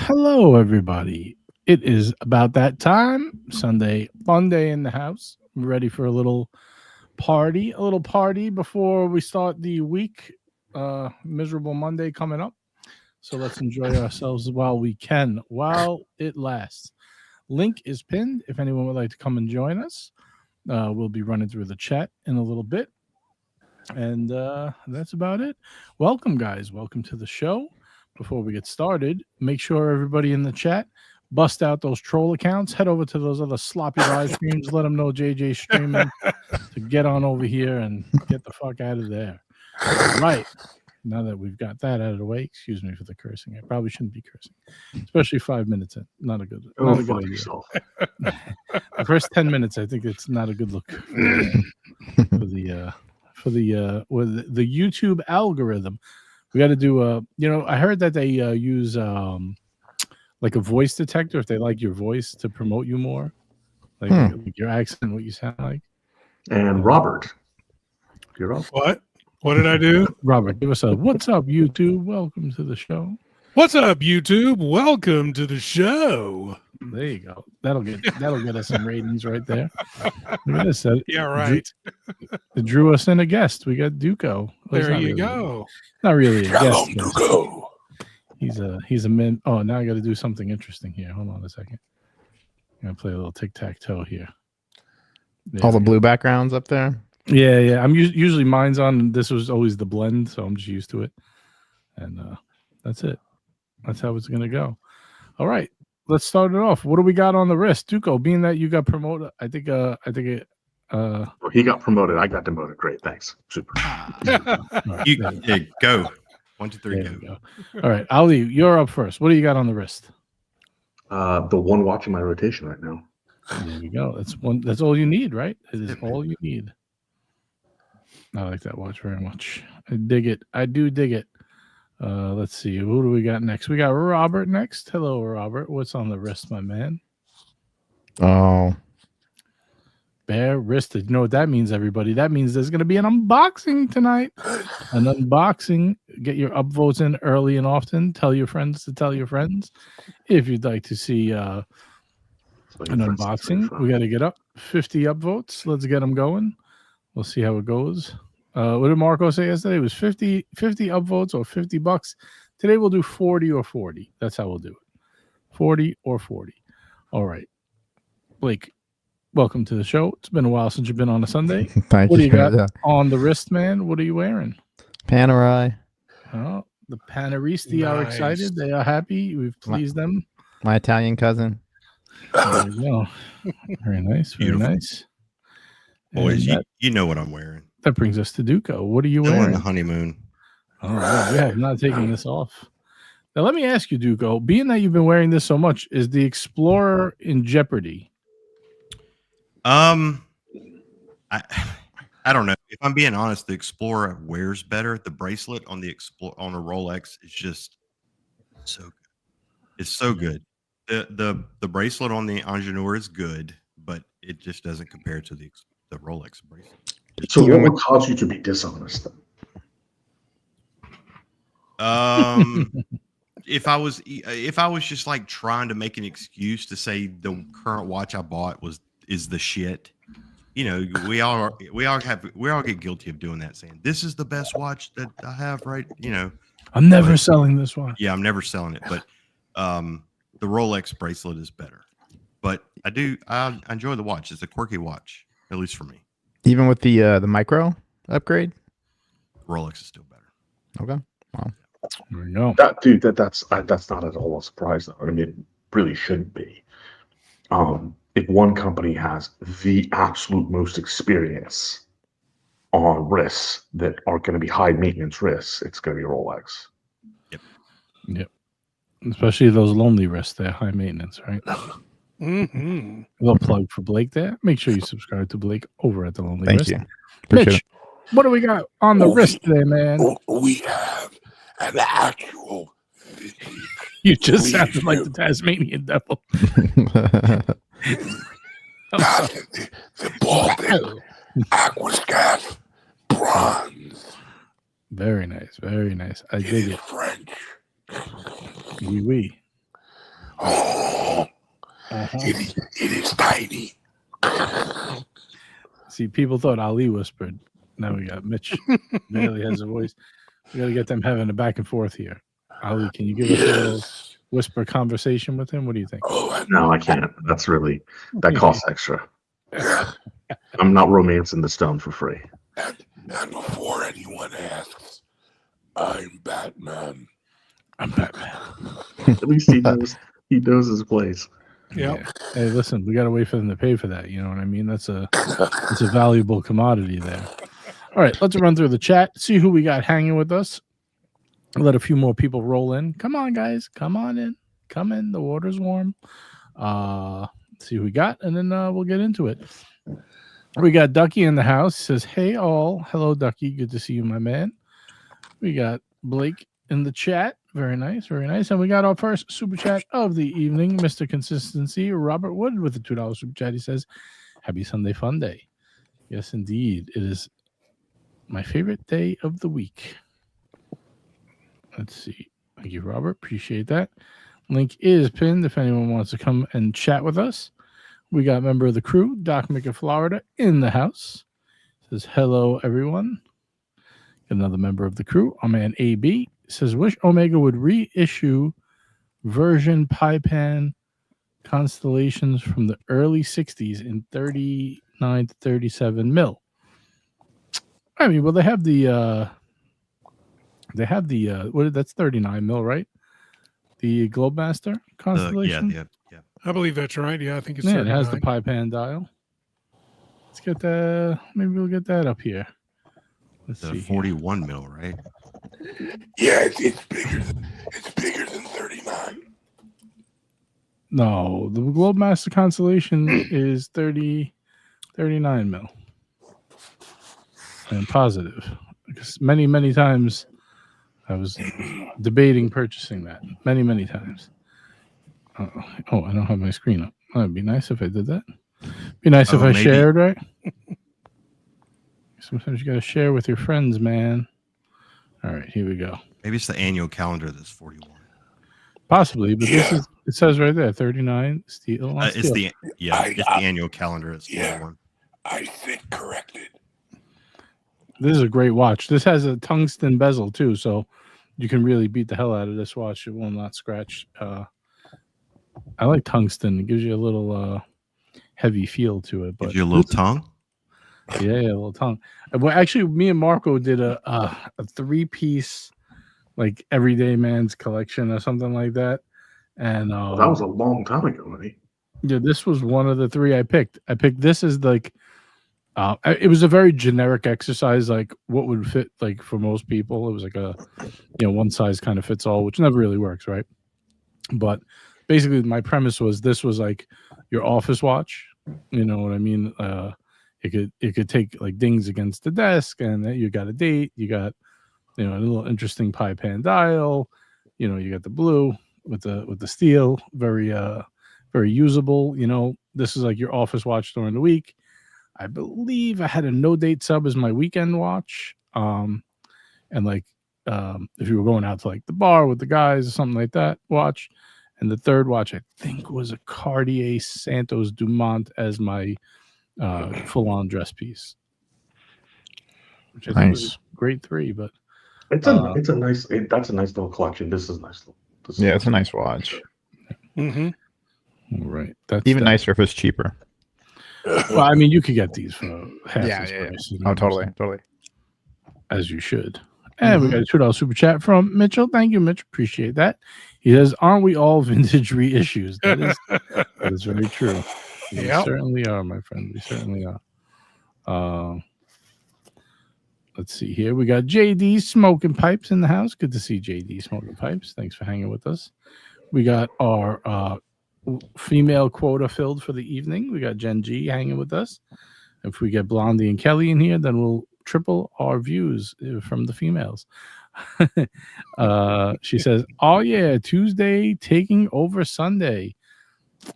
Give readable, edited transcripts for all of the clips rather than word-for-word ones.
Hello, everybody. It is about that time. Sunday, fun day in the house. I'm ready for a little party before we start the week. Miserable Monday coming up. So let's enjoy ourselves while we can, while it lasts. Link is pinned if anyone would like to come and join us. We'll be running through the chat in a little bit. And that's about it. Welcome, guys. Welcome to the show. Before we get started, make sure everybody in the chat bust out those troll accounts. Head over to those other sloppy live streams. Let them know JJ's streaming to get on over here and get the fuck out of there. Right. Now that we've got that out of the way, excuse me for the cursing. I probably shouldn't be cursing, especially 5 minutes in. Not a good idea. The first 10 minutes, I think it's not a good look for the YouTube algorithm. We got to do I heard that they use like a voice detector if they like your voice to promote you more, like your accent, what you sound like. And Robert, you're up. What did I do? Robert, give us a what's up, YouTube? Welcome to the show. What's up, YouTube? Welcome to the show. There you go. That'll get us some ratings right there. Look at this. Yeah, right. Drew us in a guest. We got Duco. There you go. Not really a guest. Duco. He's a man. Oh, now I got to do something interesting here. Hold on a second. I'm gonna play a little tic-tac-toe here. All the blue backgrounds up there. Yeah. I'm usually mine's on. And this was always the blend, so I'm just used to it. And that's it. That's how it's gonna go. All right. Let's start it off. What do we got on the wrist, Duco? Being that you got promoted, I think Well, he got promoted. I got demoted. Great, thanks. Super. Right, go. 1, 2, 3, go. All right, Ali, you're up first. What do you got on the wrist? The one watching my rotation right now. There you go. That's all you need, right? It is all you need. I like that watch very much. I dig it. I do dig it. Let's see. Who do we got next? We got Robert next. Hello, Robert. What's on the wrist, my man? Oh. Bare wristed. You know what that means, everybody? That means there's going to be an unboxing tonight. An unboxing. Get your upvotes in early and often. Tell your friends to tell your friends. If you'd like to see an unboxing, we got to get up 50 upvotes. Let's get them going. We'll see how it goes. What did Marco say yesterday? It was 50 upvotes or $50. Today we'll do 40 or 40. That's how we'll do it. 40 or 40. All right. Blake, welcome to the show. It's been a while since you've been on a Sunday. Thank you. What do you got on the wrist, man? What are you wearing? Panerai. Oh, the Paneristi are excited. They are happy. We've pleased them. My Italian cousin. There you go. Very nice. Very Beautiful. nice. Boys, you know what I'm wearing. That brings us to Duco. What are you Still on wearing? the honeymoon. Oh, yeah, we have not taken this off. Now, let me ask you, Duco, being that you've been wearing this so much, is the Explorer in jeopardy? I don't know. If I'm being honest, the Explorer wears better. The bracelet on the on a Rolex is just so good. It's so good. The bracelet on the Ingenieur is good, but it just doesn't compare to the Rolex bracelet. So what would cause you to be dishonest then? If I was just like trying to make an excuse to say the current watch I bought is the shit, we all get guilty of doing that, saying this is the best watch that I have, right? I'm never selling this one. Yeah, I'm never selling it, but the Rolex bracelet is better. But I enjoy the watch. It's a quirky watch, at least for me. Even with the micro upgrade? Rolex is still better. Okay. Wow. There you go. That's not at all a surprise, though. I mean, it really shouldn't be. If one company has the absolute most experience on wrists that are going to be high maintenance wrists, it's going to be Rolex. Yep. Especially those lonely wrists, they're high maintenance, right? Mm-hmm. A little plug for Blake there. Make sure you subscribe to Blake over at the Lonely Thank Wrist. you. Appreciate Mitch, what do we got on the wrist today, man? We have an actual You just sounded like the Tasmanian devil. the Baltic Aquascat bronze. Very nice, very nice. I dig it. French. Oui, oui. Oh, it is tiny. See, people thought Ali whispered. Now we got Mitch. Barely has a voice. We got to get them having a back and forth here. Ali, can you give us a little whisper conversation with him? What do you think? Oh, No, I can't. That costs extra. I'm not romancing the stone for free. and before anyone asks, I'm Batman. I'm Batman. At least he knows his place. Yep. Yeah. Hey, listen, we got to wait for them to pay for that. You know what I mean? It's a valuable commodity there. All right, let's run through the chat, see who we got hanging with us. Let a few more people roll in. Come on, guys. Come on in. Come in. The water's warm. See who we got, and then we'll get into it. We got Ducky in the house. Says, hey, all. Hello, Ducky. Good to see you, my man. We got Blake in the chat. Very nice. Very nice. And we got our first super chat of the evening, Mr. Consistency, Robert Wood, with a $2 super chat. He says, happy Sunday fun day. Yes, indeed. It is my favorite day of the week. Let's see. Thank you, Robert. Appreciate that. Link is pinned if anyone wants to come and chat with us. We got a member of the crew, Doc Mick Florida, in the house. Says, hello, everyone. Another member of the crew, our man AB, says, wish Omega would reissue version Pan constellations from the early 60s in 39 to 37 mil. I mean, well, they have the that's 39 mil, right? The Globemaster constellation. Yeah. I believe that's right. Yeah, I think it's Yeah, it has the 39. Pan dial. Let's get that. Maybe we'll get that up here. Let's The see. 41 mil, right? Yeah, it's bigger than 39. No, the Globemaster constellation is 39 mil. I'm positive. Because many times I was debating purchasing that. Many times. Oh, I don't have my screen up. That'd be nice if I did that. Be nice if I maybe. shared, right? Sometimes you got to share with your friends, man. All right, here we go. Maybe it's the annual calendar that's 41. Possibly, but this is, it says right there, 39 steel. It's the annual calendar. It's 41. I think corrected. This is a great watch. This has a tungsten bezel too, so you can really beat the hell out of this watch. It will not scratch. I like tungsten. It gives you a little heavy feel to it. But Gives you a little tongue. Yeah, a little tongue. Well, actually, me and Marco did a 3-piece, like everyday man's collection or something like that. And Well, that was a long time ago, buddy. yeah, this was one of the 3 I picked. I picked this as like, it was a very generic exercise, like what would fit like for most people. It was like a, one size kind of fits all, which never really works, right? But basically, my premise was this was like your office watch. You know what I mean? It could take like dings against the desk, and you got a date. You got a little interesting Pan dial. You got the blue with the steel, very usable. This is like your office watch during the week. I believe I had a no date sub as my weekend watch. And like if you were going out to like the bar with the guys or something like that, watch. And the third watch I think was a Cartier Santos Dumont as my full-on dress piece, which I think was great 3. But that's a nice little collection. This is nice. It's a nice watch. Mm-hmm. All right, that's Even nicer if it's cheaper. Well, I mean, you could get these for half this Yeah. price. Oh, totally. As you should. And we got a $2 super chat from Mitchell. Thank you, Mitch. Appreciate that. He says, "Aren't we all vintage reissues?" That is very true. We certainly are, my friend. We certainly are. Let's see here. We got JD Smoking Pipes in the house. Good to see JD Smoking Pipes. Thanks for hanging with us. We got our female quota filled for the evening. We got Jen G hanging with us. If we get Blondie and Kelly in here, then we'll triple our views from the females. She says, "Oh yeah, Tuesday taking over Sunday."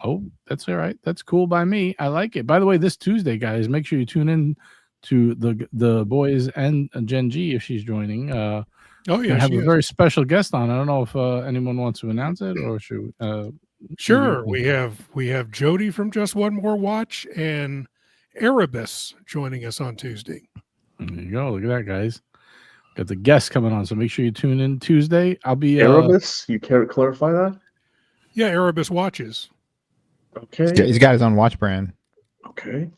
Oh, that's all right. That's cool by me. I like it. By the way, this Tuesday, guys, make sure you tune in to the boys and Jen G if she's joining. Oh yeah, have a very special guest on. I don't know if anyone wants to announce it or should Sure. We have Jody from Just One More Watch and Erebus joining us on Tuesday. There you go. Look at that, guys. Got the guests coming on, so make sure you tune in Tuesday. I'll be Erebus, you care to clarify that? Yeah, Erebus watches. Okay. He's got his own watch brand. Okay.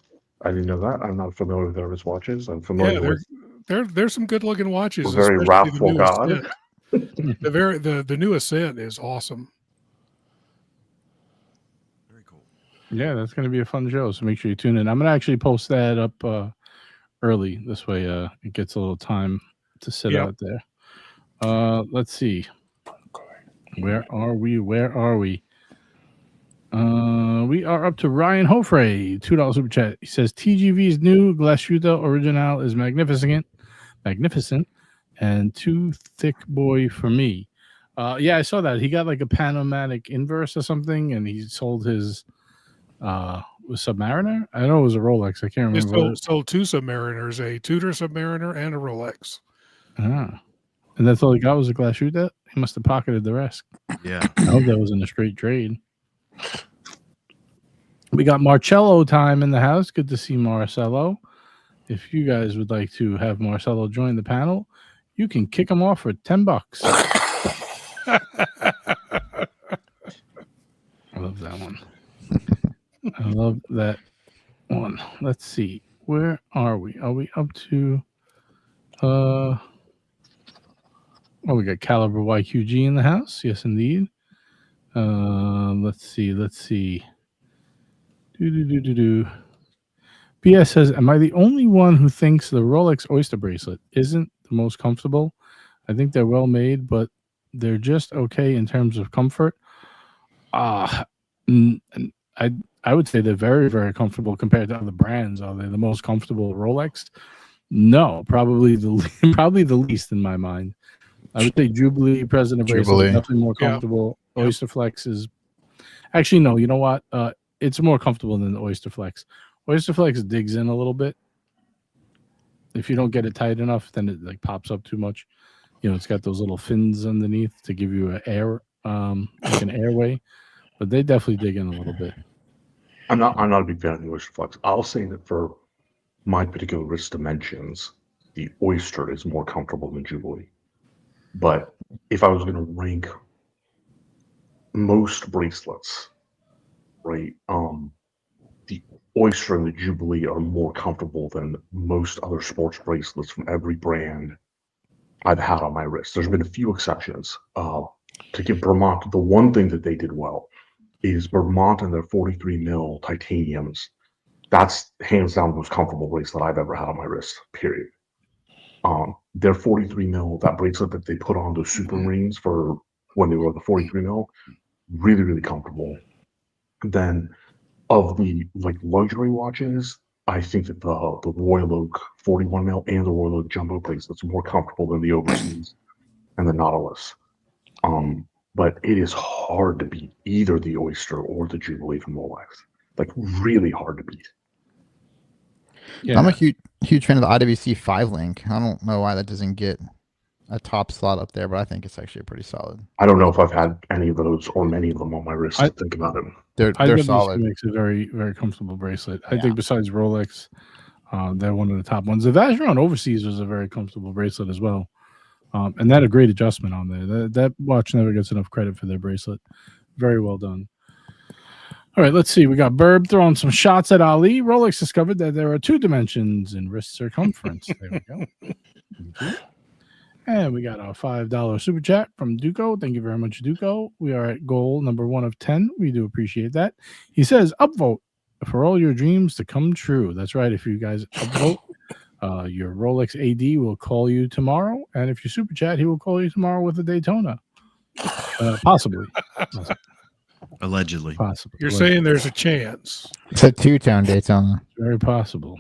I didn't know that. I'm not familiar with Erebus watches. I'm familiar with there's some good looking watches. very especially Ralph the new Walgard. Ascent. The new Ascent is awesome. Very cool. Yeah, that's going to be a fun show. So make sure you tune in. I'm going to actually post that up early. This way it gets a little time to sit out there. Let's see. Where are we? We are up to Ryan Hofrey, $2 super chat. He says TGV's new Glashütte Original is magnificent, and too thick boy for me. Yeah, I saw that. He got like a Panoramic Inverse or something, and he sold his Submariner. I know it was a Rolex. I can't remember. He sold two Submariners, a Tudor Submariner and a Rolex. And that's all he got was a Glashütte? He must have pocketed the rest. Yeah. I hope that wasn't a straight trade. We got Marcello time in the house. Good to see Marcello. If you guys would like to have Marcello join the panel, you can kick him off for $10. I love that one. I love that one. Let's see. Where are we? Are we up to we got Caliber YQG in the house. Yes, indeed. Let's see. BS says, am I the only one who thinks the Rolex Oyster bracelet isn't the most comfortable? I think they're well made, but they're just okay in terms of comfort. I would say they're very, very comfortable compared to other brands. Are they the most comfortable Rolex? No, probably the least in my mind. I would say Jubilee, President bracelet is definitely more comfortable. Yeah. Oyster Flex is actually no. You know what? It's more comfortable than the Oyster Flex. Oyster Flex digs in a little bit. If you don't get it tight enough, then it like pops up too much. You know, it's got those little fins underneath to give you an air, like an airway. But they definitely dig in a little bit. I'm not a big fan of the Oyster Flex. I'll say that for my particular wrist dimensions, the Oyster is more comfortable than Jubilee. But if I was going to rank most bracelets, right, the Oyster and the Jubilee are more comfortable than most other sports bracelets from every brand I've had on my wrist. There's been a few exceptions. To give Vermont, the one thing that they did well is Vermont and their 43 mil titaniums. That's hands down the most comfortable bracelet I've ever had on my wrist, period. Their 43 mil, that bracelet that they put on those super rings for when they were the 43 mil, really, really comfortable. Then of the like luxury watches, I think that the Royal Oak 41 mil and the Royal Oak jumbo bracelets are more comfortable than the Overseas and the Nautilus. But it is hard to beat either the Oyster or the Jubilee from Rolex. Like really hard to beat. Yeah. I'm a huge fan of the IWC 5 link. I don't know why that doesn't get a top slot up there, but I think it's actually pretty solid. I don't know if I've had any of those or many of them on my wrist to think about it. They're solid. Makes a very, very comfortable bracelet. I think besides Rolex, they're one of the top ones. The Vacheron Overseas was a very comfortable bracelet as well. And that had a great adjustment on there. That watch never gets enough credit for their bracelet. Very well done. All right, let's see. We got Burb throwing some shots at Ali. Rolex discovered that there are 2 dimensions in wrist circumference. There we go. And we got our $5 super chat from Duco. Thank you very much, Duco. We are at goal number 1 of 10. We do appreciate that. He says, upvote for all your dreams to come true. That's right. If you guys upvote, your Rolex AD will call you tomorrow. And if you super chat, he will call you tomorrow with a Daytona. Possibly. Allegedly. Possibly. You're saying there's a chance. It's a 2-tone Daytona. Very possible.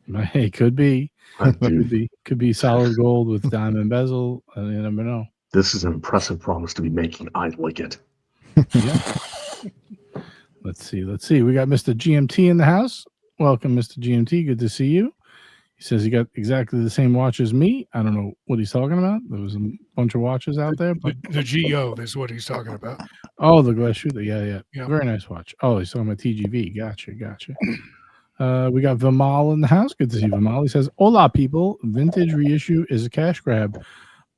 It could be. Could be solid gold with diamond bezel. You never know. This is an impressive promise to be making. I like it. Yeah. Let's see. We got Mr. GMT in the house. Welcome, Mr. GMT. Good to see you. He says he got exactly the same watch as me. I don't know what he's talking about. There was a bunch of watches out there. But The GO is what he's talking about. oh, the glass shooter. Yeah. Yeah. Very nice watch. Oh, he's talking about TGV. Gotcha. We got Vimal in the house. Good to see Vimal. He says, "Hola, people. Vintage reissue is a cash grab,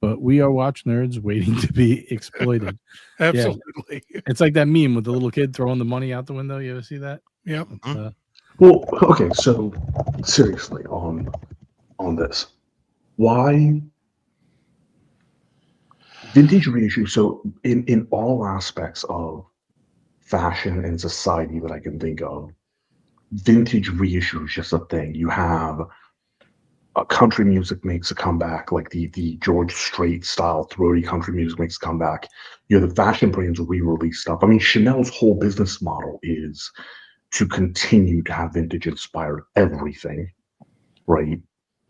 but we are watch nerds waiting to be exploited." Absolutely. Yeah. It's like that meme with the little kid throwing the money out the window. You ever see that? Yep. Well, okay, so seriously on this, why vintage reissue? So in all aspects of fashion and society that I can think of, vintage reissue is just a thing. You have country music makes a comeback, like the George Strait style throaty country music makes a comeback. You know, the fashion brands re-release stuff. I mean, Chanel's whole business model is to continue to have vintage inspired everything, right?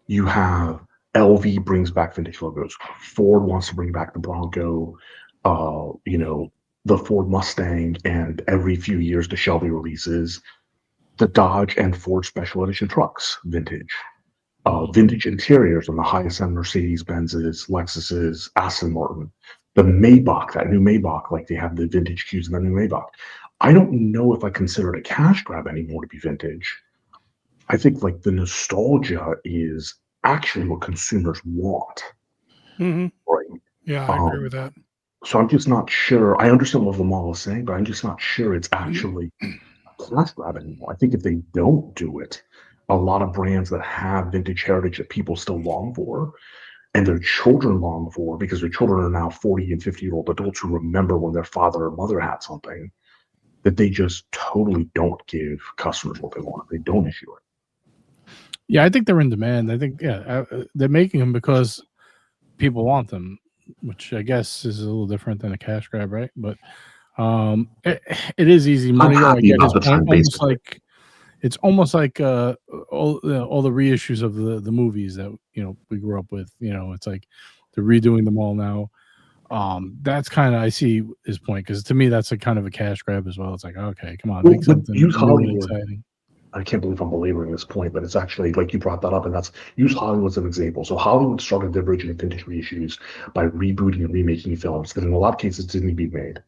You have LV brings back vintage logos. Ford wants to bring back the Bronco, the Ford Mustang, and every few years the Shelby releases the Dodge and Ford special edition trucks, vintage. Vintage interiors on the highest end Mercedes Benzes, Lexuses, Aston Martin, the Maybach, that new Maybach, like they have the vintage cues in the new Maybach. I don't know if I consider it a cash grab anymore to be vintage. I think like the nostalgia is actually what consumers want. Mm-hmm. Right. Yeah, I agree with that. So I'm just not sure. I understand what Vimal is saying, but I'm just not sure it's actually a cash grab anymore. I think if they don't do it, a lot of brands that have vintage heritage that people still long for and their children long for, because their children are now 40 and 50-year-old adults who remember when their father or mother had something, that they just totally don't give customers what they want. They don't issue it. Yeah, I think they're in demand. I think, they're making them because people want them, which I guess is a little different than a cash grab, right? But it is easy money. I get his point. It's almost like all the reissues of the movies that we grew up with. It's like they're redoing them all now. That's kind of, I see his point, because to me that's a kind of a cash grab as well. It's like, okay, come on, make something use new and Hollywood. exciting. I can't believe I'm belaboring this point, but it's actually like you brought that up, and that's use Hollywood as an example. So Hollywood started their version of vintage reissues by rebooting and remaking films that in a lot of cases didn't be made.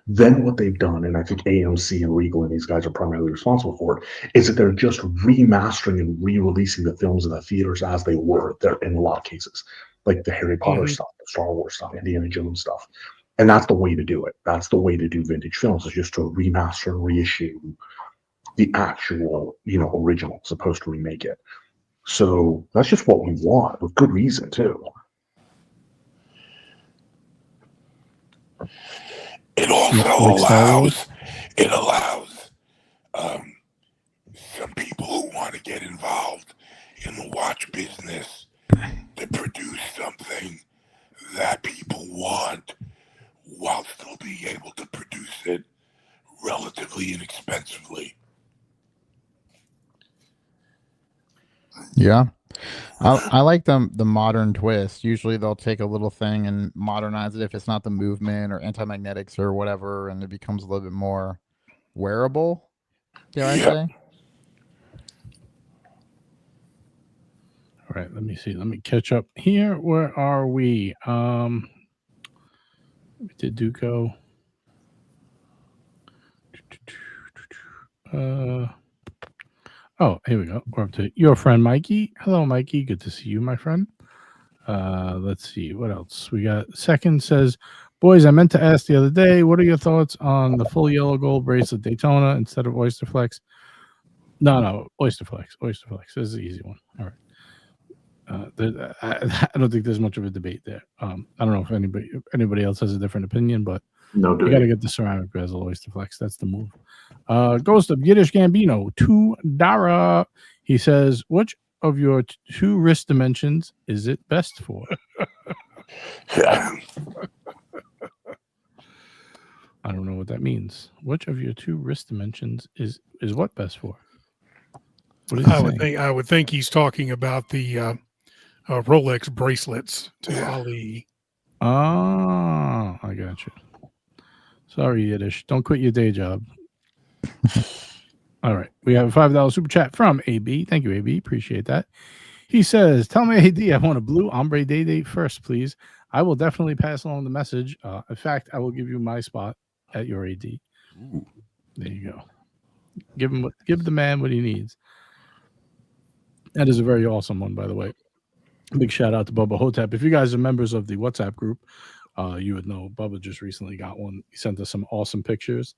Then what they've done, and I think AMC and Regal and these guys are primarily responsible for it, is that they're just remastering and re-releasing the films in the theaters as they were. They're in a lot of cases, like the Harry Potter stuff, the Star Wars stuff, Indiana Jones stuff. And that's the way to do it. That's the way to do vintage films, is just to remaster and reissue the actual, original, as opposed to remake it. So that's just what we want, with good reason too. It also allows some people who want to get involved in the watch business to produce something that people want while still being able to produce it relatively inexpensively. Yeah. I like the modern twist. Usually they'll take a little thing and modernize it if it's not the movement or anti-magnetics or whatever, and it becomes a little bit more wearable, dare I say. All right, let me see. Let me catch up here. Where are we? We did Duco. Oh, here we go. We're up to your friend Mikey. Hello, Mikey. Good to see you, my friend. Let's see what else we got. Second says, boys, I meant to ask the other day, what are your thoughts on the full yellow gold bracelet Daytona instead of Oysterflex? No, Oysterflex. Oysterflex. This is the easy one. All right. I don't think there's much of a debate there. I don't know if anybody else has a different opinion, but you got to get the ceramic bezel Oysterflex. That's the move. Ghost of Yiddish Gambino to Dara. He says, which of your two wrist dimensions is it best for? I don't know what that means. Which of your two wrist dimensions is what best for? What is he I would think he's talking about the Rolex bracelets to Ali. Ah, I got you. Sorry, Yiddish. Don't quit your day job. All right. We have a $5 super chat from AB. Thank you, AB. Appreciate that. He says, "Tell me, AD, I want a blue ombre day date first, please. I will definitely pass along the message. In fact, I will give you my spot at your AD. Ooh. There you go. Give the man what he needs. That is a very awesome one, by the way. Big shout out to Bubba Hotep. If you guys are members of the WhatsApp group, you would know Bubba just recently got one. He sent us some awesome pictures.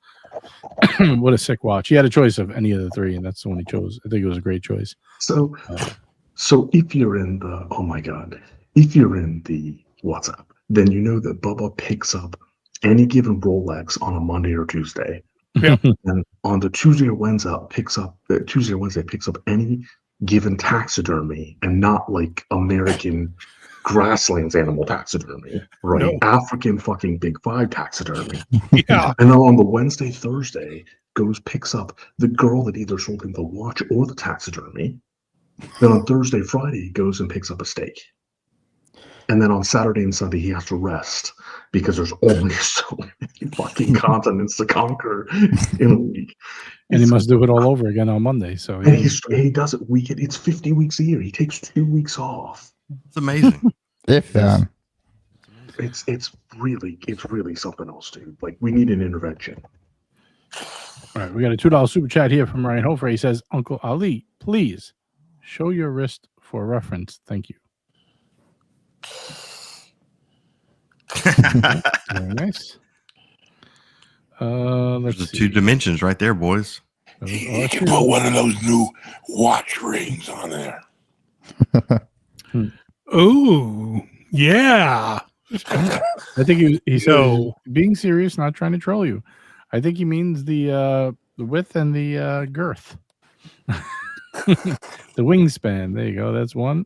What a sick watch. He had a choice of any of the three, and that's the one he chose. I think it was a great choice. So if you're in the, oh my God, if you're in the WhatsApp, then you know that Bubba picks up any given Rolex on a Monday or Tuesday. Yep. And on the Tuesday or Wednesday picks up any given taxidermy, and not like American grasslands animal taxidermy, right? No. African fucking Big Five taxidermy. Yeah. And then on the Wednesday, Thursday, picks up the girl that either sold him the watch or the taxidermy. Then on Thursday, Friday, he goes and picks up a steak. And then on Saturday and Sunday, he has to rest because there's only so many fucking continents to conquer in a week. And he must do it all over again on Monday. So And he does it weekend. It's 50 weeks a year. He takes 2 weeks off. It's amazing. If then. It's really something else, dude. Like, we need an intervention. all right, we got a $2 super chat here from Ryan Hofer. He says, Uncle Ali, please show your wrist for reference. Thank you. Very nice. Let's There's the see. 2 dimensions right there, boys. Those You are can two. put one of those new watch rings on there. Oh, yeah. I think he said, No. being serious, not trying to troll you. I think he means the width and the girth. The wingspan. There you go. That's one.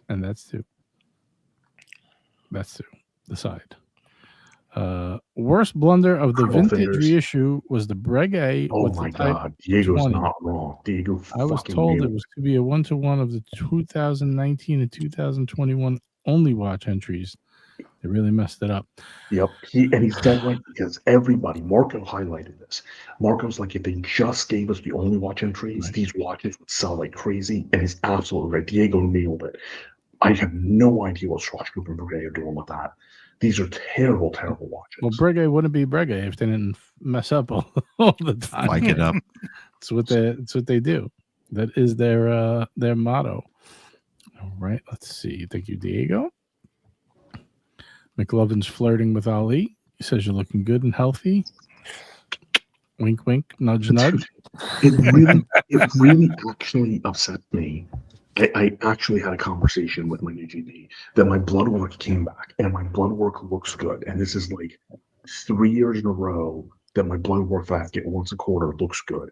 And that's two. That's two. The side. Worst blunder of the Couple vintage fingers. reissue was the Breguet Oh with my the Type God. Diego's 20. not wrong. Diego I was fucking told nailed it was to be a 1-to-1 of the 2019 and 2021 only watch entries. They really messed it up. Yep. He's dead right, because everybody, Marco highlighted this. Marco's like, if they just gave us the only watch entries, Right. these watches would sell like crazy. And he's absolutely right. Diego nailed it. I have no idea what Schwarzkopf and Breguet are doing with that. These are terrible, terrible watches. Well, Breguet wouldn't be Breguet if they didn't mess up all the time. Spike it up. It's what they do. That is their motto. All right, let's see. Thank you, Diego. McLovin's flirting with Ali. He says you're looking good and healthy. Wink, wink, nudge, nudge. It really actually upset me. I actually had a conversation with my new GP that my blood work came back and my blood work looks good. And this is like 3 years in a row that my blood work that I have to get once a quarter looks good.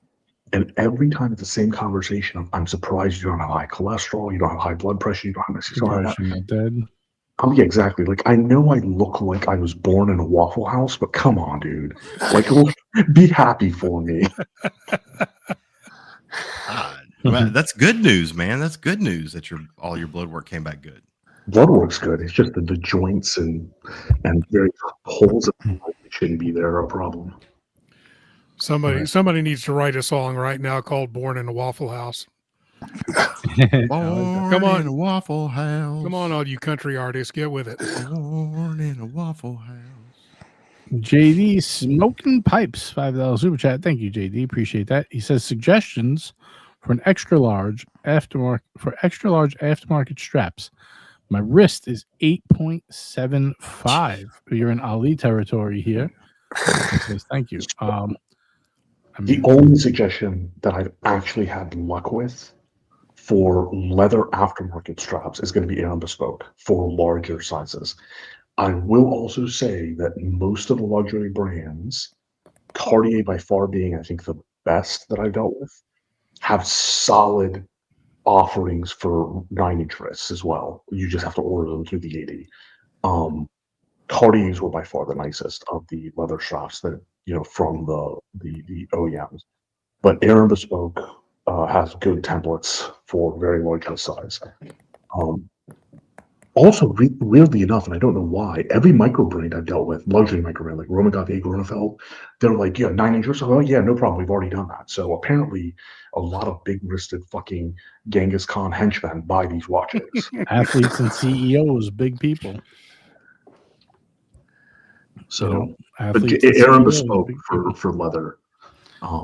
And every time it's the same conversation, I'm surprised you don't have high cholesterol, you don't have high blood pressure, you don't have Surprised you're not dead. Yeah, exactly. Like, I know I look like I was born in a Waffle House, but come on, dude. Like, be happy for me. God. Well, that's good news, man. That's good news that all your blood work came back good. Blood work's good. It's just the joints and very holes that shouldn't be there are a problem. Somebody needs to write a song right now called "Born in a Waffle House." Born Come on. in a Waffle House. Come on, all you country artists, get with it. Born in a Waffle House. JD Smoking Pipes, $5 super chat. Thank you, JD. Appreciate that. He says suggestions for an extra large aftermarket straps. My wrist is 8.75. You're in Ali territory here. He says, thank you. The only suggestion that I've actually had luck with for leather aftermarket straps is going to be Air Bespoke for larger sizes. I will also say that most of the luxury brands, Cartier by far being, I think, the best that I've dealt with, have solid offerings for 9-inch wrists as well. You just have to order them through the 80. Cartiers were by far the nicest of the leather straps that, from the OEMs. But Air Bespoke has good templates for very large size. Also, weirdly enough, and I don't know why, every micro brand I've dealt with, luxury micro brand like Roman Gothier, Grunefeld, they're like, yeah, 9 inches. Oh, yeah, no problem. We've already done that. So apparently, a lot of big-wristed fucking Genghis Khan henchmen buy these watches. Athletes and CEOs, big people. So, You know, but athletes and Aaron CEOs, bespoke big people. for leather.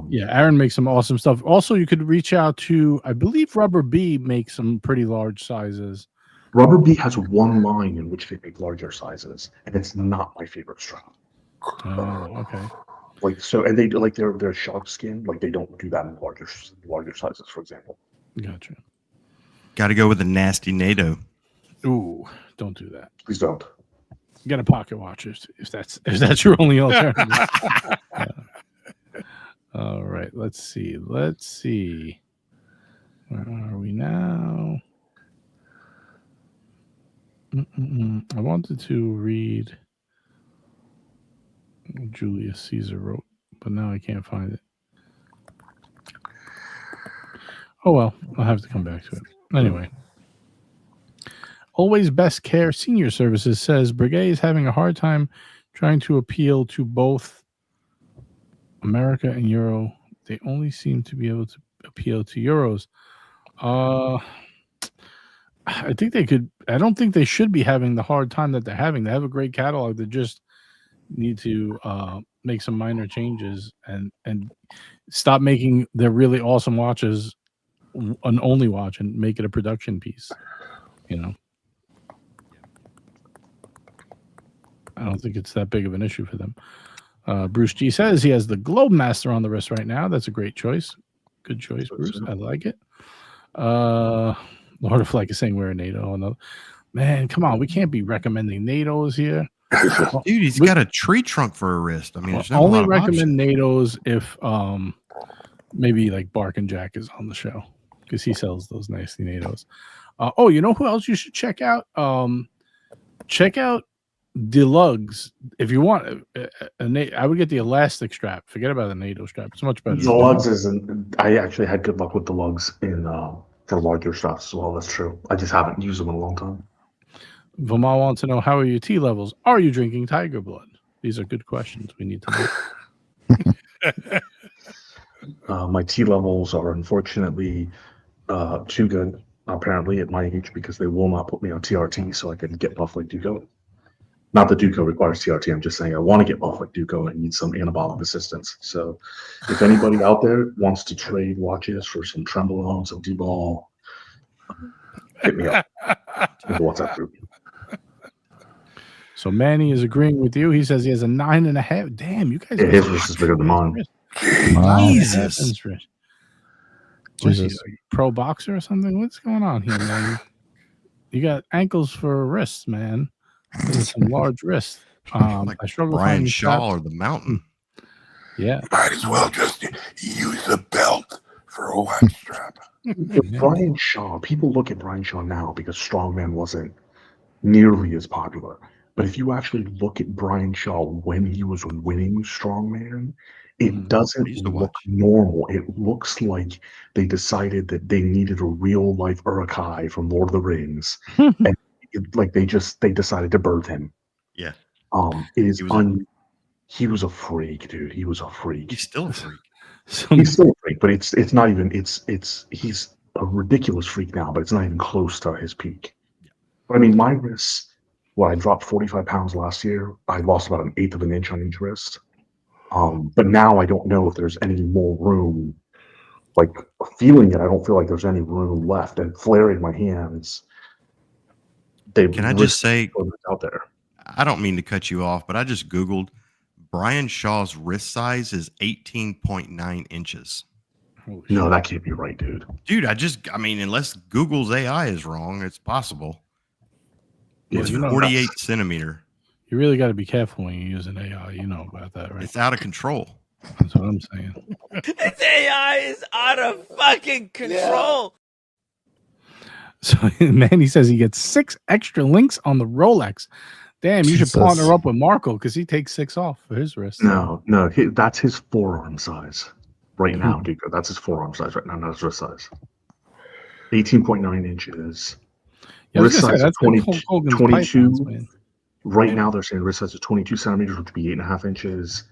Yeah, Aaron makes some awesome stuff. Also, you could reach out to, I believe Rubber Bee makes some pretty large sizes. Rubber Bee has one line in which they make larger sizes, and it's not my favorite strap. Oh, okay. Like so, and they like their shark skin. Like they don't do that in larger sizes, for example. Gotcha. Got to go with a nasty NATO. Ooh, don't do that. Please don't. Get a pocket watch if that's your only alternative. Yeah. All right, let's see. Where are we now? I wanted to read what Julius Caesar wrote, but now I can't find it. Oh well, I'll have to come back to it. Anyway. Always Best Care Senior Services says Breguet is having a hard time trying to appeal to both America and Euro. They only seem to be able to appeal to Euros. I think they could. I don't think they should be having the hard time that they're having. They have a great catalog. They just need to make some minor changes and stop making their really awesome watches an only watch and make it a production piece. You know. I don't think it's that big of an issue for them. Bruce G says he has the Globe Master on the wrist right now. That's a great choice. Good choice, Bruce. I like it. Lord of Fleck is saying we're a NATO. Man, come on. We can't be recommending NATOs here. Dude, he's got a tree trunk for a wrist. I mean, there's no only recommend NATOs if maybe like Bark and Jack is on the show because he sells those nasty NATOs. Oh, you know who else you should check out? Check out Deluxe. If you want, I would get the elastic strap. Forget about the NATO strap. It's much better. Deluxe isn't. I actually had good luck with Deluxe in for larger straps as well. That's true. I just haven't used them in a long time. Vamal wants to know, how are your tea levels? Are you drinking tiger blood? These are good questions. We need to know. My tea levels are unfortunately too good, apparently, at my age, because they will not put me on TRT so I can get buff like Duco. Not that Duco requires TRT. I'm just saying I want to get buff like Duco and I need some anabolic assistance. So if anybody out there wants to trade watches for some Tremblant, some D-Ball, hit me up in the WhatsApp group. So Manny is agreeing with you. He says he has a 9.5. Damn, you guys. Yeah, his wrist is bigger than mine. Jesus. What's he, pro boxer or something? What's going on here, man? You got ankles for wrists, man. Some large wrists. Like I struggle Brian finding Shaw straps. or the Mountain. Yeah. Might as well just use a belt for a watch strap. Brian Shaw, people look at Brian Shaw now because Strongman wasn't nearly as popular. But if you actually look at Brian Shaw when he was winning Strongman, it doesn't look normal. It looks like they decided that they needed a real life Uruk-hai from Lord of the Rings, and they decided to birth him. Yeah. It is he was a freak, dude. He was a freak. He's still a freak. He's still a freak, but it's not even he's a ridiculous freak now, but it's not even close to his peak. Yeah. But I mean, my wrists, I dropped 45 pounds last year. I lost about 1/8 of an inch on each wrist. But now I don't know if there's any more room. Like feeling it, I don't feel like there's any room left. And flaring my hands, Can I just say, out there? I don't mean to cut you off, but I just Googled Brian Shaw's wrist size is 18.9 inches. No, that can't be right, dude. Dude, I mean, unless Google's AI is wrong, it's possible. Yeah, It's 48 centimeter. You really got to be careful when you use an AI. You know about that, right? It's out of control. That's what I'm saying. This AI is out of fucking control. So, man, he says he gets 6 extra links on the Rolex. Damn, you should partner up with Marco because he takes 6 off for his wrist. No, that's his forearm size right now, Duco. That's his forearm size right now, not his wrist size. 18.9 inches. Yeah, I was Wrist gonna say size of that's like Hulk Hogan's pythons, 22. man. Right now, they're saying wrist size is 22 centimeters, which would be 8.5 inches.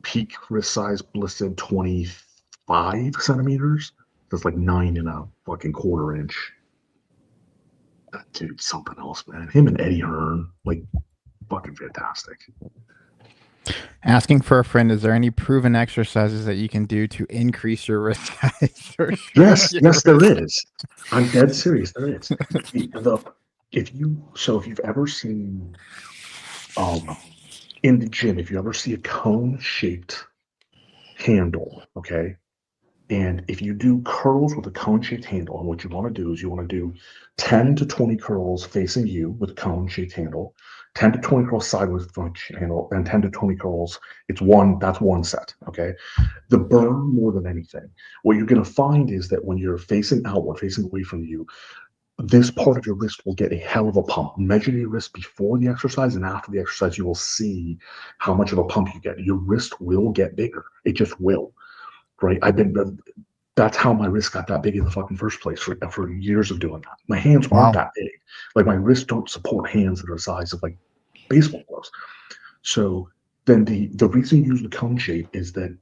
Peak wrist size listed 25 centimeters. That's like 9.25 inch. That dude's something else, man. Him and Eddie Hearn, like, fucking fantastic. Asking for a friend, is there any proven exercises that you can do to increase your wrist size? Yes, there is. I'm dead serious. There is. If you've ever seen, in the gym, if you ever see a cone-shaped handle, okay, and if you do curls with a cone-shaped handle, and what you want to do is you want to do 10 to 20 curls facing you with a cone-shaped handle, 10 to 20 curls sideways with a cone-shaped handle, and 10 to 20 curls. That's one set, okay? The burn more than anything. What you're going to find is that when you're facing outward, facing away from you, this part of your wrist will get a hell of a pump. Measure your wrist before the exercise and after the exercise. You will see how much of a pump you get. Your wrist will get bigger. It just will, right? That's how my wrist got that big in the fucking first place for years of doing that. My hands aren't that big. Like, my wrists don't support hands that are the size of like baseball gloves. So then the reason you use the cone shape is that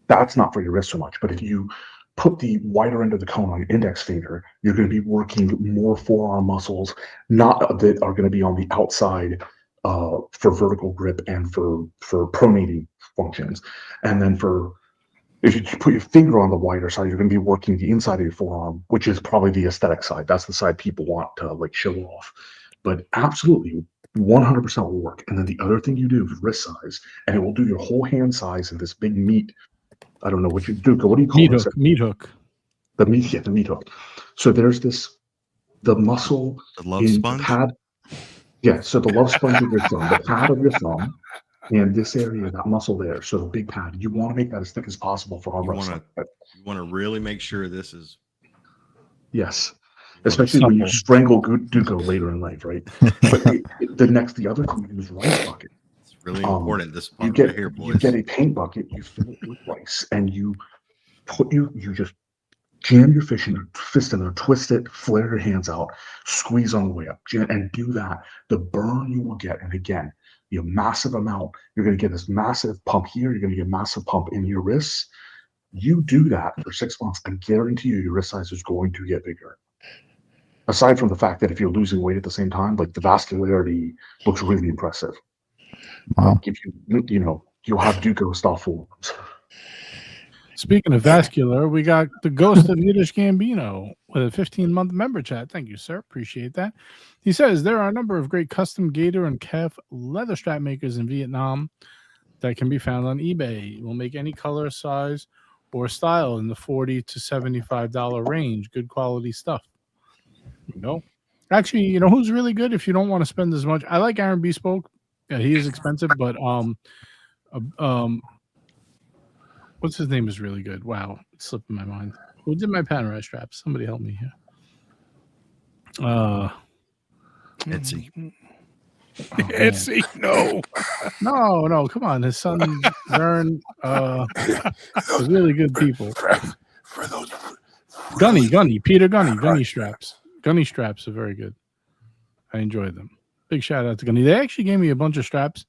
that's not for your wrist so much. But if you put the wider end of the cone on your index finger, you're going to be working more forearm muscles, not that are going to be on the outside for vertical grip and for pronating functions. And then if you put your finger on the wider side, you're going to be working the inside of your forearm, which is probably the aesthetic side. That's the side people want to like show off. But absolutely, 100% will work. And then the other thing you do is wrist size, and it will do your whole hand size in this big meat. I don't know what you do. What do you call it? Meat hook. The meat hook. So there's the muscle The love in sponge? the pad. Yeah, so the love sponge of your thumb, the pad of your thumb, and this area, that muscle there. So the big pad, you want to make that as thick as possible for arm wrestling. You want to really make sure this is. Yes, especially when you strangle Duco later in life, right? But the other thing you do is rice bucket. It's really important. This you part right here, boys. You get a paint bucket, you fill it with rice, and you just jam your fist in there, twist it, flare your hands out, squeeze on the way up, and do that. The burn you will get, and again, a massive amount. You're going to get this massive pump here. You're going to get a massive pump in your wrists. You do that for 6 months, I guarantee you, your wrist size is going to get bigger. Aside from the fact that if you're losing weight at the same time, like, the vascularity looks really impressive. Wow. Like, if you'll have Duco style forms. Speaking of vascular, we got the ghost of Yiddish Gambino with a 15-month member chat. Thank you, sir. Appreciate that. He says there are a number of great custom gator and calf leather strap makers in Vietnam that can be found on eBay. Will make any color, size, or style in the $40 to $75 range. Good quality stuff. Actually, who's really good if you don't want to spend as much? I like Aaron Bespoke. Yeah, he is expensive, but what's his name is really good. Wow, it's slipping my mind. Who did my Panerai straps? Somebody help me here. Etsy. Etsy, no, come on. His son Vern, they're really good people. For those Peter Gunny straps. Gunny straps are very good. I enjoy them. Big shout out to Gunny. They actually gave me a bunch of straps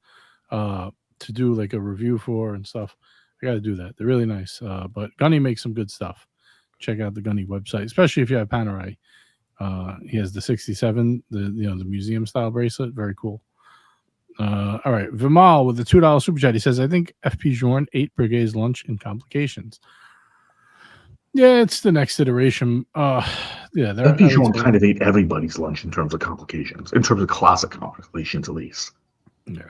to do like a review for and stuff. I got to do that. They're really nice. But Gunny makes some good stuff. Check out the Gunny website, especially if you have Panerai. He has the 67, the museum style bracelet. Very cool. All right. Vimal with the $2 super chat. He says, I think FP Journe ate Piguet's lunch in complications. Yeah, it's the next iteration. FP Journe kind of ate everybody's lunch in terms of complications, in terms of classic complications, at least. Yeah.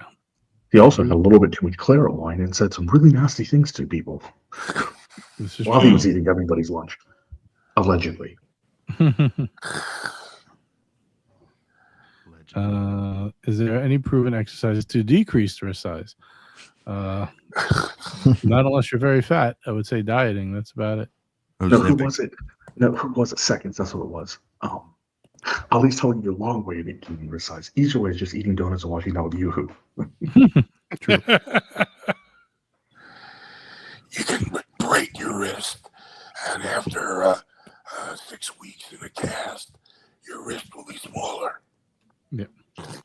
He also had a little bit too much claret wine and said some really nasty things to people while he was eating everybody's lunch, allegedly. Is there any proven exercises to decrease wrist size? Not unless you're very fat. I would say dieting. That's about it. Who was it? Seconds. That's what it was. Ali's telling you the long way of eating wrist size. Easier way is just eating donuts and watching out with Yoo-hoo. True. You can break your wrist, and after 6 weeks in a cast, your wrist will be smaller.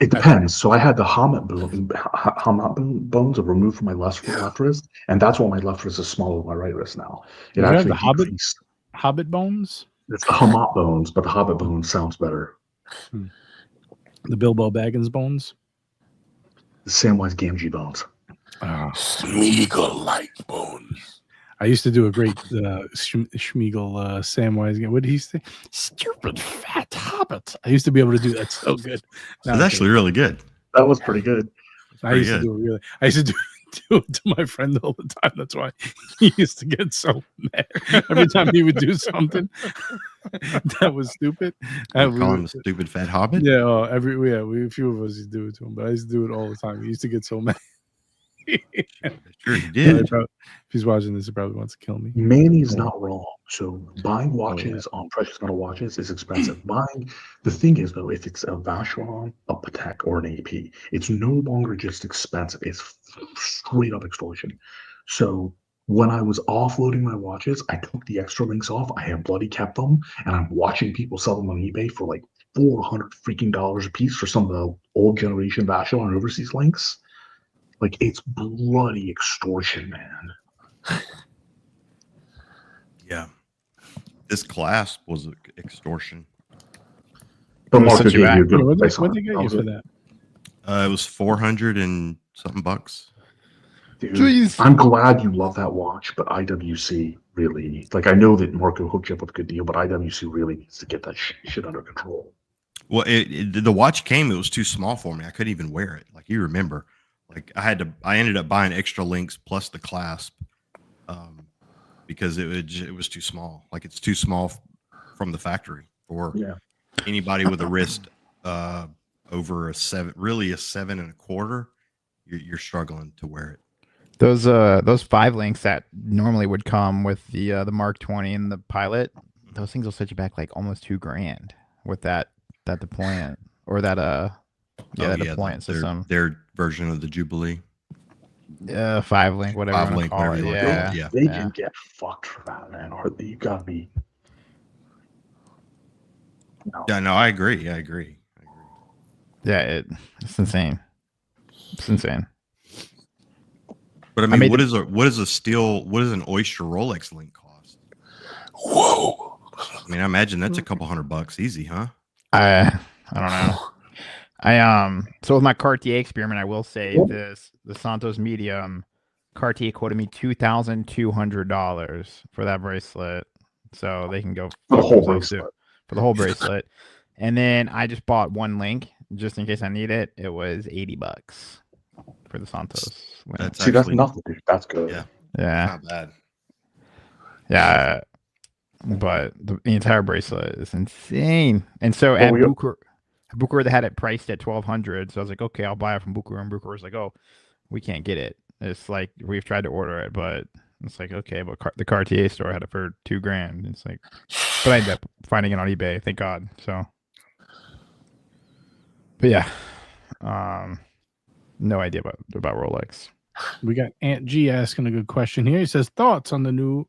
It depends. So I had the Hammett bones are removed from my left wrist, and that's why my left wrist is smaller than my right wrist now. It You have actually the decreased. Hobbit bones? It's the Hammett bones, but the Hobbit bones sounds better. The Bilbo Baggins bones? The Samwise Gamgee bones. Smeagol-like bones. I used to do a great Schmiegel Samwise. What did he say? Stupid fat hobbit. I used to be able to do that so good. It's actually really good. That was pretty good. I used to do it really. I used to do it to my friend all the time. That's why he used to get so mad every time he would do something that was stupid. Call him a stupid fat hobbit. Yeah, a few of us used to do it to him, but I used to do it all the time. He used to get so mad. Sure, he did. If he's watching this, he probably wants to kill me. Manny's not wrong. So buying watches on precious metal watches is expensive. The thing is though, if it's a Vacheron, a Patek, or an AP, it's no longer just expensive. It's straight up extortion. So when I was offloading my watches, I took the extra links off. I have bloody kept them, and I'm watching people sell them on eBay for like $400 freaking a piece for some of the old generation Vacheron overseas links. Like, it's bloody extortion, man. Yeah. This clasp was extortion. But Marco gave you a good What price did on they get you for that? It was 400 and something bucks. Dude, Jeez. I'm glad you love that watch, but IWC really, like, I know that Marco hooked you up with a good deal, but IWC really needs to get that shit under control. Well, the watch came, it was too small for me. I couldn't even wear it. Like, you remember. Like, I ended up buying extra links plus the clasp because it was too small. Like, it's too small from the factory for anybody with a wrist over a 7 1/4. You're struggling to wear it. Those 5 links that normally would come with the Mark 20 and the Pilot, those things will set you back like almost $2,000 with that deployment or that deployment system. Their version of the Jubilee. 5 link, whatever. 5 link, whatever you want to call it. They can get fucked for that, man. Or you gotta be. No. Yeah, no, I agree. Yeah, it's insane. It's insane. But I mean, what is an Oyster Rolex link cost? Whoa. I mean, I imagine that's a couple $100 easy, huh? I don't know. So with my Cartier experiment, I will say the Santos Medium, Cartier quoted me $2,200 for that bracelet. So they can go for the whole bracelet. For the whole bracelet. And then I just bought 1 link just in case I need it. It was $80 for the Santos. That's that's nothing, dude. That's good. Yeah. Not bad. Yeah. But the entire bracelet is insane. And so at Bucher, they had it priced at $1,200. So I was like, okay, I'll buy it from Bucher. And Bucher was like, oh, we can't get it. It's like, we've tried to order it, but it's like, okay, but the Cartier store had it for $2,000. It's like, but I ended up finding it on eBay. Thank God. So, but yeah, no idea about Rolex. We got Aunt G asking a good question here. He says, thoughts on the new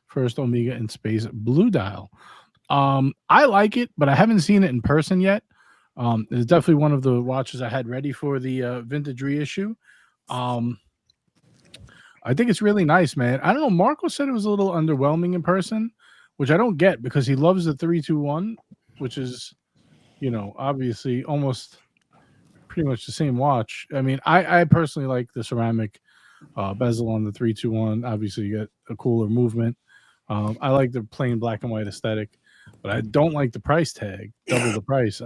first Omega in space blue dial? I like it, but I haven't seen it in person yet. It's definitely one of the watches I had ready for the vintage reissue. I think it's really nice, man. I don't know. Marco said it was a little underwhelming in person, which I don't get because he loves the 321, which is, obviously almost pretty much the same watch. I mean, I personally like the ceramic bezel on the 321. Obviously, you get a cooler movement. I like the plain black and white aesthetic, but I don't like the price tag, double the price.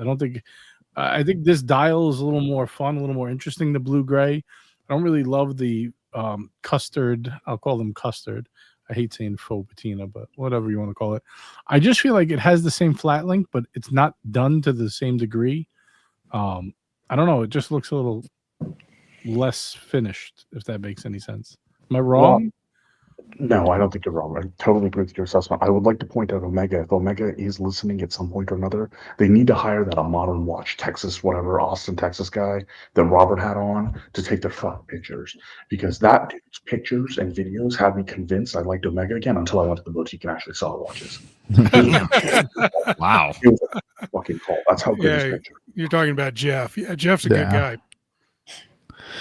I think this dial is a little more fun, a little more interesting, the blue gray. I don't really love the custard. I'll call them custard. I hate saying faux patina, but whatever you want to call it. I just feel like it has the same flat link, but it's not done to the same degree. I don't know. It just looks a little less finished, if that makes any sense. Am I wrong? Well, no, I don't think you're wrong. I totally agree with your assessment. I would like to point out Omega. If Omega is listening at some point or another, they need to hire that Modern Watch Texas, whatever, Austin, Texas guy that Robert had on to take their fucking pictures. Because that dude's pictures and videos had me convinced I liked Omega again until I went to the boutique and actually saw the watches. Wow. It was a fucking call. That's how good his picture. You're talking about Jeff. Yeah, Jeff's a good guy.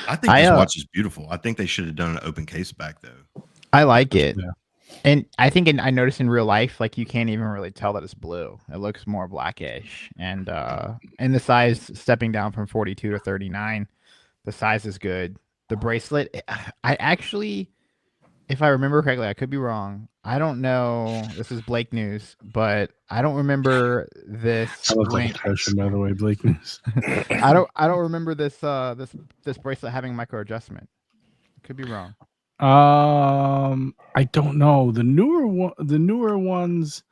I think this watch is beautiful. I think they should have done an open case back though. I like it. Yeah. And I think I noticed in real life, like you can't even really tell that it's blue. It looks more blackish. And the size stepping down from 42 to 39, the size is good. The bracelet, I actually, if I remember correctly, I could be wrong. I don't know. This is Blake news, but I don't remember this. I look like a person, by the way, Blake news. I don't remember this this bracelet having micro adjustment. Could be wrong. I don't know. The newer ones,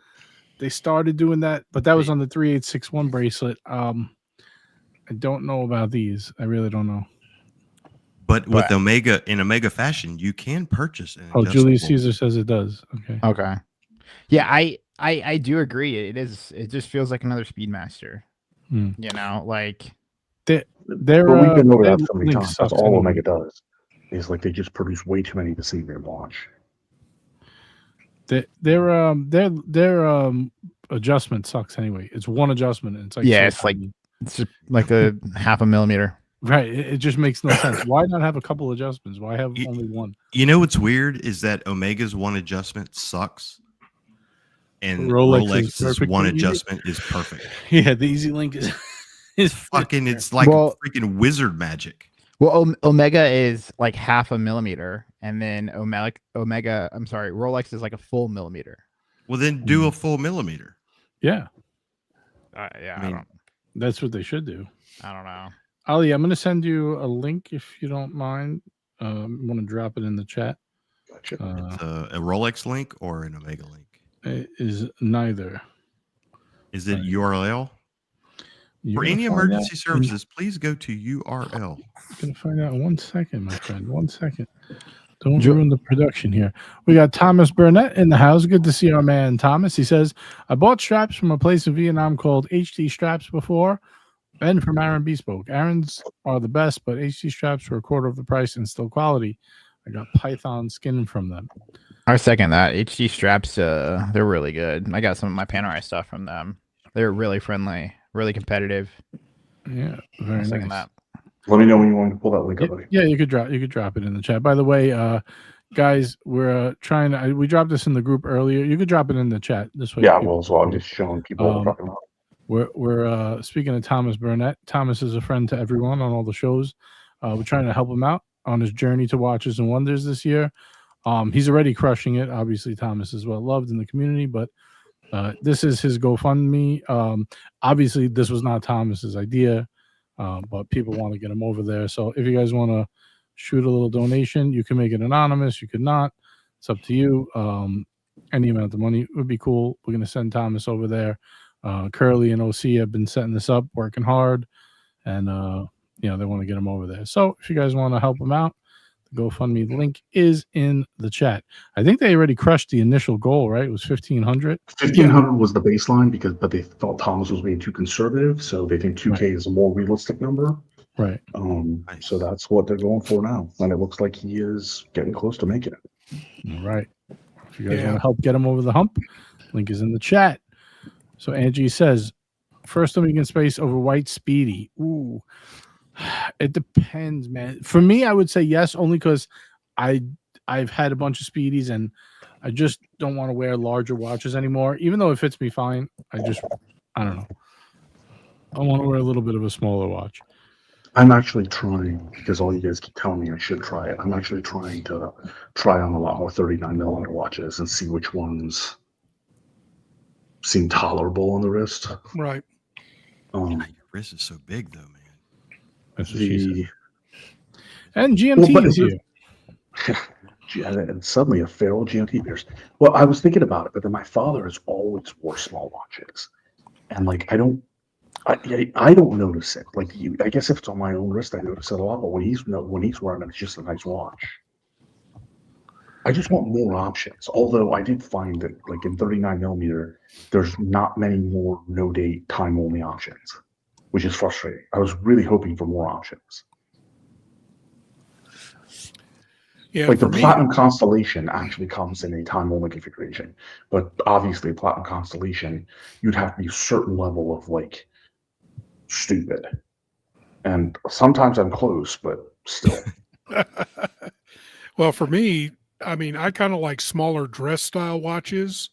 they started doing that, but that was on the 3861 bracelet. I don't know about these. I really don't know. But with Omega, in Omega fashion, you can purchase an Oh, Julius Caesar says it does. Okay. Yeah, I do agree. It is. It just feels like another Speedmaster. You know, like they're. But we've been over that so many times. That's all anyway. Omega does. Is like they just produce way too many to see their watch. Their adjustment sucks anyway. It's one adjustment, and it's like it's just like a half a millimeter. Right. It just makes no sense. Why not have a couple adjustments? Why have only one? You know what's weird is that Omega's one adjustment sucks, and Rolex's one adjustment is perfect. Yeah, the Easy Link is fucking. It's like freaking wizard magic. Well, Omega is like half a millimeter, and then Rolex is like a full millimeter. Well, then do a full millimeter. Yeah. Yeah, I mean, that's what they should do. I don't know. Ali, I'm going to send you a link if you don't mind. I want to drop it in the chat. Gotcha. It's a Rolex link or an Omega link? It is neither. Is it URL? For any emergency services, please go to URL. I'm going to find out in 1 second, my friend. 1 second. Don't ruin the production here. We got Thomas Burnett in the house. Good to see our man Thomas. He says, I bought straps from a place in Vietnam called HT Straps before. Ben from Aaron Bespoke. Aaron's are the best, but HT straps were a quarter of the price and still quality. I got Python skin from them. I second that. HT straps, they're really good. I got some of my Panerai stuff from them. They're really friendly, really competitive. Yeah, very nice. That. Let me know when you want to pull that link up. Yeah, you could drop it in the chat. By the way, guys, we're trying to. We dropped this in the group earlier. You could drop it in the chat this way. Yeah, so I'm just showing people what we're talking about. We're speaking of Thomas Burnett. Thomas is a friend to everyone on all the shows. We're trying to help him out on his journey to Watches and Wonders this year. He's already crushing it. Obviously, Thomas is well loved in the community, but this is his GoFundMe. Obviously, this was not Thomas's idea, but people want to get him over there. So if you guys want to shoot a little donation, you can make it anonymous. You could not. It's up to you. Any amount of money would be cool. We're going to send Thomas over there. Curly and OC have been setting this up, working hard, and they want to get him over there. So if you guys want to help him out, the GoFundMe link is in the chat. I think they already crushed the initial goal, right? It was 1,500. 1,500 was the baseline but they thought Thomas was being too conservative, so they think 2K is a more realistic number. Right. So that's what they're going for now, and it looks like he is getting close to making it. All right. If you guys want to help get him over the hump, link is in the chat. So Angie says, first Dominican space over white Speedy. Ooh, it depends, man. For me, I would say yes, only because I've had a bunch of Speedies and I just don't want to wear larger watches anymore. Even though it fits me fine, I don't know. I want to wear a little bit of a smaller watch. I'm actually trying, because all you guys keep telling me I should try it. I'm actually trying to try on a lot more 39mm watches and see which ones seem tolerable on the wrist. Right. Your wrist is so big, though, man. That's what she said. And GMT is here. And suddenly a feral GMT pierce. Well, I was thinking about it, but then my father has always wore small watches, and like I don't notice it. Like I guess if it's on my own wrist, I notice it a lot. But when he's wearing it, it's just a nice watch. I just want more options. Although I did find that, like in 39mm, there's not many more no-date, time-only options, which is frustrating. I was really hoping for more options. Yeah, like the Platinum Constellation actually comes in a time-only configuration, but obviously Platinum Constellation, you'd have to be a certain level of like stupid. And sometimes I'm close, but still. Well, for me, I mean, I kind of like smaller dress style watches,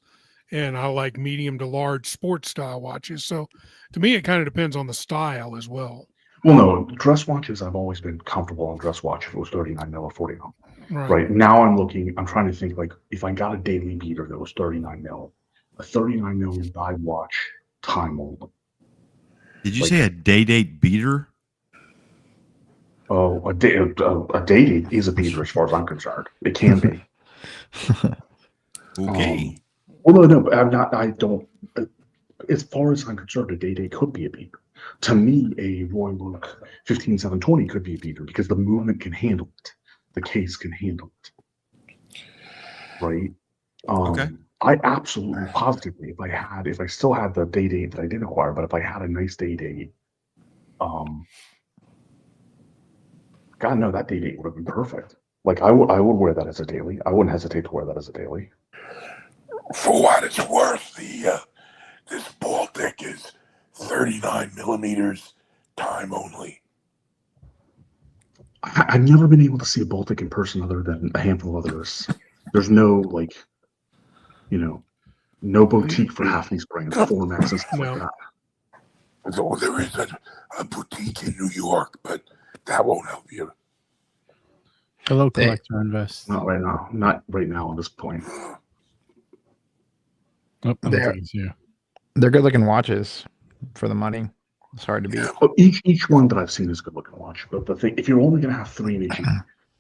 and I like medium to large sports style watches. So to me, it kind of depends on the style as well. Well, no, dress watches, I've always been comfortable on dress watch if it was 39 mil or 40 mil. Right. Right now, I'm trying to think like if I got a daily beater that was 39 mil, a 39 mil I'd watch time only. Did you say a day date beater? Oh, a day date is a beater as far as I'm concerned. It can be. Okay. Well, no, but I don't. As far as I'm concerned, a day could be a beater. To me, a Roy Look 15720 could be a beater because the movement can handle it. The case can handle it. Right? Okay. I absolutely positively, if I still had the day date that I did acquire, but if I had a nice day date, God, no, that day date would have been perfect. Like I would wear that as a daily. I wouldn't hesitate to wear that as a daily. For what it's worth, this Baltic is 39 millimeters, time only. I've never been able to see a Baltic in person other than a handful of others. There's no no boutique for half these brands, Formex and stuff like that. So there is a boutique in New York, but that won't help you. Hello, Collector Invest. Not right now. Not right now at this point. Oh, I don't think it's here. They're good looking watches for the money. It's hard to beat. Well, each one that I've seen is a good looking watch. But the thing, if you're only gonna have 3 in each,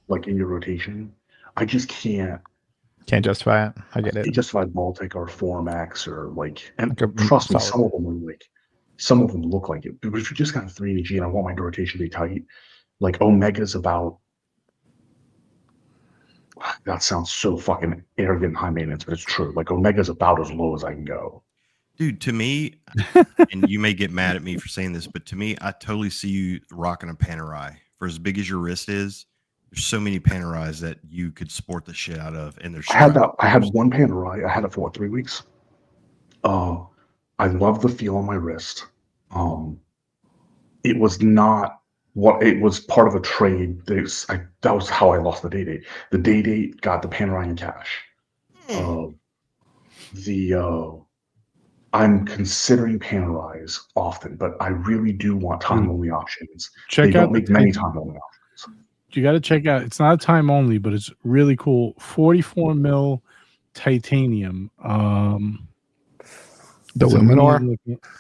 like in your rotation, I just can't justify it. I get it. Justify Baltic or Formex or like, and Like trust me, solid. some of them look like it. But if you just got 3 in each and I want my rotation to be tight, like Omega's about. That sounds so fucking arrogant and high maintenance, but it's true. Like Omega's about as low as I can go. Dude, to me, and you may get mad at me for saying this, but to me, I totally see you rocking a Panerai. For as big as your wrist is, there's so many Panerais that you could sport the shit out of. And I had one Panerai. I had it for 3 weeks. I love the feel on my wrist. It was not what it was part of a trade. That was how I lost the day date. The day date got the Panerai in cash. I'm considering Panerais often, but I really do want time only options. They don't make many time only options. You got to check out. It's not a time only, but it's really cool. 44 mil titanium. The Luminor.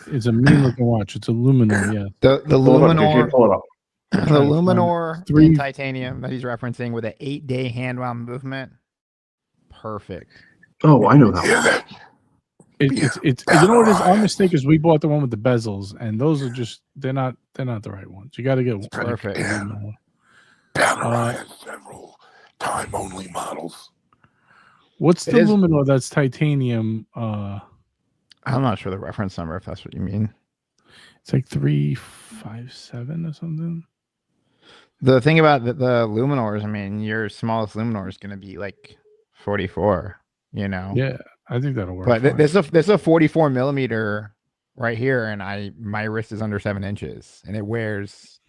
It's a mean looking watch. It's a Luminor, yeah. The Luminor. Pull it up. The Luminor in titanium that he's referencing with an 8-day hand wound movement. Perfect. Oh, I know that one. It's you know what is our mistake is we bought the one with the bezels, and those are just they're not the right ones. You got to get one. Perfect. Panerai has several time only models. What's the Luminor that's titanium? I'm not sure the reference number if that's what you mean. It's like 357 or something. The thing about the Luminors, I mean, your smallest Luminor is going to be like 44. You know. Yeah, I think that'll work. But there's a 44 millimeter right here, and my wrist is under 7 inches, and it wears.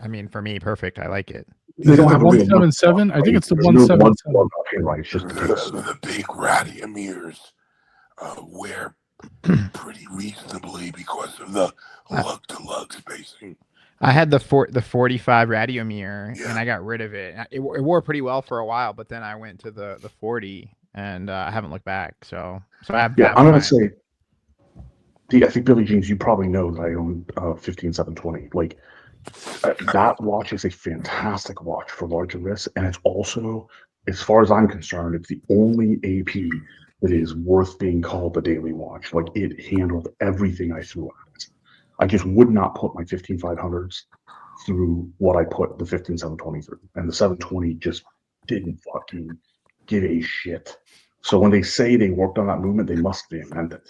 I mean, for me, perfect. I like it. They don't have a 177. I think it's the 177. It's just the big radiometers wear pretty reasonably because of the lug to lug spacing. I had the 45 radiometer, and I got rid of it. It wore pretty well for a while, but then I went to the 40. And I haven't looked back, so I have. Yeah, I'm gonna say. I think Billy Jeans, you probably know that I own 15720. Like that watch is a fantastic watch for larger wrists, and it's also, as far as I'm concerned, it's the only AP that is worth being called a daily watch. Like it handled everything I threw at it. I just would not put my 15500s through what I put the 15720 through, and the 720 just didn't fucking give a shit. So when they say they worked on that movement, they must be invented.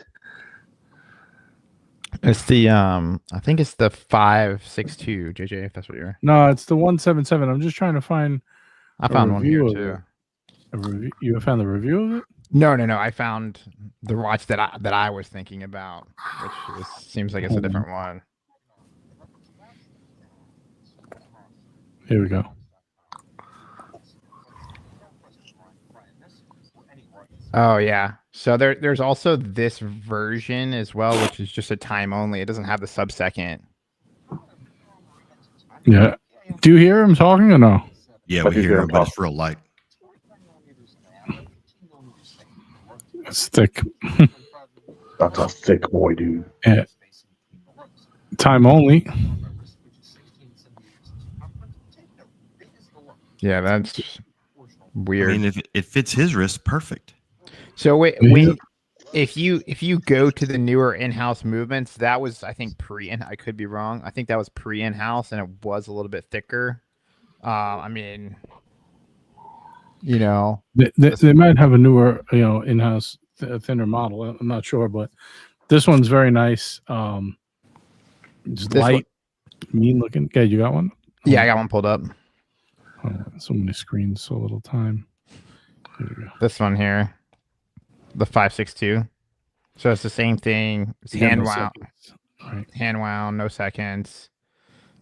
It's the I think it's the 562 JJ, if that's what you're. No, it's the 177. I'm just trying to find. I found one here too. A review. You found the review of it? No. I found the watch that I was thinking about, which seems like it's a different one. Here we go. Oh yeah. So there's also this version as well, which is just a time only. It doesn't have the sub-second. Yeah. Do you hear him talking or no? Yeah, I we do hear hear him, him but it's talk. real light. It's thick. That's a thick boy, dude. Yeah. Time only. Yeah, that's weird. I mean, if it fits his wrist, perfect. So wait, Yeah. if you go to the newer in-house movements, that was I think I could be wrong. I think that was in-house and it was a little bit thicker. I mean, you know, They might have a newer, in-house thinner model. I'm not sure, but this one's very nice. Just This light, mean looking. Okay, you got one? yeah, I got one pulled up. So many screens, so little time. Here we go. This one here, the 562. So it's the same thing. It's Yeah, hand no wound, seconds. Right. hand wound, no seconds,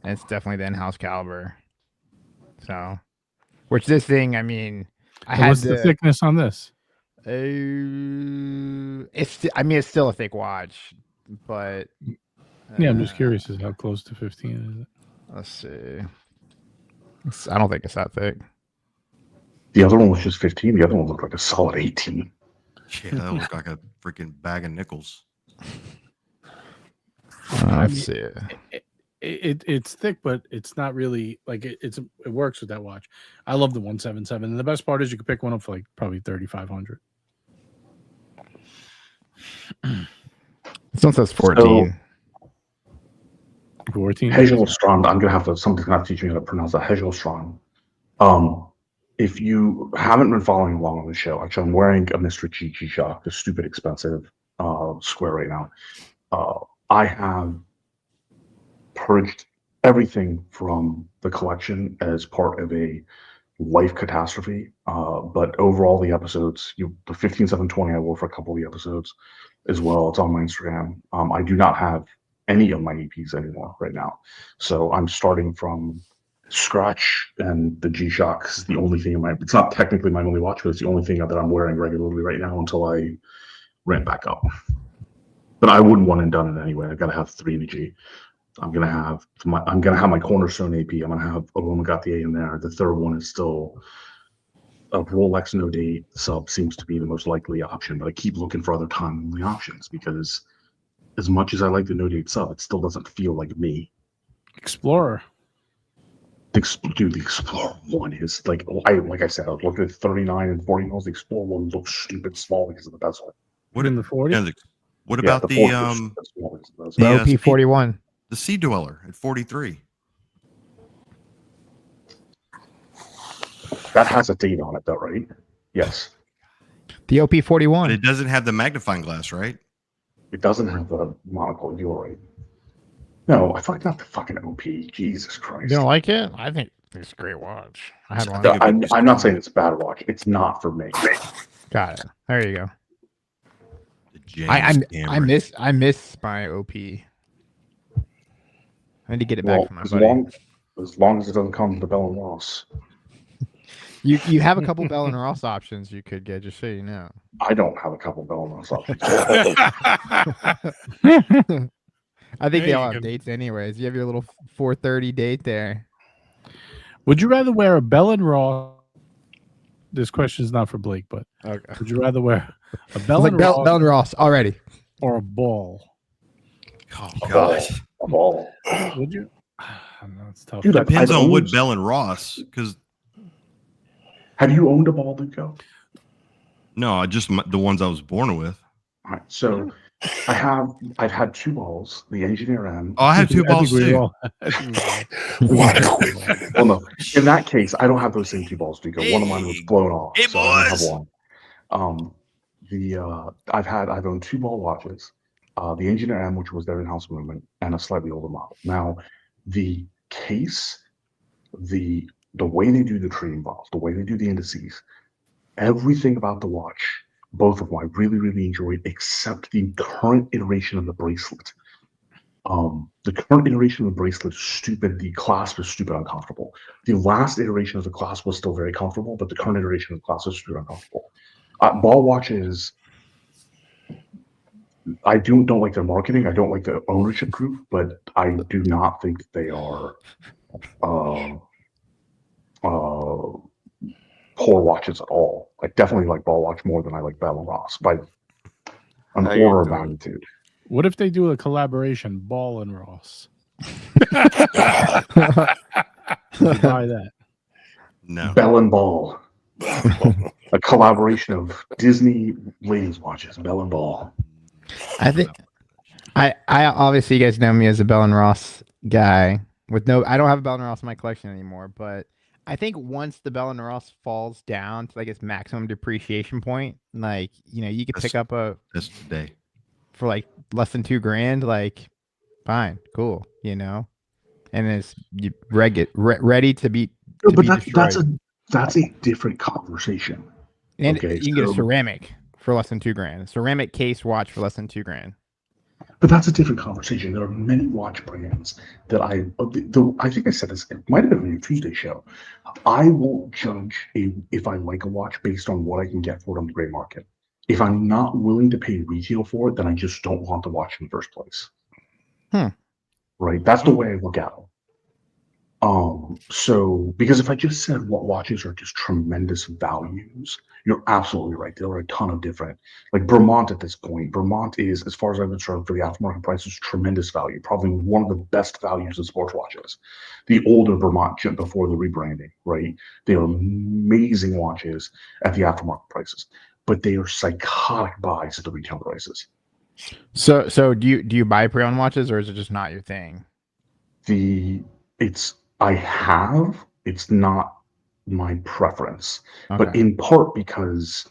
and it's definitely the in-house caliber. So, which this thing, I mean, And what's the thickness on this? It's still a thick watch, but Yeah, I'm just curious as how close to 15 is it? let's see. I don't think it's that thick. The other one was just 15. The other one looked like a solid 18. Yeah, that looked like a freaking bag of nickels. Let's see. It's thick, but it's not really like it works with that watch. I love the 177, and the best part is you can pick one up for like probably 3,500. This one says 14. 14. Hegelstrand. I'm gonna have to. Somebody's gonna have to teach me how to pronounce that. Hegelstrand. If you haven't been following along on the show, actually, I'm wearing a Mr. G-Shock, the stupid expensive square right now. I have purged everything from the collection as part of a life catastrophe. But overall, the episodes, the 15720 I wore for a couple of the episodes as well. It's on my Instagram. I do not have any of my EPs anymore right now. So I'm starting from scratch, and the G-Shock is the only thing it's not technically my only watch, but it's the only thing that I'm wearing regularly right now until I ramp back up. But I wouldn't want it done it anyway. I've got to have 3 in the G. I'm gonna have my cornerstone AP. I'm gonna have Audemars in there. The third one is still a Rolex no date sub. Seems to be the most likely option, but I keep looking for other time only options because as much as I like the no date sub, it still doesn't feel like me. Explorer. The Explorer one is like I said, I was looking at 39 and 40 mils. The Explorer one looks stupid small because of the bezel. What in the 40? Yeah, what about the 40 looks stupid small because of the bezel. The OP41. The Sea Dweller at 43? That has a date on it, though, right? Yes. The But OP41. it doesn't have the magnifying glass, right? It doesn't have the monocle. You're right. No, I thought not the fucking OP. Jesus Christ. You don't like it? I think it's a great watch. I had one. No, I'm not saying it's a bad watch. It's not for me. Got it. There you go. The James Cameron. I miss my OP. I need to get it back Well, from my buddy. as long as it doesn't come to Bell and Ross. You have a couple Bell and Ross options you could get, just so you know. I don't have a couple Bell and Ross options. I think Hey, they all you have can- dates anyways. You have your little 4:30 date there. Would you rather wear a Bell and Ross? This question is not for Blake, but Okay. would you rather wear a Bell Like and Bell Ross and Ross already. or a ball? Oh, A gosh. ball. Would you? I don't know, it's tough. Dude, Depends I've on what owned- Bell and Ross, because Have you owned a ball, Luco? no, I just the ones I was born with. All right, so I've had 2 balls, the Engineer M. Oh, I have 2 I think balls we too. all- What a coincidence. Well, no, in that case, I don't have those same 2 balls, Luco. One of mine was Hey. blown off, Hey, so I boys. don't have one. I've owned 2 ball watches, the Engineer M, which was their in-house movement, and a slightly older model. Now, the case, the way they do the tree involved, the way they do the indices, everything about the watch, both of them I really, really enjoyed, except the current iteration of the bracelet. The current iteration of the bracelet is stupid. The clasp is stupid uncomfortable. The last iteration of the clasp was still very comfortable, but the current iteration of the clasp is stupid uncomfortable. Ball watches, I don't like their marketing. I don't like the ownership group, but I do not think that they are poor watches at all. I definitely like Ball watch more than I like Bell and Ross by an How you order of doing? magnitude. What if they do a collaboration, Ball and Ross? Would you buy that? No. Bell and Ball, a collaboration of Disney ladies' watches. Bell and Ball. I think I obviously you guys know me as a Bell and Ross guy. I don't have a Bell and Ross in my collection anymore, but I think once the Bell and Ross falls down to like its maximum depreciation point, like you could pick up That's today. for like less than $2,000, like fine, cool, and it's ready to be But destroyed. that's a different conversation. And Okay, you can get a so- ceramic for less than $2,000. A ceramic case watch for less than $2,000. But that's a different conversation. There are many watch brands that I think I said this. It might have been on your Tuesday show. I won't judge if I like a watch based on what I can get for it on the gray market. If I'm not willing to pay retail for it, then I just don't want the watch in the first place. Right? That's the way I look at it. So because if I just said what watches are just tremendous values, you're absolutely right. There are a ton of different, like Vermont at this point. Vermont is, as far as I'm concerned, for the aftermarket prices, tremendous value. Probably one of the best values in sports watches. The older Vermont before the rebranding, right? They are amazing watches at the aftermarket prices, but they are psychotic buys at the retail prices. So do you buy pre-owned watches, or is it just not your thing? It's not my preference, but Okay. in part because,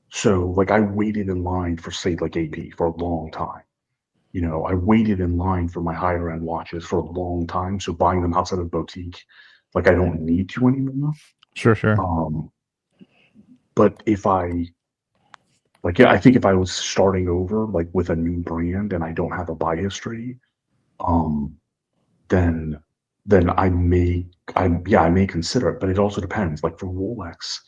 so like I waited in line for, say, like AP for a long time. I waited in line for my higher end watches for a long time. So buying them outside of boutique, like I don't need to anymore. Sure. But I think if I was starting over, like with a new brand and I don't have a buy history, then I may consider it, but it also depends. Like for Rolex,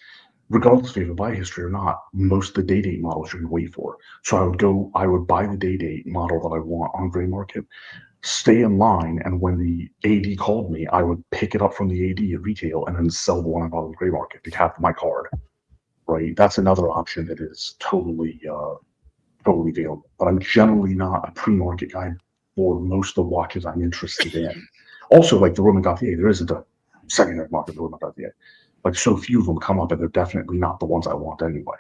regardless if you have a buy history or not, most of the day date models you're gonna wait for. So I would buy the day date model that I want on gray market, stay in line, and when the AD called me, I would pick it up from the AD at retail and then sell the one I bought on the gray market to have my card. Right? That's another option that is totally available. But I'm generally not a pre-market guy for most of the watches I'm interested in. Also, like the Roman Gauthier, there isn't a secondary market for Roman Gauthier. Like so few of them come up, and they're definitely not the ones I want anyway.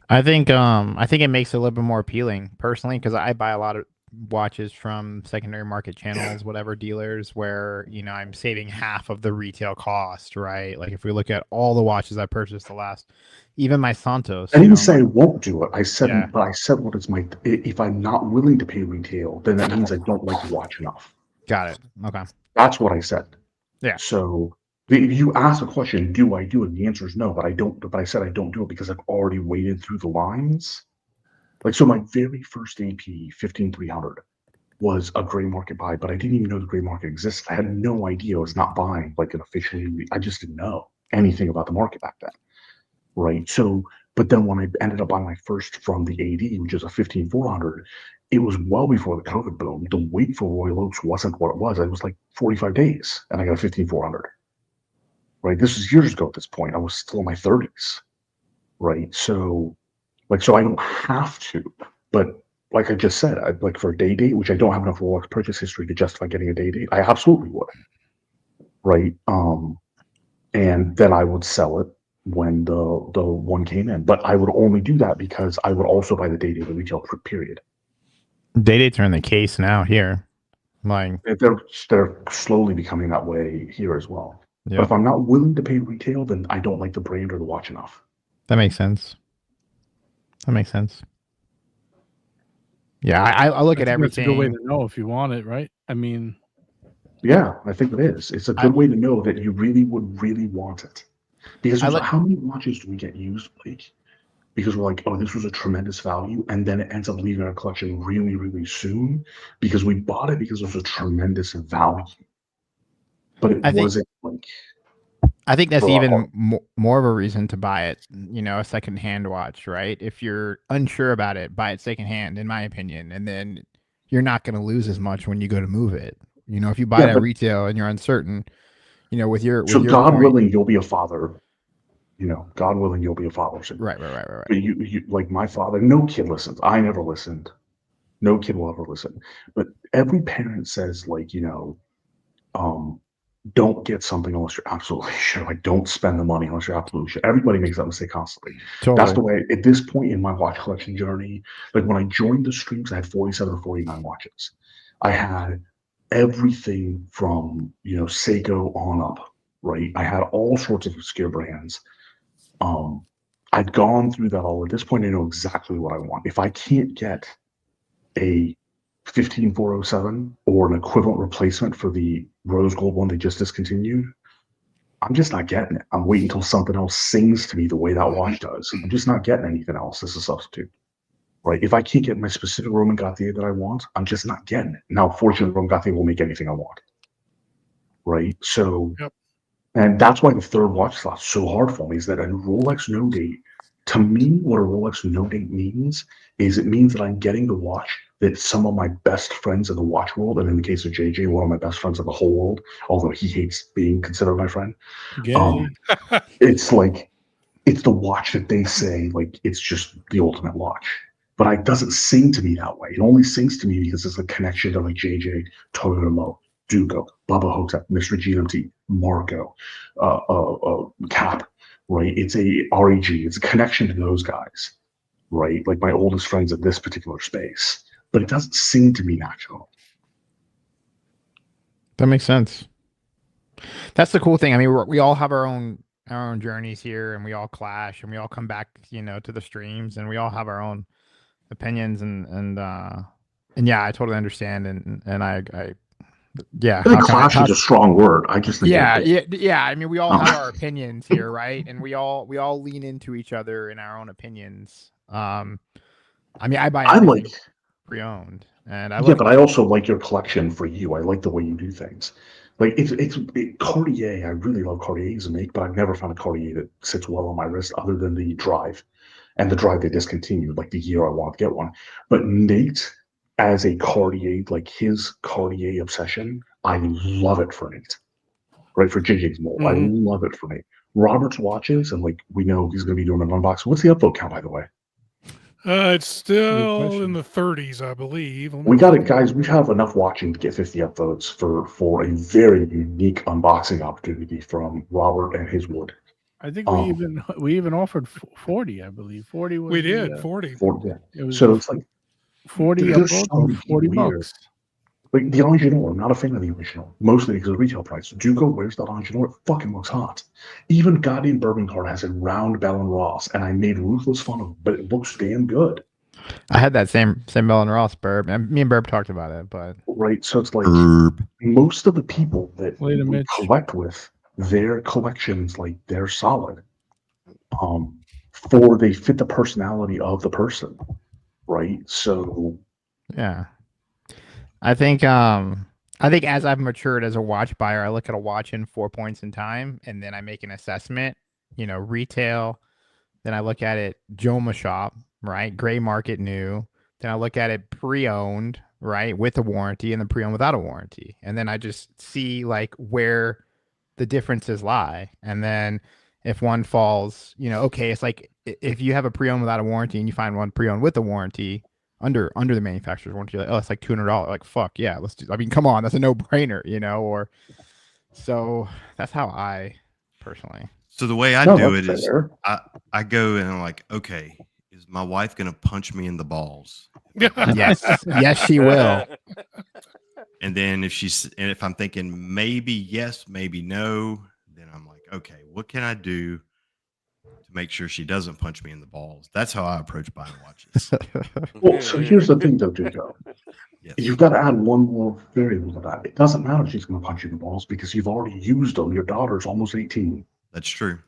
I think it makes it a little bit more appealing personally, because I buy a lot of watches from secondary market channels, whatever dealers, where I'm saving half of the retail cost, right? Like if we look at all the watches I purchased even my Santos. I didn't say I won't do it. I said, Yeah. but I said what is my. If I'm not willing to pay retail, then that means I don't like the watch enough. Got it. Okay. That's what I said. Yeah. So if you ask the question, do I do it? The answer is no, but I don't. But I said I don't do it because I've already waded through the lines. Like, so my very first AP 15300 was a gray market buy, but I didn't even know the gray market existed. I had no idea. I was not buying like an officially. I just didn't know anything about the market back then. Right. So, but then when I ended up buying my first from the AD, which is a 15400, it was well before the COVID boom. The wait for Royal Oaks wasn't what it was. It was like 45 days, and I got a 15400. Right. This is years ago at this point. I was still in my 30s. Right. So, so I don't have to, but like I just said, like for a day date, which I don't have enough Rolex purchase history to justify getting a day date, I absolutely would. Right. And then I would sell it when the one came in. But I would only do that because I would also buy the day date of the retail period. Day dates are in the case now here. Like They're slowly becoming that way here as well. yeah. But if I'm not willing to pay retail, then I don't like the brand or the watch enough. That makes sense. Yeah, I look at everything. It's a good way to know if you want it, right? I mean, yeah, I think it is. It's a good way to know that you really would really want it. Because how many watches do we get used, Blake? because we're like, oh, this was a tremendous value, and then it ends up leaving our collection really, really soon because we bought it because it was a tremendous value, but it I think wasn't like I think that's for our even more of a reason to buy it, a secondhand watch, right? If you're unsure about it, buy it secondhand, in my opinion, and then you're not going to lose as much when you go to move it. If you buy Yeah, it at but retail and you're uncertain, with your so God point, willing, you'll be a father. God willing, you'll be a father soon. right. But you like my father. No kid listens. I never listened. No kid will ever listen. But every parent says like, don't get something unless you're absolutely sure. Like, don't spend the money unless you're absolutely sure. Everybody makes that mistake constantly. That's the Totally. way. At this point in my watch collection journey, like when I joined the streams, I had 47 or 49 watches. I had everything from Seiko on up. Right. I had all sorts of obscure brands. I'd gone through that all. At this point, I know exactly what I want. If I can't get a 15407 or an equivalent replacement for the rose gold one they just discontinued, I'm just not getting it. I'm waiting until something else sings to me the way that watch does. I'm just not getting anything else as a substitute. Right? If I can't get my specific Roman Gauthier that I want, I'm just not getting it. Now, fortunately, Roman Gauthier will make anything I want. Right? So, Yep. and that's why the third watch slot's so hard for me is that a Rolex no date, to me, what a Rolex no date means is it means that I'm getting the watch that some of my best friends in the watch world, and in the case of JJ, one of my best friends in the whole world, although he hates being considered my friend, Gay. it's like, it's the watch that they say, like, it's just the ultimate watch. But it doesn't sing to me that way. It only sings to me because it's a connection to like JJ, Toyomo, Duco, Bubba Hotep, Mr. GMT, Marco, Cap, right? It's a REG. It's a connection to those guys, right? Like my oldest friends in this particular space. But it doesn't sing to me naturally. That makes sense. That's the cool thing. I mean, we all have our own journeys here, and we all clash, and we all come back, to the streams, and we all have our own opinions, and yeah, I totally understand, and I yeah, Clash is a strong word. I just think yeah. I mean, we all have our opinions here, right? And we all lean into each other in our own opinions. I mean, I buy everything pre-owned, and but I also like your collection for you. I like the way you do things. Like Cartier. I really love Cartier as a make, but I've never found a Cartier that sits well on my wrist other than the drive, and the drive they discontinued like the year I wanted to get one. But Nate, as a Cartier, like his Cartier obsession, I love it for Nate. Right, for JJ's mold. I love it for Nate. Robert's watches, and like we know he's going to be doing an unboxing. What's the upvote count, by the way? It's still in the 30s, I believe. We got it, guys. We have enough watching to get 50 upvotes for a very unique unboxing opportunity from Robert and his wood. I think we even offered 40. I believe 40 was. We did 40. 40, yeah. It was So it's like 40 upvotes or 40 bucks. Like the Angenoir, I'm not a fan of the original, mostly because of retail price. Duco wears that Angenoir, it fucking looks hot. Even goddamn Bourbon Card has a round Bell & Ross, and I made ruthless fun of it, but it looks damn good. I had that same Bell & Ross Burb, and me and Burb talked about it, but right. So it's like most of the people that we collect with, their collections, like they're solid. For they fit the personality of the person, right? So yeah. I think as I've matured as a watch buyer, I look at a watch in 4 points in time, and then I make an assessment, retail. Then I look at it Joma shop, right? Gray market new. Then I look at it pre-owned, right? With a warranty, and then pre-owned without a warranty. And then I just see like where the differences lie. And then if one falls, okay, it's like if you have a pre-owned without a warranty and you find one pre-owned with a warranty, under the manufacturer's warranty, like, oh, it's like $200. Like, fuck yeah, let's do. I mean, come on, that's a no-brainer, or so that's how I personally. So the way I do it is I go and I'm like, okay, is my wife gonna punch me in the balls? Yes, she will. And then if I'm thinking maybe yes, maybe no, then I'm like, okay, what can I do to make sure she doesn't punch me in the balls? That's how I approach buying watches. Well, so here's the thing, though, Duco. Yes. You've got to add one more variable to that. It doesn't matter if she's going to punch you in the balls because you've already used them. Your daughter's almost 18. That's true.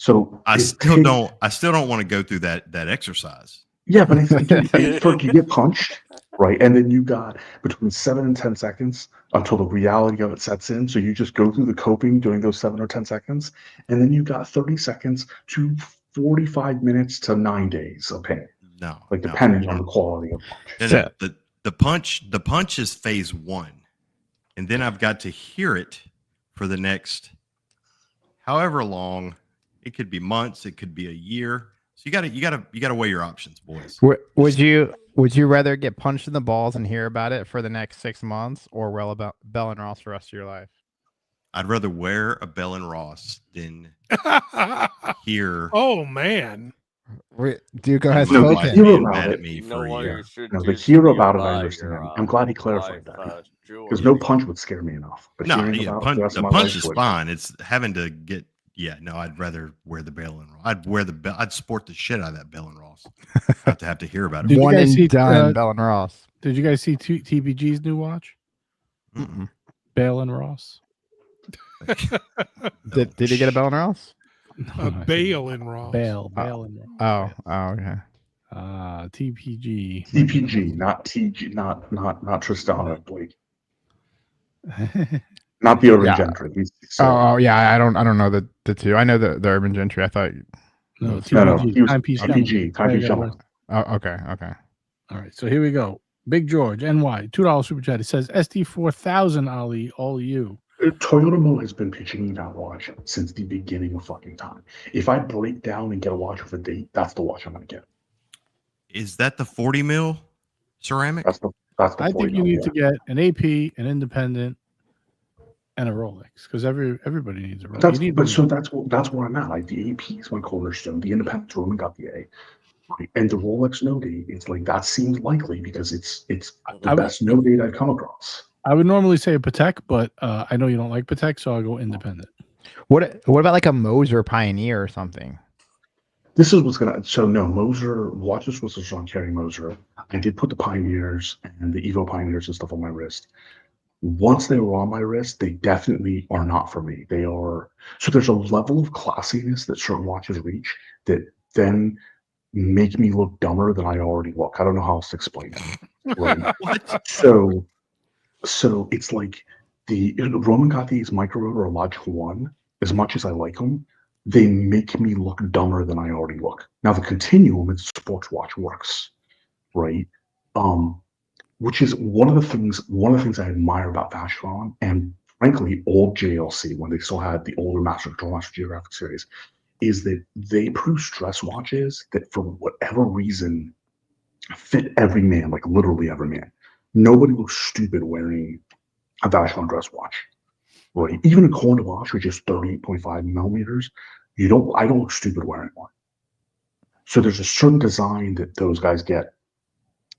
So I it still takes- don't. I still don't want to go through that exercise. Yeah, but it's like you get punched, right? And then you got between 7 and 10 seconds until the reality of it sets in. So you just go through the coping during those 7 or 10 seconds, and then you got 30 seconds to 45 minutes to 9 days of pain, No, like no, depending no. on the quality of punch. No, no. The punch is phase one, and then I've got to hear it for the next however long. It could be months, it could be a year. So you gotta weigh your options, boys. Would you rather get punched in the balls and hear about it for the next 6 months, or well about Bell and Ross for the rest of your life? I'd rather wear a Bell and Ross than hear. Oh man. Duco has No, the spoken. hero being about mad it. at me No for a wonder year. you should No, the just hero be about it, I by understand. your, I'm glad he clarified wife, that. jewelry. Because no punch would scare me enough. But No, hearing yeah, about the rest the of my punch life is would. fine. It's having to get. Yeah, no, I'd rather wear the Bell and Ross. I'd wear the Bell. I'd sport the shit out of that Bell and Ross. Not to have to hear about it. Did you One guys and see, done, Bell and Ross. Did you guys see TPG's new watch? Mm-mm. Bale and Ross. Did he get a Bell and Ross? A Bale and Ross. Bale and Ross. Oh, okay. TPG. TPG, not TG, not Tristana Blake. Not the urban Yeah. gentry. Oh, yeah. I don't know the two. I know the urban gentry. I thought. No, No, TPG. he was Timepiece TPG. Timepiece gentleman. gentleman. Oh, okay. All right, so here we go. Big George, NY, $2 super chat. It says SD4000 Ali, all you. Toyota Mo has been pitching me that watch since the beginning of fucking time. If I break down and get a watch with a date, that's the watch I'm gonna get. Is that the 40 mil ceramic? That's the I 40 think you mil, need yeah. to get an AP, an independent, and a Rolex because everybody needs a Rolex. That's where I'm at. Like the AP is my cornerstone. The independent Roman got the A. Right. And the Rolex no date, it's like that seems likely because it's the best no date I've come across. I would normally say a Patek, but I know you don't like Patek, so I'll go independent. What about like a Moser Pioneer or something? This is what's gonna. So no, Moser watches was a Jean Carry Moser. I did put the Pioneers and the Evo Pioneers and stuff on my wrist. Once they were on my wrist, they definitely are not for me. They are. So there's a level of classiness that certain watches reach that then make me look dumber than I already look. I don't know how else to explain it. Right. What? So it's like the Roman Gothi's micro or Logical One, as much as I like them, they make me look dumber than I already look. Now the Continuum in sports watch works, right? Which is one of the things I admire about Vacheron and frankly old JLC when they still had the older Master Geographic series, is that they produce dress watches that for whatever reason fit every man, like literally every man. Nobody looks stupid wearing a Vacheron dress watch, right? Even a corner watch, which is 38.5 millimeters, I don't look stupid wearing one. So there's a certain design that those guys get.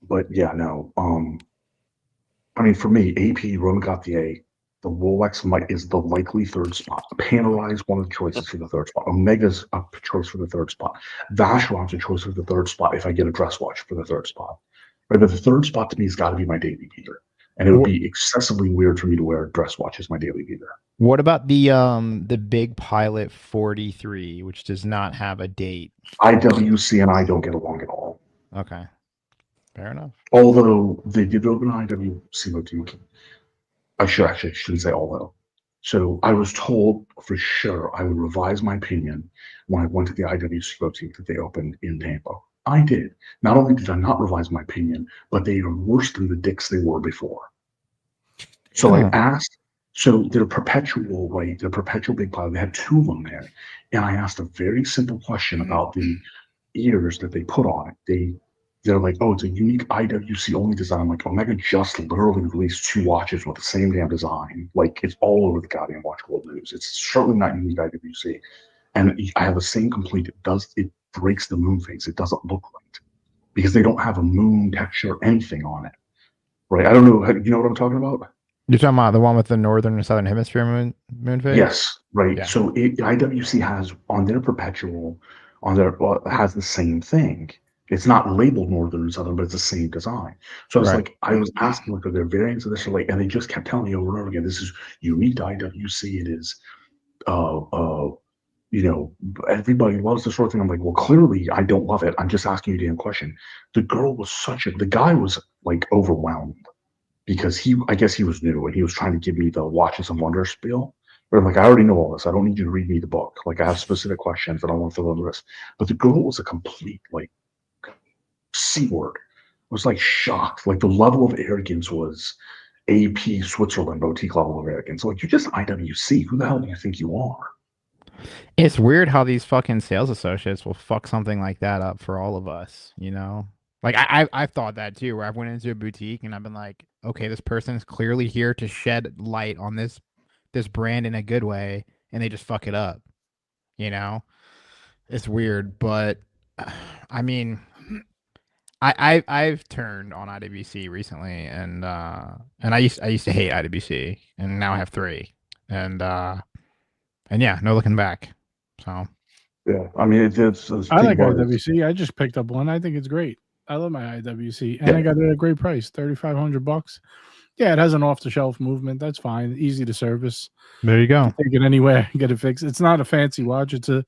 But yeah, no. I mean, for me, AP, Roman Gauthier, the Rolex is the likely third spot. Panerai is one of the choices for the third spot. Omega's a choice for the third spot. Vacheron's a choice for the third spot if I get a dress watch for the third spot. Right, but the third spot to me has got to be my daily beater. And it would be excessively weird for me to wear a dress watch as my daily beater. What about the Big Pilot 43, which does not have a date? IWC and I don't get along at all. Okay. Fair enough. Although they did open an IWC boutique. I shouldn't say although. So I was told for sure I would revise my opinion when I went to the IWC boutique that they opened in Tampa. I did. Not only did I not revise my opinion, but they are worse than the dicks they were before. So I asked, so they're perpetual, right? They're perpetual Big Pilot. They had two of them there. And I asked a very simple question about the ears that they put on it. They're like, oh, it's a unique IWC only design. I'm like, Omega just literally released two watches with the same damn design. Like, it's all over the goddamn Watch World News. It's certainly not unique IWC. And I have the same complaint. It breaks the moon phase. It doesn't look right because they don't have a moon texture or anything on it. Right? I don't know. You know what I'm talking about? You're talking about the one with the northern and southern hemisphere moon phase? Yes. Right. Yeah. So IWC has on their perpetual, has the same thing. It's not labeled northern and southern, but it's the same design. So I was like, I was asking, like, are there variants of this? Or like, and they just kept telling me over and over again, this is unique to IWC. It is you know, everybody loves this sort of thing. I'm like, well, clearly I don't love it. I'm just asking you a damn question. The guy was like overwhelmed because I guess he was new and he was trying to give me the Watches and Wonders spiel. But I'm like, I already know all this. I don't need you to read me the book. Like, I have specific questions and I want to fill in the rest. But the girl was a complete, like, C word. I was like shocked. Like, the level of arrogance was AP Switzerland boutique level of arrogance. Like, you're just IWC. Who the hell do you think you are? It's weird how these fucking sales associates will fuck something like that up for all of us, you know? Like I've thought that too, where I've went into a boutique and I've been like, okay, this person is clearly here to shed light on this brand in a good way, and they just fuck it up, you know? It's weird, but I mean, I've turned on IWC recently, and I used to hate IWC, and now I have 3, and yeah, no looking back. So Yeah, I mean, it's I like IWC. I just picked up one. I think it's great. I love my IWC, and I got it at a great price, $3,500. Yeah, it has an off-the-shelf movement. That's fine. Easy to service. there you go. Take it anywhere and get it fixed. It's not a fancy watch. It's a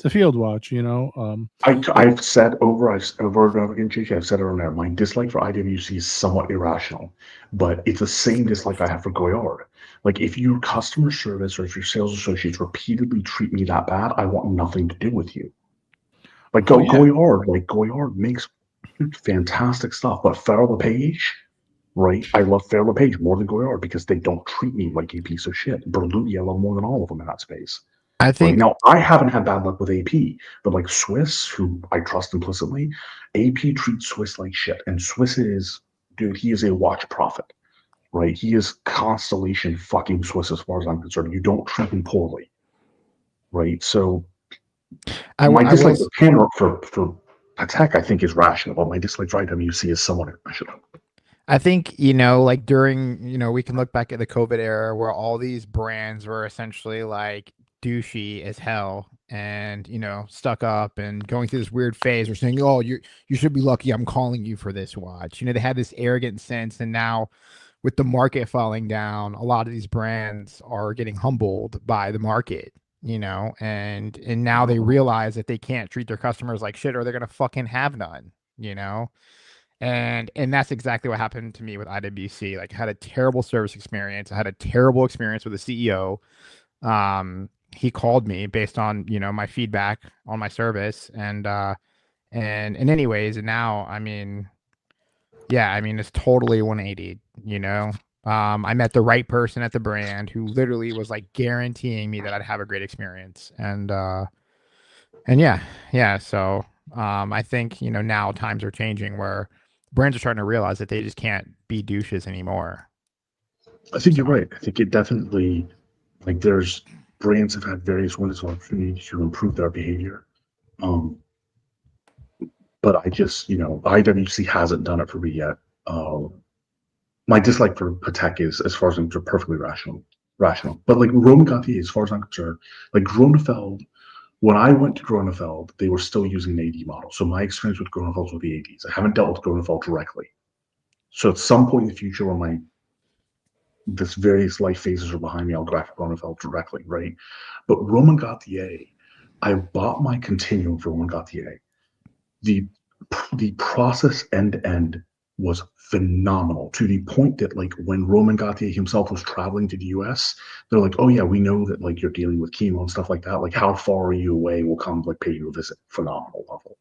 field watch. You know. I've said over and over again, JJ, I've said it on there. My dislike for IWC is somewhat irrational, but it's the same dislike I have for Goyard. Like, if your customer service or if your sales associates repeatedly treat me that bad, I want nothing to do with you. Like, Goyard makes fantastic stuff, but Farrell LePage, right? I love Farrell LePage more than Goyard because they don't treat me like a piece of shit. Berluti, I love more than all of them in that space. I think now I haven't had bad luck with AP, but like Swiss, who I trust implicitly, AP treats Swiss like shit, and Swiss is, dude, he is a watch prophet, right? He is constellation fucking Swiss as far as I'm concerned. You don't treat him poorly, right? So my dislike for Patek, I think, is rational, but my dislike for IWC is somewhat irrational. I think, you know, like during, you know, we can look back at the COVID era where all these brands were essentially like douchey as hell and, you know, stuck up and going through this weird phase where saying, oh, you should be lucky I'm calling you for this watch. You know, they had this arrogant sense, and now with the market falling down, a lot of these brands are getting humbled by the market, you know, and now they realize that they can't treat their customers like shit or they're going to fucking have none, you know? And that's exactly what happened to me with IWC. Like, I had a terrible service experience. I had a terrible experience with the CEO. He called me based on, you know, my feedback on my service, and anyways, and now, I mean, yeah, I mean, it's totally 180, you know. I met the right person at the brand who literally was like guaranteeing me that I'd have a great experience. And yeah. So I think, you know, now times are changing where brands are starting to realize that they just can't be douches anymore. I think you're right. I think it definitely, like, there's brands have had various windows of opportunity to improve their behavior. But I just, you know, IWC hasn't done it for me yet. My dislike for Patek is, as far as I'm concerned, perfectly rational. But like Roman Gauthier, as far as I'm concerned, like Gronefeld, when I went to Gronefeld, they were still using an AD model. So my experience with Gronefeld was the ADs. I haven't dealt with Gronefeld directly. So at some point in the future, when this various life phases are behind me, I'll go after Gronefeld directly, right? But Roman Gauthier, I bought my Continuum for Roman Gauthier. The process end to end was phenomenal, to the point that, like, when Roman Gauthier himself was traveling to the US, they're like, oh yeah, we know that, like, you're dealing with chemo and stuff like that. Like, how far are you away? We'll come, like, pay you a visit. Phenomenal level.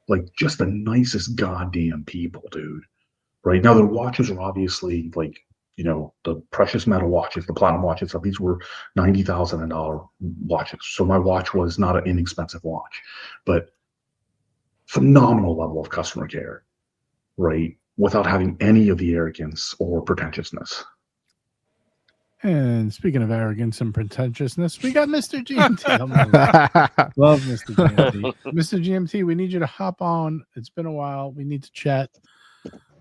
Like, just the nicest goddamn people, dude. Right now, their watches are obviously, like, you know, the precious metal watches, the platinum watches. So these were $90,000 watches. So my watch was not an inexpensive watch, but phenomenal level of customer care, right? Without having any of the arrogance or pretentiousness. And speaking of arrogance and pretentiousness, we got Mr. GMT. Love Mr. GMT. Mr. GMT, we need you to hop on. It's been a while. We need to chat.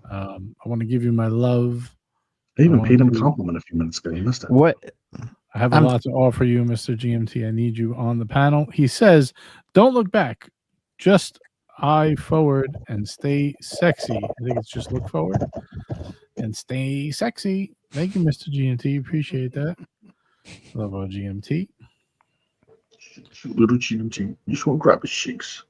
I want to give you my love. I even paid him a compliment a few minutes ago. You missed it. What? I have a lot to offer you, Mr. GMT. I need you on the panel. He says, don't look back. Just eye forward and stay sexy. I think it's just look forward and stay sexy. Thank you, Mr. GMT. Appreciate that. Love our GMT. Little Jim, you just want to grab the shakes.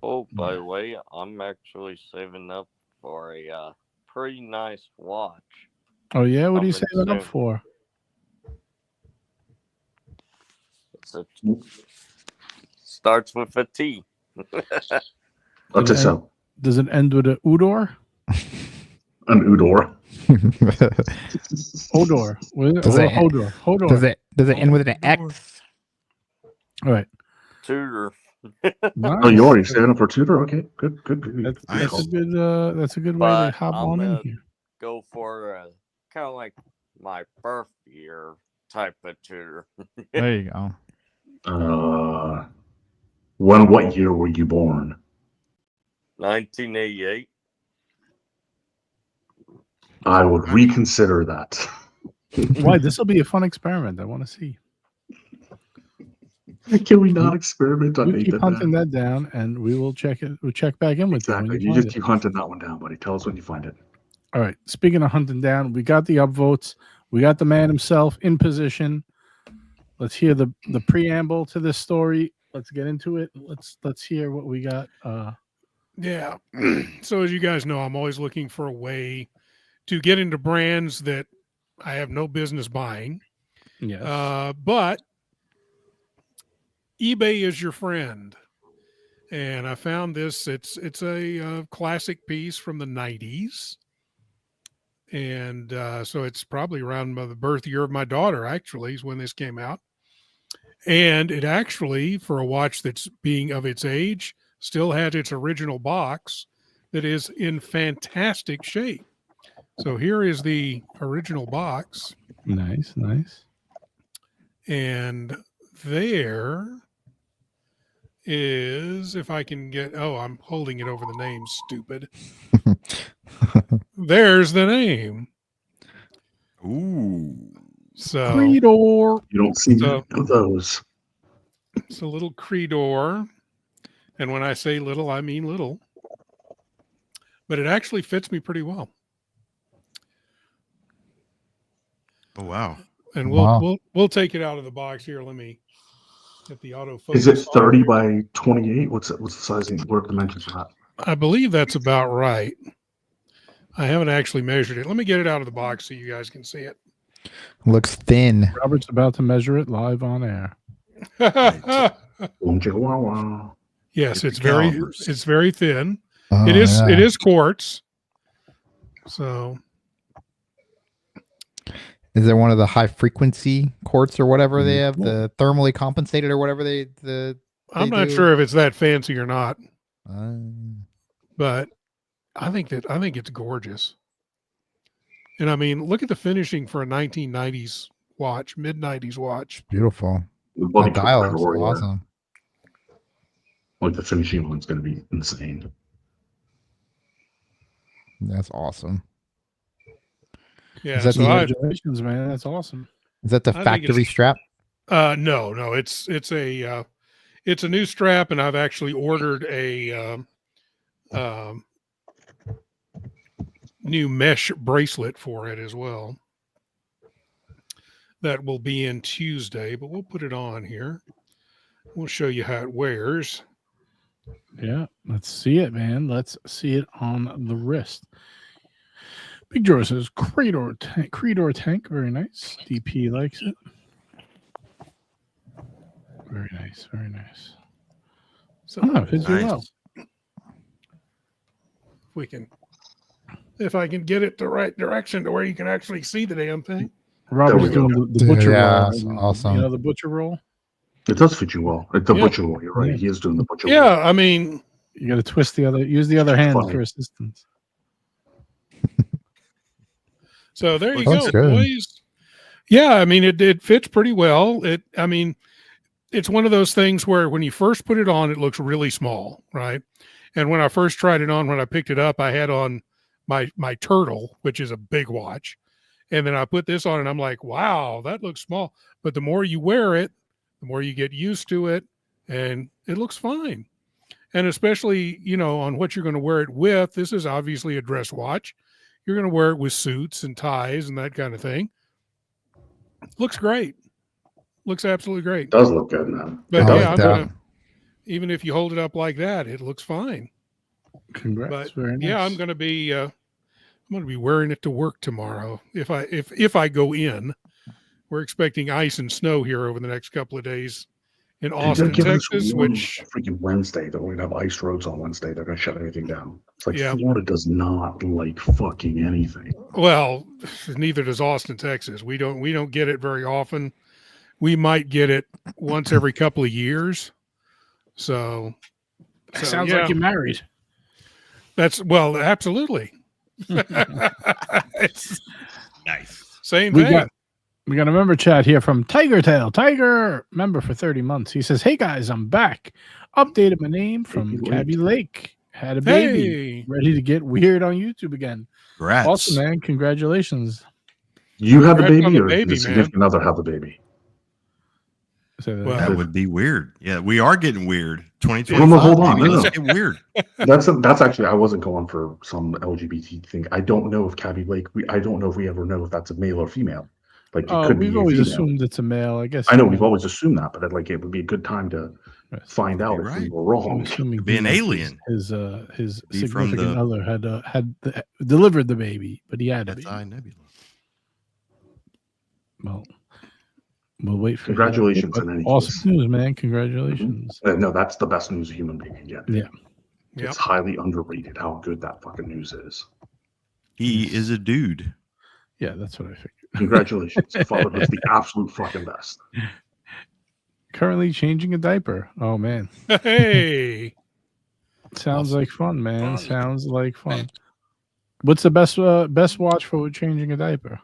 Oh, by the way, I'm actually saving up for a pretty nice watch. Oh yeah, what are you Coming saving up soon. for? Starts with a T. That's it. So Does it end with a Udor? an Udor. Hodor. What is it? Does it- Hodor. Hodor. Does it end with an X? All right. Tudor. Nice. Oh, you already saving up for Tudor? Okay, good. That's Nice. a good. That's a good way But to hop I'm on in gonna here. Go for kind of like my birth year type of Tudor. There you go. What year were you born? 1988. I would reconsider that. Why? This will be a fun experiment. I want to see. Can we not experiment on You keep Nathan? hunting that down, and we will check it. We'll check back in with Exactly. you You when you just find it. keep hunting that one down, buddy. Tell us when you find it. All right. Speaking of hunting down, we got the upvotes. We got the man himself in position. Let's hear the preamble to this story. Let's get into it. Let's hear what we got. Yeah. So as you guys know, I'm always looking for a way to get into brands that I have no business buying. Yes. But eBay is your friend. And I found this. It's a classic piece from the 90s. And so it's probably around the birth year of my daughter, actually, is when this came out. And it actually, for a watch that's being of its age, still had its original box that is in fantastic shape. So here is the original box. Nice. And there is, if I can get, I'm holding it over the name, stupid. There's the name. Ooh. So Credor. You don't see So- many of those. it's a little Credor. And when I say little, I mean little. But it actually fits me pretty well. Oh wow. And Wow. we'll take it out of the box here. Let me get the autofocus. Is it on 30 here. by 28? What's the sizing? What are the dimensions for that? I believe that's about right. I haven't actually measured it. Let me get it out of the box so you guys can see it. Looks thin. Robert's about to measure it live on air. Wow. Yes, Get it's the calibers. it's very thin. Oh, It yeah. is quartz. So Is it one of the high frequency quartz or whatever they have, the thermally compensated or whatever I'm not do? sure if it's that fancy or not, Uh, but I think it's gorgeous. And I mean, look at the finishing for a 1990s watch, mid 90s watch. beautiful. The The body dial Credor, is yeah. awesome. Like the finishing one's going to be insane. That's awesome. Yeah. Is that So the- Congratulations, man. That's awesome. Is that the I think factory it's- strap? no, it's a new strap, and I've actually ordered a new mesh bracelet for it as well. That will be in Tuesday, but we'll put it on here. We'll show you how it wears. Yeah, let's see it, man. Let's see it on the wrist. Big Joe says Credor tank. Very nice. DP likes it. Very nice. So Oh, fits you well. if I can get it the right direction to where you can actually see the damn thing. Robert's we go. doing the butcher Yeah, roll. that's right now. awesome. You know the butcher roll? It does fit you well. The Yeah. butcher roll, you're right. Yeah. He is doing the butcher roll. Yeah, I mean, You got to use the other hand Funny. for assistance. so there you Looks go, good. boys. Yeah, I mean it fits pretty well. It's one of those things where when you first put it on, it looks really small, right? And when I first tried it on, when I picked it up, I had on my turtle, which is a big watch. And then I put this on and I'm like, wow, that looks small. But the more you wear it, the more you get used to it, and it looks fine. And especially, on what you're going to wear it with, this is obviously a dress watch. You're going to wear it with suits and ties and that kind of thing. Looks great. Looks absolutely great. It does look good, man. But I yeah, like I'm that. gonna, even if you hold it up like that, it looks fine. Congrats. But Very nice. yeah, I'm gonna be wearing it to work tomorrow. If I go in, we're expecting ice and snow here over the next couple of days in Austin, Texas. Which freaking Wednesday, they're going to have ice roads on Wednesday. They're going to shut everything down. It's like Yeah. Florida does not like fucking anything. well, neither does Austin, Texas. We don't get it very often. We might get it once every couple of years. So Sounds yeah, like you're married. that's absolutely. It's Nice. same We thing. got a member chat here from Tiger Tail. Tiger, member for 30 months. He says, "Hey guys, I'm back. Updated my name from Lake. Cabby Lake. Had a baby. Hey, Ready to get weird on YouTube again. Congrats. Awesome, man. Congratulations." You have the Congrats on baby, the or baby, does the significant other have the baby? So Well, That would be weird. Yeah, we are getting weird. 2025. Well, no, hold on. Maybe No, let's get weird. That's actually, I wasn't going for some LGBT thing. I don't know if Cabby Lake. I don't know if we ever know if that's a male or female. Like it could be. we've a always female. assumed it's a male. I guess. I know we've always assumed that, but it would be a good time to Yes. find out if we right. were I'm wrong. assuming Could be an he- alien. His Be from significant the- other had delivered the baby, but he had a That's baby. I Nebula. Well, we'll wait for Congratulations But in any awesome case. news, man! Congratulations. No, that's the best news a human being can get. Yeah. Yep. It's highly underrated how good that fucking news is. He is a dude. Yeah, that's what I figured. Congratulations. Fatherhood's the absolute fucking best. Currently changing a diaper. Oh man, Hey, sounds Awesome. like fun, man. Fun. Sounds like fun. What's the best watch for changing a diaper?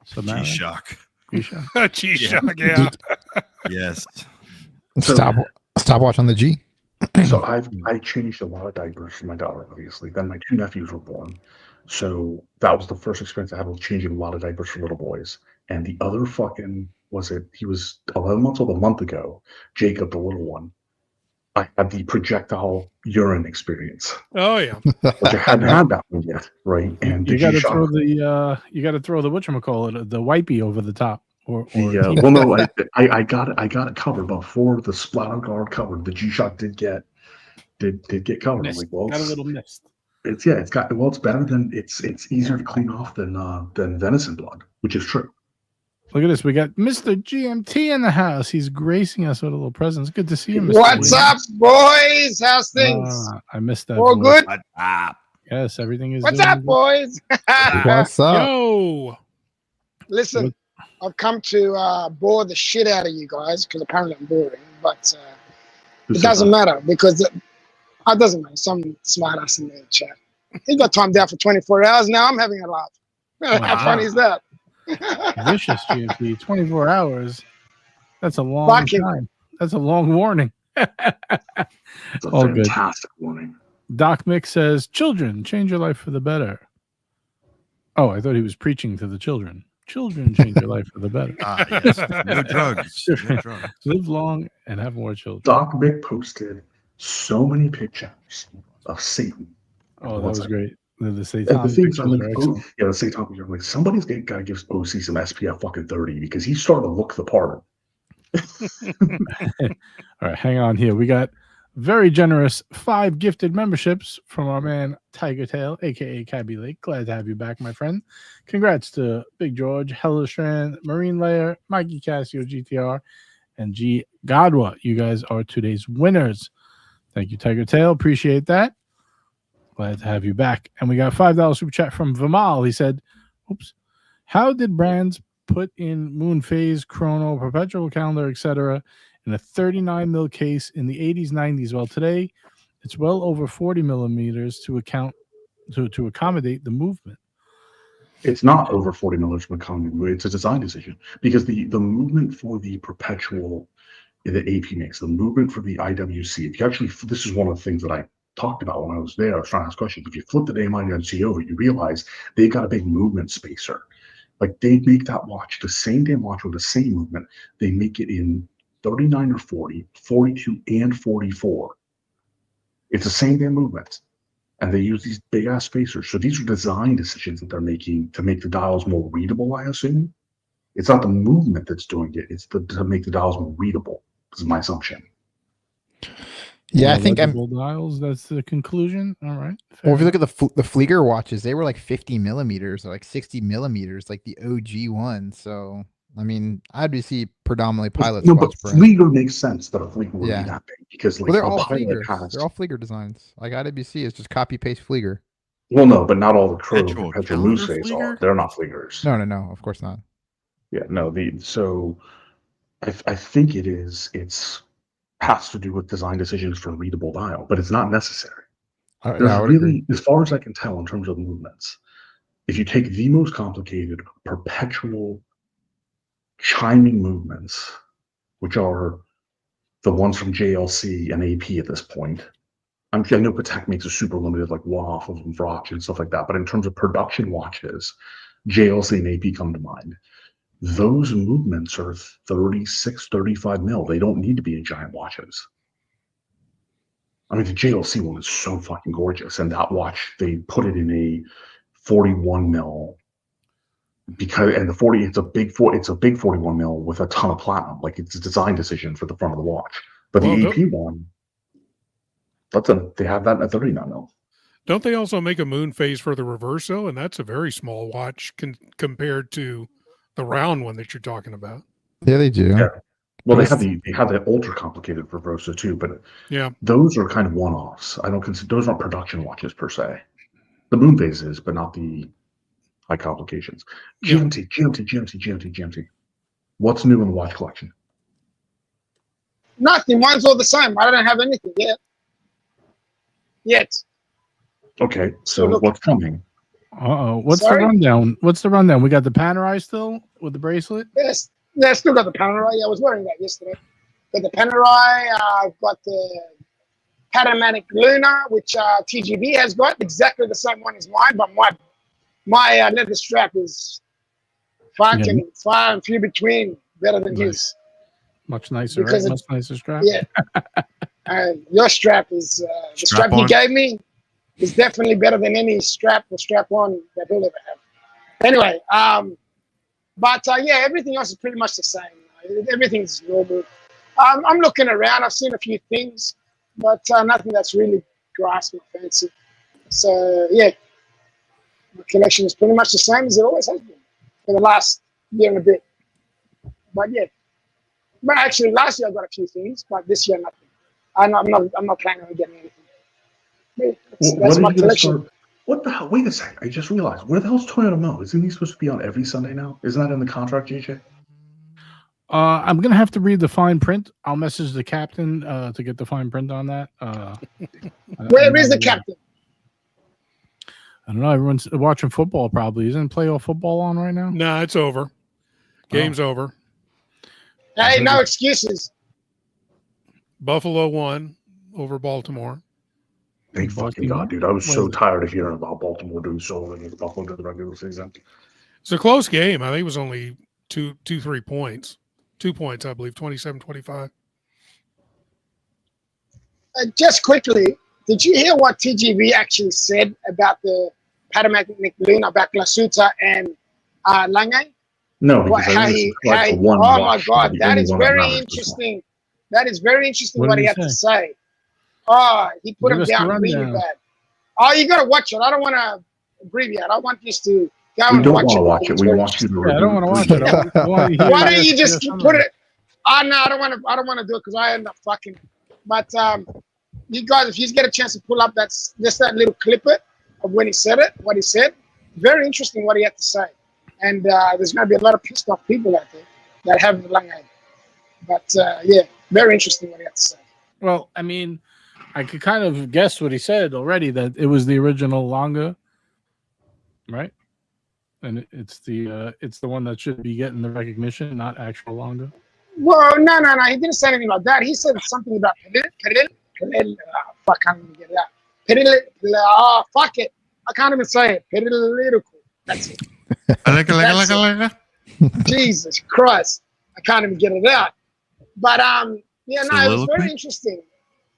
Samara? G-Shock. G-Shock. G-Shock, yeah. Yes. Stopwatch on the G. So I changed a lot of diapers for my daughter, obviously. Then my two nephews were born. So that was the first experience I had with changing a lot of diapers for little boys. And the other he was 11 months old a month ago, Jacob, the little one. I had the projectile urine experience, Oh yeah. which I hadn't had that one yet, right? And You the got to G-Shock- throw the whatchamacallit, the wipey over the top. Or well, no, I got it covered before the splatter guard covered. The G-Shock did get covered. I'm mist. like, well, Got a little mist. it's better than it's easier to clean off than venison blood, which is true. Look at this. We got Mr. GMT in the house. He's gracing us with a little present. It's good to see you, Mr. What's Williams. up, boys? How's things? I missed that. All voice. good? What's up? Yes, everything is. What's doing up, good. boys? What's up? Yo. Listen, I've come to bore the shit out of you guys because apparently I'm boring, but it doesn't matter because it doesn't matter. Some smart ass in the chat. He got timed out for 24 hours. Now I'm having a laugh. How funny is that? Vicious GMT. 24 hours. That's a long Fucking- time. That's a long warning. It's a All good. fantastic warning. Doc Mick says, "Children, change your life for the better." Oh, I thought he was preaching to the children. Children, change your life for the better. Yes. No drugs. No drugs. Live long and have more children. Doc Mick posted so many pictures of Satan. Oh, that was great. The And the Satan things pictures I'm like, are excellent. the Satan picture. I'm like, somebody's got to give OC some SPF fucking 30 because he's starting to look the part. All right, hang on here. We got very generous 5 gifted memberships from our man Tiger Tail, aka Cabby Lake. Glad to have you back, my friend. Congrats to Big George, Hellostrand, Marine Layer, Mikey Casio GTR, and G Godwa. You guys are today's winners. Thank you, Tiger Tail. Appreciate that. Glad to have you back. And we got $5 super chat from Vimal. He said, oops, how did brands put in moon phase, chrono, perpetual calendar, etc. in a 39 mil case in the 80s, 90s? Well, today it's well over 40 millimeters to accommodate the movement. It's not over 40 milliliters from economy. It's a design decision because the movement for the perpetual, the AP makes, the movement for the IWC, if you actually, this is one of the things that I talked about when I was there. I was trying to ask questions. If you flip the AMI NC over, you realize they've got a big movement spacer. Like they make that watch, the same damn watch with the same movement. They make it in 39 or 40, 42, and 44. It's the same damn movement. And they use these big ass spacers. So these are design decisions that they're making to make the dials more readable, I assume. It's not the movement that's doing it. It's to make the dials more readable. This is my assumption. Yeah, I think legible dials. That's the conclusion. All right. Well, if you look at the Flieger watches, they were like 50 millimeters or like 60 millimeters, like the OG ones. So, I mean, IWC predominantly pilots No, but watch brand. Flieger makes sense that a Flieger would Yeah. be that big because like Well, they're a all pilot Fliegers. has. They're all Flieger designs. Like IWC is just copy paste Flieger. Well, no, but not all the Perpetual Perpetual calendar Moose Phase are. Flieger? They're not Fliegers. No, of course not. Yeah, no. So I think it's has to do with design decisions for a readable dial, but it's not necessary. Yeah, There's I would really, agree. as far as I can tell, in terms of movements, if you take the most complicated perpetual chiming movements, which are the ones from JLC and AP at this point. I know Patek makes a super limited, like one-off of them for auction and stuff like that. But in terms of production watches, JLC and AP come to mind. Those movements are 36, 35 mil. They don't need to be in giant watches. I mean, the JLC one is so fucking gorgeous. And that watch, they put it in a 41 mil because, and it's a big 41 mil with a ton of platinum. Like it's a design decision for the front of the watch. But Well, the AP one, they have that at 39 mil. Don't they also make a moon phase for the reverso? And that's a very small watch compared to the round one that you're talking about. Yeah, they do. Yeah. Well, they have the ultra complicated reverso too, but yeah, those are kind of one-offs. I don't consider those aren't production watches per se. The moon phase is, but not the high complications. GMT. What's new in the watch collection? Nothing. Mine's all the same. I don't have anything yet. Okay, so what's coming? What's the rundown? What's the rundown? We got the Panerai still with the bracelet? Yes, I still got the Panerai. I was wearing that yesterday. Got the Panerai. I've got the Patek Luna, which TGV has got exactly the same one as mine, but my leather strap is fucking far and few between better than his. Much nicer, right? Much nicer strap. Yeah. Your strap is the strap you gave me is definitely better than any strap or strap-on that he'll ever have. Anyway, but yeah, everything else is pretty much the same. Everything's normal. I'm looking around. I've seen a few things, but nothing that's really grasped my fancy. So yeah, my collection is pretty much the same as it always has been for the last year and a bit. But yeah, but actually last year I got a few things, but this year nothing. I'm not planning on getting anything. That's my collection. What the hell? Wait a second. I just realized. Where the hell's Toyota Mo? Isn't he supposed to be on every Sunday now? Isn't that in the contract, JJ? I'm gonna have to read the fine print. I'll message the captain to get the fine print on that. Where is the captain? I don't know. Everyone's watching football. Probably isn't playoff football on right now. No, it's over. Game's over. Hey, no excuses. Buffalo won over Baltimore. Thank fucking God, dude. I was so tired of hearing about Baltimore doing so well against Buffalo to the regular season. It's a close game. I think it was only 3 points. 2 points, I believe, 27-25. Just quickly, did you hear what TGV actually said about the Patek Luna, Baclasuta, and Lange? No, because oh my God, that is very interesting. That is very interesting what he had to say. Oh, he put him down really bad. Oh, you got to watch it. I don't want to abbreviate. I want you to go and watch it. We don't want to watch it. We want you to review. I don't want to watch it. Why don't you just put it? Oh no, I don't want to do it because I end up fucking. But you guys, if you get a chance to pull up that little clip of when he said it, what he said, very interesting what he had to say. And there's going to be a lot of pissed off people out there that have the long head. But yeah, very interesting what he had to say. Well, I mean, I could kind of guess what he said already, that it was the original Longa, right? And it's the one that should be getting the recognition, not actual Longa. Well, no. He didn't say anything like that. He said something about Peril. Fuck, I can't even get it out. Peril. Fuck it. I can't even say it. Peril. That's it. That's it. Jesus Christ. I can't even get it out. But yeah, no, it was very interesting.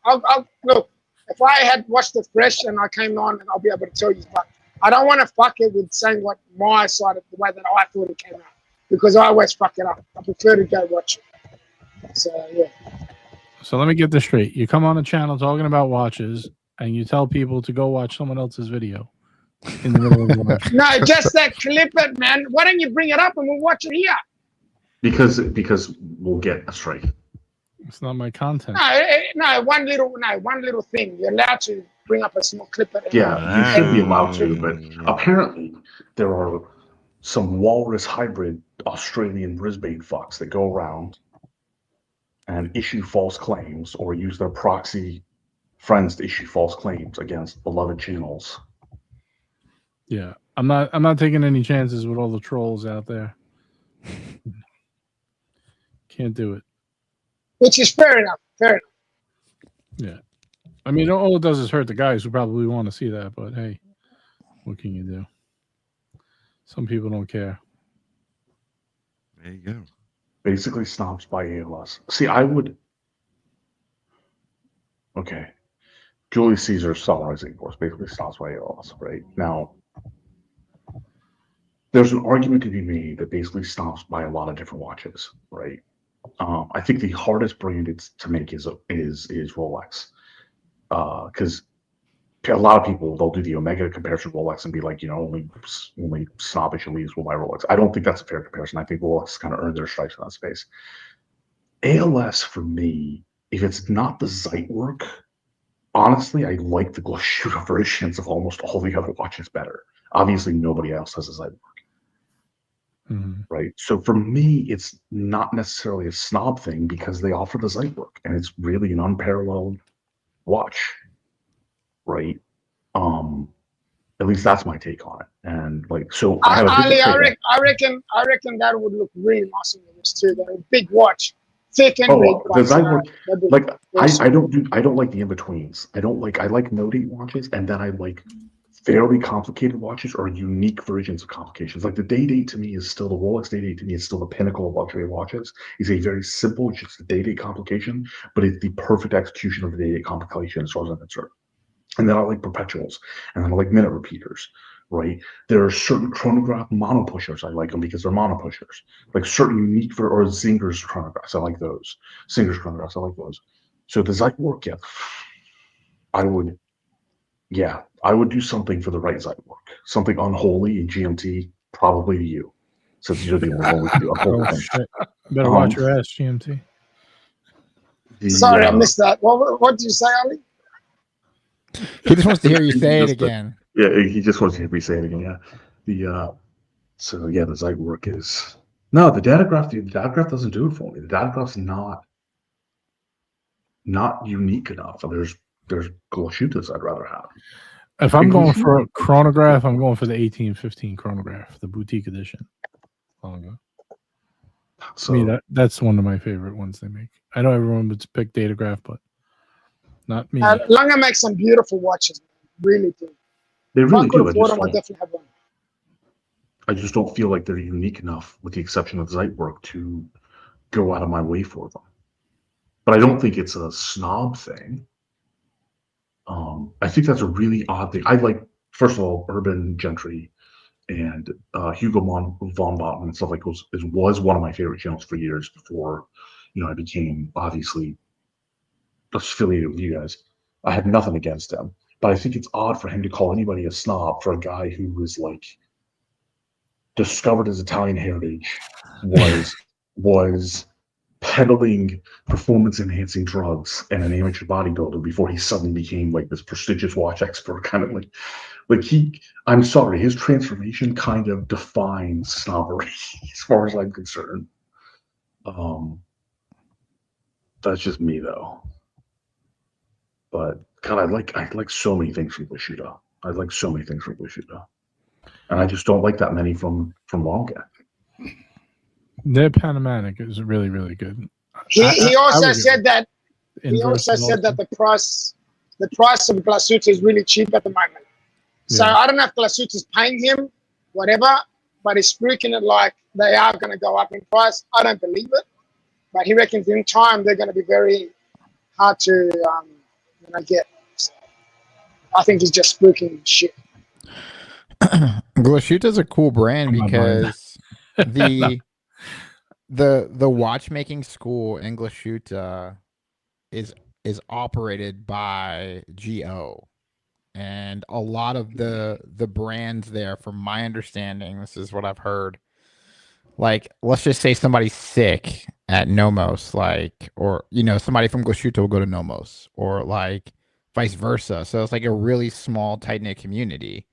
I'll look, if I had watched it fresh and I came on, and I'll be able to tell you, but I don't want to fuck it with saying what my side of the way that I thought it came out. because I always fuck it up. I prefer to go watch it. So yeah. So let me get this straight. You come on a channel talking about watches, and you tell people to go watch someone else's video in the middle of the live. No, just that clip it, man. Why don't you bring it up and we'll watch it here? Because we'll get a strike. It's not my content. No, one little thing. You're allowed to bring up a small clip. Yeah, you should be allowed to, but apparently there are some walrus hybrid Australian Brisbane fucks that go around and issue false claims or use their proxy friends to issue false claims against beloved channels. Yeah, I'm not taking any chances with all the trolls out there. Can't do it. Which is fair enough. Fair enough. Yeah. I mean, all it does is hurt the guys who probably want to see that, but hey, what can you do? Some people don't care. There you go. Basically snobs by ALS. See, I would... Okay. Julius Caesar's summarizing course basically snobs by ALS, right? Now, there's an argument to be made that basically snobs by a lot of different watches, right? I think the hardest brand to make is Rolex, because a lot of people, they'll do the Omega comparison to Rolex and be like, only snobbish elites will buy Rolex. I don't think that's a fair comparison. I think Rolex kind of earned their stripes in that space. ALS for me, if it's not the Zeitwerk, honestly, I like the Glashütte versions of almost all the other watches better. Obviously, nobody else has a Zeitwerk. Right. So for me, it's not necessarily a snob thing because they offer the Zeitwerk and it's really an unparalleled watch. Right. At least that's my take on it. And like, so I reckon that would look really nice on the wrist too. They're a big watch, thick and big. The Zeitwerk, like I don't like the in-betweens. I like no date watches, and then I like fairly complicated watches or unique versions of complications. Like the Day-Date to me is still the Rolex Day-Date to me is still the pinnacle of luxury watches. It's a very simple, just a Day-Date complication, but it's the perfect execution of the Day-Date complication as far as I'm concerned. And then I like perpetuals, and then I like minute repeaters, right? There are certain chronograph mono pushers. I like them because they're mono pushers. Like certain unique or Zinger's chronographs, I like those. Singer's chronographs, I like those. So the Zeitwerk, yeah, I would do something for the right Zeitwerk. Something unholy in GMT, probably to you, since you're the only one we can do unholy things. Better watch your ass, GMT. Sorry, I missed that. What did you say, Ali? He just wants to hear you say it again. Yeah, he just wants to hear me say it again. Yeah. The Zeitwerk is no, the Datagraph. The Datagraph doesn't do it for me. The Datagraph's not unique enough. There's Glashüttes I'd rather have. If I'm going for a chronograph, I'm going for the 1815 chronograph, the boutique edition. So, I mean, that's one of my favorite ones they make. I know everyone would pick Datagraph, but not me. Lange makes some beautiful watches, really do. They really do. I definitely have one. I just don't feel like they're unique enough, with the exception of Zeitwerk, to go out of my way for them. But I don't think it's a snob thing. I think that's a really odd thing. I like, first of all, Urban Gentry and Hugo von Bottom and stuff like those was one of my favorite channels for years before, I became obviously affiliated with you guys. I had nothing against him, but I think it's odd for him to call anybody a snob for a guy who was like discovered his Italian heritage, was peddling performance-enhancing drugs and an amateur bodybuilder before he suddenly became like this prestigious watch expert. Kind of like I'm sorry, his transformation kind of defines snobbery as far as I'm concerned. That's just me though. But God, I like so many things from Glashütte. I like so many things from Glashütte, and I just don't like that many from Lange. Their Panamanic is really, really good. He also said that the price of Glashütte is really cheap at the moment. So I don't know if Glashütte is paying him whatever, but he's speaking it like they are going to go up in price. I don't believe it, but he reckons in time they're going to be very hard to get. So I think he's just spooking shit. Glashütte is a cool brand because the watchmaking school in Glashütte is operated by GO, and a lot of the brands there, from my understanding, this is what I've heard. Like, let's just say somebody's sick at Nomos, like, or somebody from Glashütte will go to Nomos, or like vice versa. So it's like a really small, tight knit community.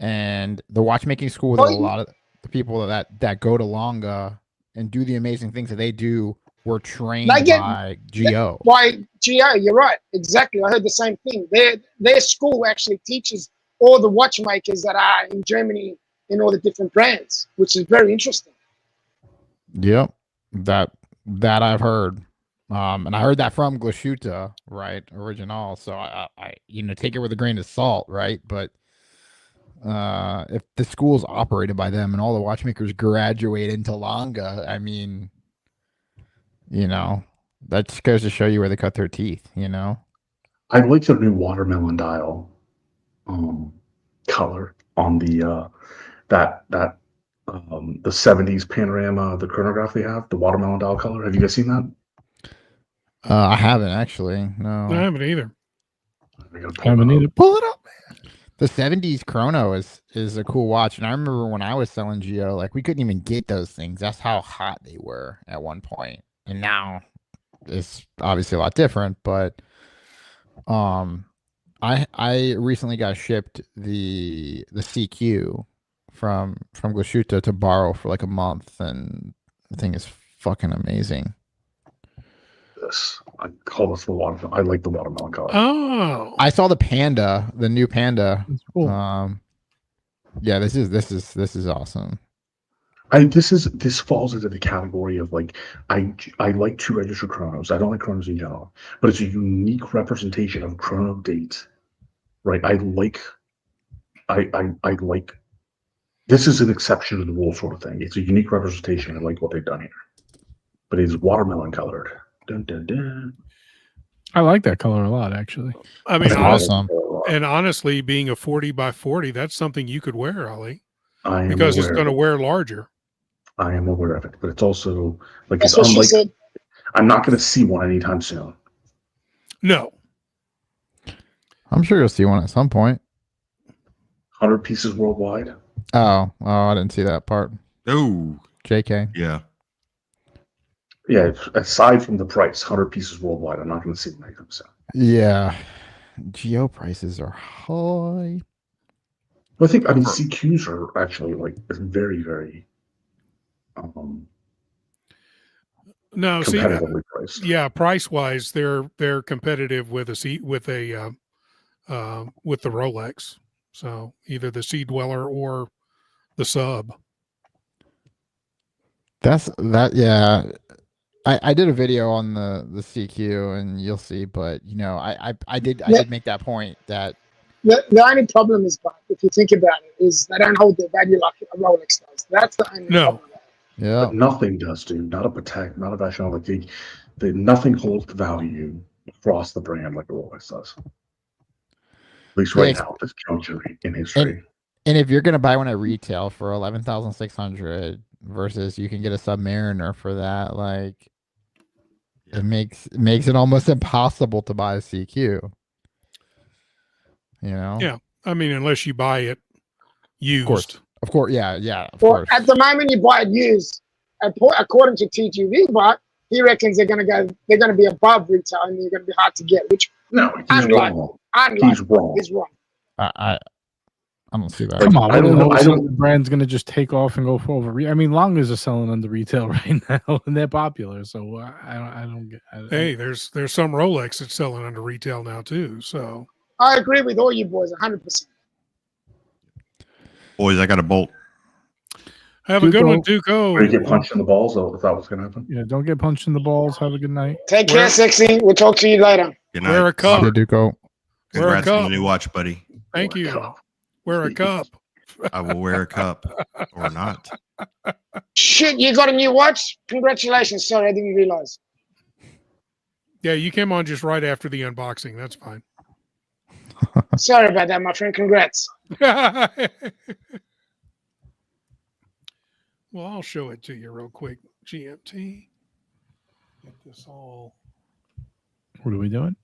And the watchmaking school that a lot of the people that go to Longa and do the amazing things that they do were trained by GO. By GO, you're right. Exactly. I heard the same thing. Their school actually teaches all the watchmakers that are in Germany in all the different brands, which is very interesting. Yep. That I've heard. And I heard that from Glashütte, right? Original. So I take it with a grain of salt, right? But if the school's operated by them and all the watchmakers graduate into Longa, I mean, that just goes to show you where they cut their teeth, I like the new watermelon dial color on the the 70s panorama, the chronograph they have, the watermelon dial color. Have you guys seen that? I haven't actually. No, I haven't either. Pull it up. The 70s chrono is a cool watch, and I remember when I was selling GO, like, we couldn't even get those things. That's how hot they were at one point, and now it's obviously a lot different. But I recently got shipped the CQ from Glashütte to borrow for like a month, and the thing is fucking amazing. I call this the watermelon. I like the watermelon color. Oh, I saw the new Panda. That's cool. Yeah, this is awesome. This falls into the category of, like, I like two registered chronos. I don't like chronos in general, but it's a unique representation of chrono date, right? I like this is an exception to the rule sort of thing. It's a unique representation. I like what they've done here, but it's watermelon colored. Dun, dun, dun. I like that color a lot, actually. I mean, That's awesome. And honestly, being a 40 by 40, that's something you could wear, Ollie, I am because it's aware going to of it. wear larger. I am aware of it, but it's also like, That's it's what she unlike. said. I'm not going to see one anytime soon. No, I'm sure you'll see one at some point. 100 pieces worldwide. Oh, I didn't see that part. Oh, JK. yeah. Yeah, aside from the price, 100 pieces worldwide. I'm not going to see them anytime soon. Yeah. GO prices are high. Well, I mean, CQs are actually, like, very, very no. See, competitively priced. yeah, price wise, they're competitive with with the Rolex. So either the Sea Dweller or the Sub. Yeah. I did a video on the CQ, and you'll see, but I did make that point that The only problem is, but if you think about it, is they don't hold their value like a Rolex does. That's the only problem. yeah. But nothing does, dude. Not a Patek, not a Vacheron. Like, nothing holds the value across the brand like a Rolex does. At least right now, this juncture in history. And if you're gonna buy one at retail for $11,600 versus you can get a Submariner for that, like, it makes it almost impossible to buy a CQ. Yeah, I mean, unless you buy it used. Of course, yeah, of Well, course. at the moment, you buy it used. According to TGV, but he reckons they're going to be above retail, and they're going to be hard to get. Which No, he's wrong. He's wrong. He's wrong. I don't see that. Come on, I don't know. I don't. The brand's gonna just take off and go for over. I mean, Longas are selling under retail right now, and they're popular. So I don't get. Hey, there's some Rolex that's selling under retail now too. So I agree with all you boys, 100%. Boys, I got a bolt. have a good one, Duco. Where you get punched in the balls? Oh, I thought was going to happen. Yeah, don't get punched in the balls. Have a good night. Take care, sexy. We'll talk to you later. Good Wear a night. cup. Good Duco. Wear a Congrats on cup. the new watch, buddy. Thank Wear a you. cup. Wear a cup. I will wear a cup or not. Shit, you got a new watch? Congratulations. Sorry, I didn't realize. Yeah, you came on just right after the unboxing. That's fine. Sorry about that, my friend. Congrats. Well, I'll show it to you real quick. GMT. Get this all. What are we doing?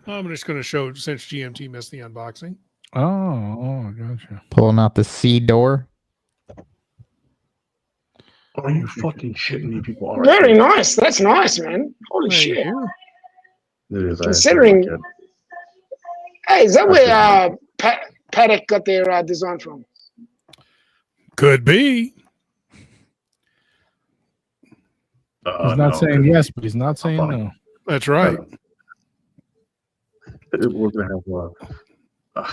I'm just going to show since GMT missed the unboxing. Oh, gotcha. Pulling out the C door. Are you fucking shitting me? People are Very nice. That's nice, man. Holy Thank shit. you. It is. Considering- Hey, is that where Patek got their design from? Could be. He's not saying yes, but he's not saying no. That's right. We're gonna have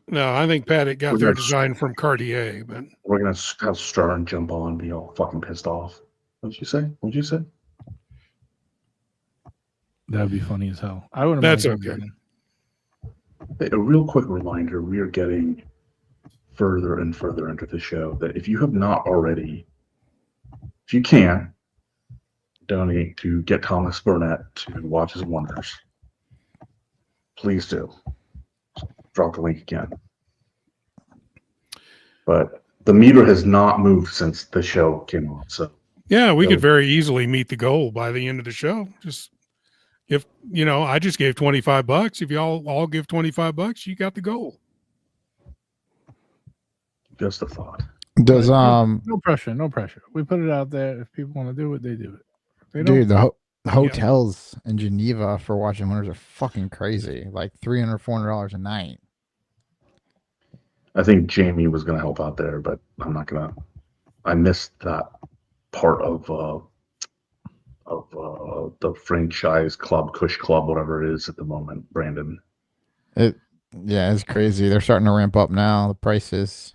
No, I think Patek got We're their gonna- design from Cartier, but we're gonna have Stern jump on and be all fucking pissed off. What'd you say? What'd you say? That'd be funny as hell. I wouldn't. That's mind okay. Hey, a real quick reminder: we are getting further and further into the show. That if you have not already, if you can, donate to Get Thomas Burnett to Watches and Wonders. Please do. Drop the link again. But the meter has not moved since the show came on. So yeah, we So- could very easily meet the goal by the end of the show. Just if I just gave $25. If y'all all give $25, you got the goal. just a thought. Does No pressure. No pressure. We put it out there. If people want to do it, they do it. If they don't, dude, the hotels in Geneva for watching wonders are fucking crazy. Like $300, $400 a night. I think Jamie was going to help out there, but I'm not going to. I missed that part of the franchise club, Cush Club, whatever it is at the moment, Brandon. Yeah, it's crazy. They're starting to ramp up now, the prices.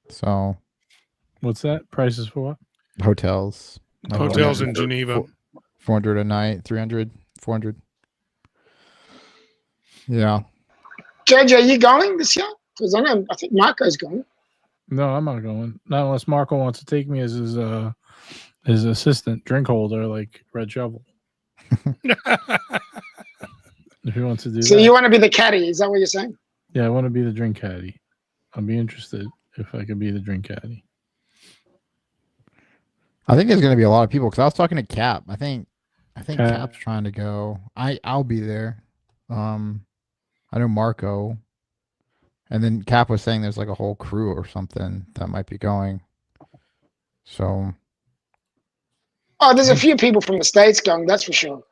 So what's that? Prices for what? hotels. Hotels yeah. in Geneva. 400 a night, 300, 400. Yeah. JJ, are you going this year? Because I think Marco's going. No, I'm not going. Not unless Marco wants to take me as his assistant drink holder, like Red Shovel. If he wants to do So that. you want to be the caddy? Is that what you're saying? Yeah, I want to be the drink caddy. I'd be interested if I could be the drink caddy. I think there's going to be a lot of people because I was talking to Cap. I think Cap. Cap's trying to go. I'll be there. I know Marco. And then Cap was saying there's like a whole crew or something that might be going. So Oh, there's a few people from the States going, that's for sure.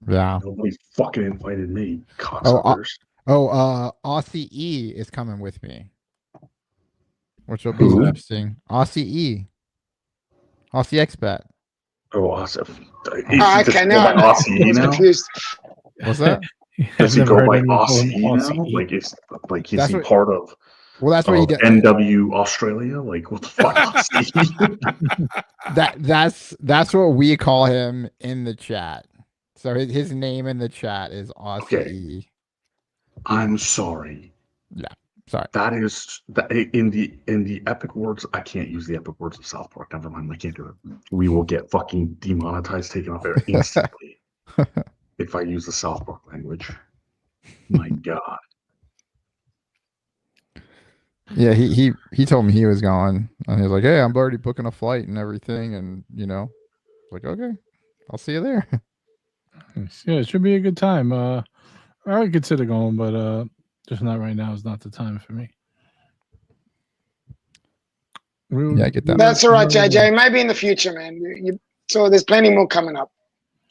yeah. Nobody fucking invited me, cocksuckers. Aussie E is coming with me, which will be Who? interesting. Aussie E, Aussie Expat. Oh, awesome. Oh, okay, now by Aussie I was now? confused. What's that? Does he I've go never by heard anyone call him Aussie now? Aussie. Is That's he what- part of Well, that's what he did. NW Australia? Like, what the fuck? Aussie? That's what we call him in the chat. So his name in the chat is Aussie Okay. E. I'm sorry. Sorry. That is that in the epic words. I can't use the epic words of South Park. Never mind. I can't do it. We will get fucking demonetized, taken off air instantly if I use the South Park language. My God. Yeah, he told me he was going, and he was like, "Hey, I'm already booking a flight and everything," and like, "Okay, I'll see you there." Yeah, it should be a good time. I would consider going, but just not right now is not the time for me. Yeah, I get that. That's all right, JJ. Maybe in the future, man. So there's plenty more coming up.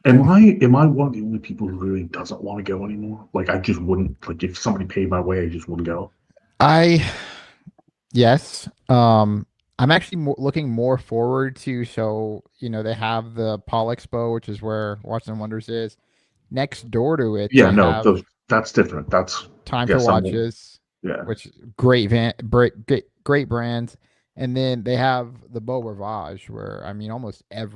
Am I one of the only people who really doesn't want to go anymore? Like, I just wouldn't. Like, if somebody paid my way, I just wouldn't go. Yes. I'm actually looking more forward to. So they have the Paul Expo, which is where Watches and Wonders is. Next door to it, Yeah, they no, have that's different. That's Time yes, for I'm- Watches, yeah. which great brands. And then they have the Beau Rivage, where almost they have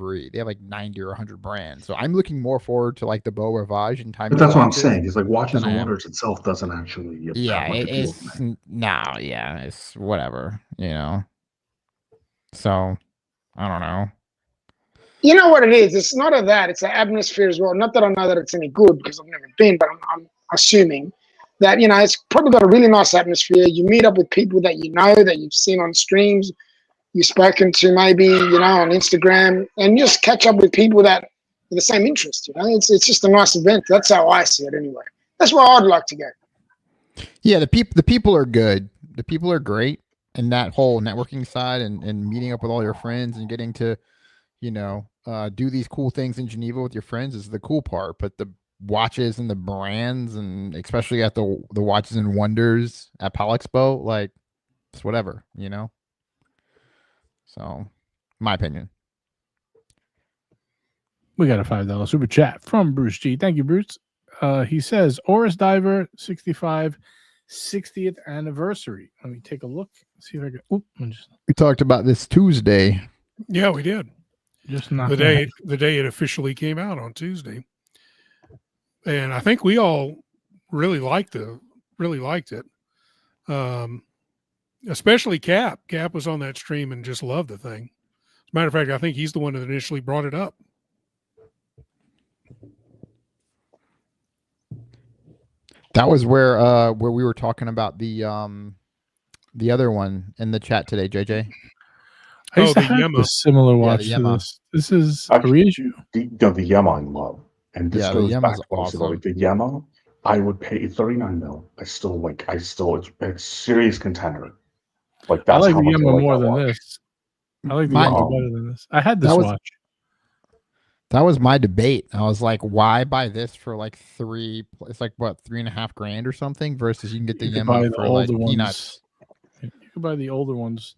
like 90 or 100 brands. So I'm looking more forward to like the Beau Rivage and Time. But for that's what I'm Watches. saying. Is like Watches than and I am. Wonders itself doesn't actually. have Yeah, much appeal it's to me. it's whatever, So I don't know. You know what it is? It's not of that. It's an atmosphere as well. Not that I know that it's any good because I've never been, but I'm assuming that, it's probably got a really nice atmosphere. You meet up with people that that you've seen on streams. you've spoken to maybe, on Instagram, and just catch up with people that with the same interest. It's just a nice event. That's how I see it anyway. That's where I'd like to go. Yeah, the people are good. The people are great, and that whole networking side and meeting up with all your friends and getting to, do these cool things in Geneva with your friends is the cool part. But the watches and the brands, and especially at the Watches and Wonders at Palexpo, like it's whatever, So, my opinion. We got a $5 super chat from Bruce G. Thank you, Bruce. He says, Oris Diver 65 60th anniversary. Let me take a look. See if I can. We talked about this Tuesday. Yeah, we did. Just not the day it officially came out on Tuesday, and I think we all really liked it. Especially Cap. Cap was on that stream and just loved the thing. As a matter of fact, I think he's the one that initially brought it up. That was where we were talking about the other one in the chat today, JJ. I used to have a similar watch to this. This is a reissue. The Yema I love. And this goes back to awesome. like the Yema, I would pay 39 mil. It's serious contender. Like that's I like how the much Yema I like more that than watch. this. I like the Yema better than this. I had this watch. That was my debate. I was like, why buy this for like it's like what, $3,500 or something versus you can get the Yema for like peanuts. You could buy the older ones.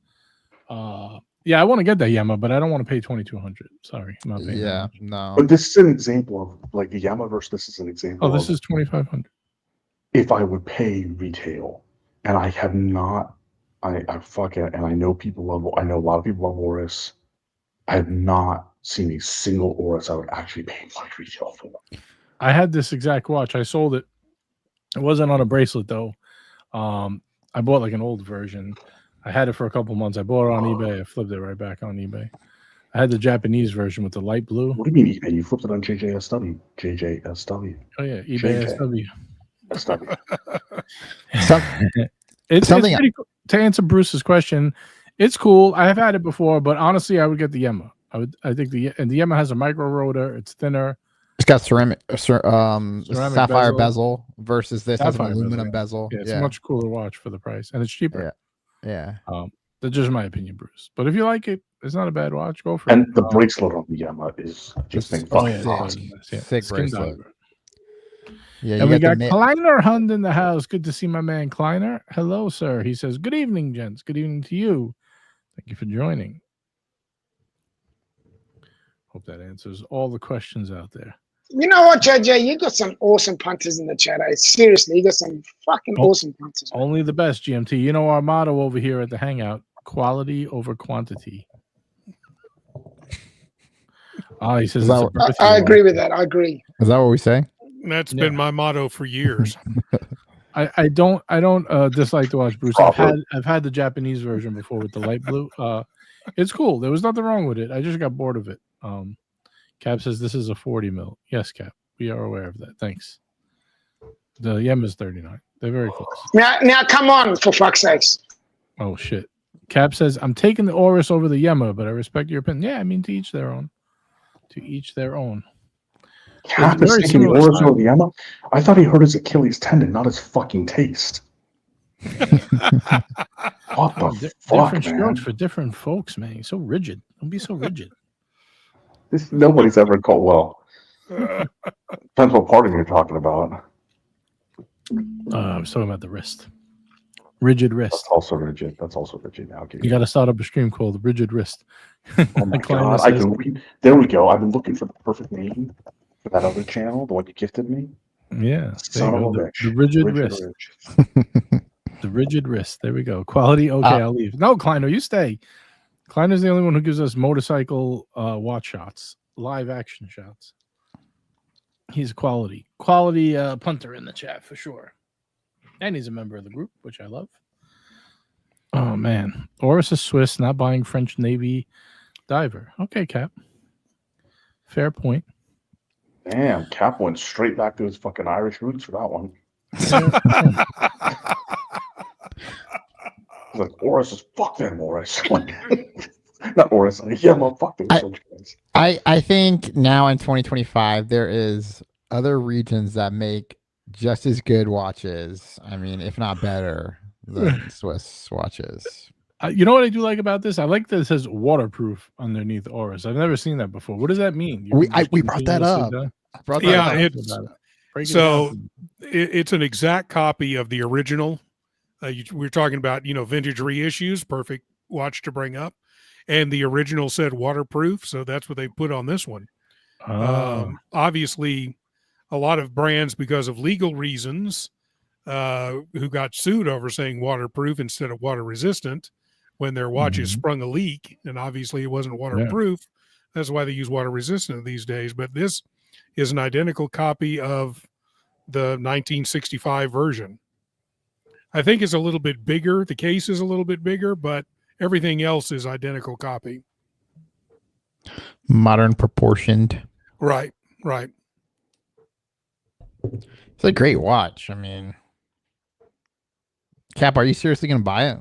Yeah, I want to get that Yema, but I don't want to pay $2,200. Sorry, I'm not paying. Yeah, no. But this is an example of like the Yema versus this is an example. Oh, this is $2,500. If I would pay retail, and I have not, I fuck it, and I know people love. I know a lot of people love Oris. I have not seen a single Oris I would actually pay my retail for. I had this exact watch. I sold it. It wasn't on a bracelet though. I bought like an old version. I had it for a couple months. I bought it on eBay. I flipped it right back on eBay. I had the Japanese version with the light blue. What do you mean eBay? You flipped it on JJSW. JJSW. Oh yeah, eBay SW. It's something pretty cool. To answer Bruce's question, it's cool. I have had it before, but honestly, I would get the Yema. I think the Yema has a micro rotor. It's thinner. It's got ceramic sapphire bezel versus this has an aluminum bezel. Yeah, it's a much cooler watch for the price, and it's cheaper. Yeah. That's just my opinion, Bruce. But if you like it, it's not a bad watch. Go for it. And the bracelet on the Yema is just awesome. Sick bracelet. Yeah, and we got Kleiner Hund in the house. Good to see my man Kleiner. Hello, sir. He says, "Good evening, gents. Good evening to you. Thank you for joining." Hope that answers all the questions out there. You know what, JJ? You got some awesome punters in the chat. Seriously, you got some fucking awesome punters. Only the best, GMT. You know our motto over here at the Hangout: quality over quantity. He says I agree with that. I agree. Is that what we say? That's been my motto for years. I don't dislike to watch Bruce. I've had the Japanese version before with the light blue. It's cool. There was nothing wrong with it. I just got bored of it. Cap says this is a 40 mil. Yes, Cap. We are aware of that. Thanks. The Yem is 39. They're very close. Now come on, for fuck's sakes. Oh shit. Cap says I'm taking the Oris over the Yema, but I respect your opinion. Yeah, I mean to each their own. To each their own. Cap is taking the Oris over the Yema? I thought he hurt his Achilles tendon, not his fucking taste. What the fuck, different man? strokes for different folks, man. You're so rigid. Don't be so rigid. Nobody's ever called well. Depends what part of you're talking about. I was talking about the wrist. Rigid wrist. That's also rigid. Now, you got to start up a stream called Rigid Wrist. Oh my god! There we go. I've been looking for the perfect name for that other channel, the one you gifted me. Yeah. Son of a bitch. The Rigid Wrist. The Rigid Wrist. There we go. Quality. Okay, I'll leave. No, Kleiner, you stay. Kleiner's the only one who gives us motorcycle watch shots, live action shots. He's a quality punter in the chat for sure. And he's a member of the group, which I love. Oh, man. Oris is Swiss, not buying French Navy diver. Okay, Cap. Fair point. Damn, Cap went straight back to his fucking Irish roots for that one. like Oris is fuck them Oris. Like, not Oris. Yeah, well, fuck them. I think now in 2025 there is other regions that make just as good watches. I mean, if not better than Swiss watches. You know what I do like about this? I like that it says waterproof underneath Oris. I've never seen that before. What does that mean? We brought that up. I brought that Yeah, up. it's so it's an exact copy of the original. We're talking about vintage reissues, perfect watch to bring up, and the original said waterproof, so that's what they put on this one. Obviously, a lot of brands, because of legal reasons, who got sued over saying waterproof instead of water resistant when their watches sprung a leak, and obviously it wasn't waterproof. That's why they use water resistant these days. But this is an identical copy of the 1965 version. I think it's a little bit bigger. The case is a little bit bigger, but everything else is identical copy. Modern proportioned. Right. It's a great watch. I mean, Cap, are you seriously going to buy it?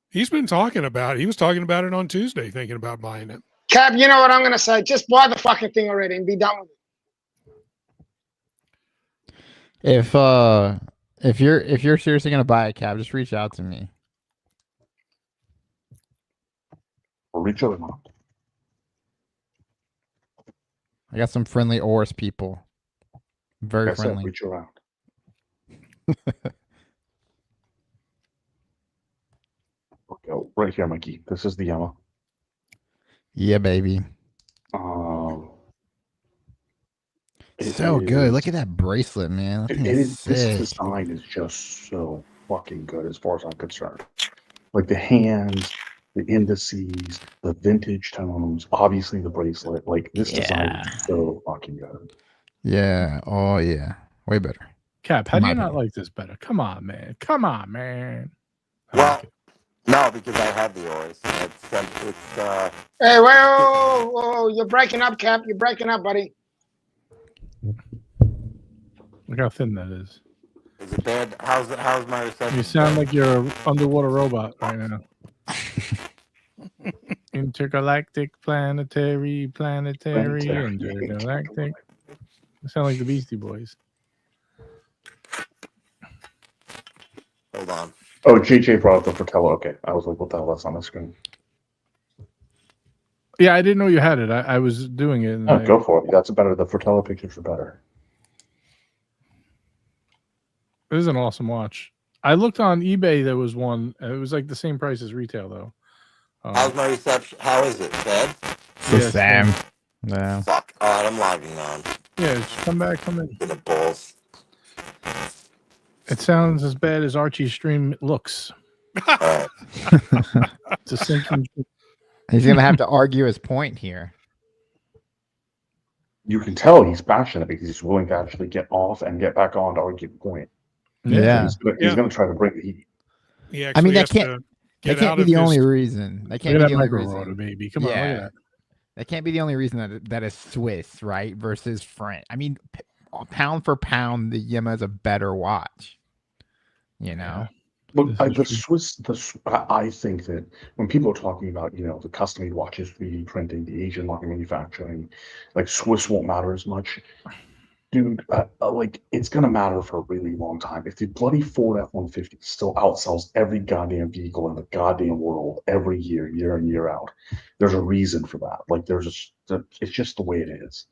He was talking about it on Tuesday, thinking about buying it. Cap, you know what I'm going to say? Just buy the fucking thing already and be done with it. If you're seriously going to buy it, Cap, just reach out to me. Or reach out. I got some friendly Oris people. Very friendly. Reach around. Okay, right here, Mikey. This is the Yama. Yeah, baby. So good. Look at that bracelet, man. This design is just so fucking good as far as I'm concerned. Like the hands, the indices, the vintage tones, obviously the bracelet. Like this design is so fucking good. Yeah. Oh yeah. Way better. Cap, how do you not like this better? Come on, man. Well, no, because I have the Oris. Hey, whoa, you're breaking up, Cap. You're breaking up, buddy. Look how thin that is. Is it bad? How's my reception? You sound like you're an underwater robot right now. Intergalactic, planetary, intergalactic. You sound like the Beastie Boys. Hold on. Oh, JJ brought up the Fratello. Okay, I was like, what the hell? That's on the screen. Yeah, I didn't know you had it. I was doing it. And Go for it. That's better. The Fratello pictures are better. It is an awesome watch. I looked on eBay. There was one. It was like the same price as retail, though. How's my reception? How is it? Bad? The same. Yeah. Fuck. All right, I'm logging on. Yeah, just come in. In the balls. It sounds as bad as Archie's stream looks. Right. It's a sinking. He's gonna have to argue his point here. You can tell he's passionate because he's willing to actually get off and get back on to argue the point. Yeah. He's gonna try to break the heat. Yeah, I mean that can't be the only reason. That can't be the only reason. Baby. Come on, look at that. That can't be the only reason that is Swiss, right? Versus French. I mean, pound for pound, the Yama is a better watch. You know. Look, the Swiss. I think that when people are talking about, the custom-made watches, 3D printing, the Asian market manufacturing, like Swiss won't matter as much. Dude, like it's gonna matter for a really long time. If the bloody Ford F-150 still outsells every goddamn vehicle in the goddamn world every year in, year out, there's a reason for that. Like it's just the way it is.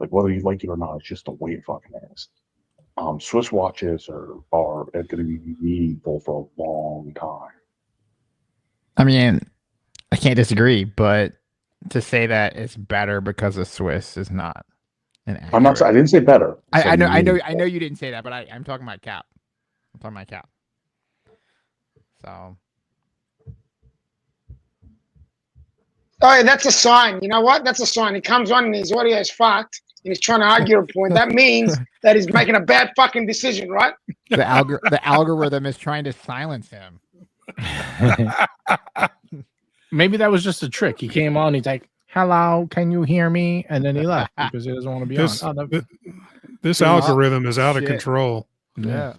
Like whether you like it or not, it's just the way it fucking is. Swiss watches are going to be meaningful for a long time. I mean, I can't disagree, but to say that it's better because of Swiss is not an accurate. I'm not. I didn't say better. I know you didn't say that, but I'm talking about Cap. So. Oh, that's a sign. You know what? That's a sign. He comes on and his audio is fucked. And he's trying to argue a point. That means that he's making a bad fucking decision, right? The algorithm is trying to silence him. Maybe that was just a trick. He came on. He's like, "Hello, can you hear me?" And then he left because he doesn't want to be on. This algorithm is out of control. Yeah.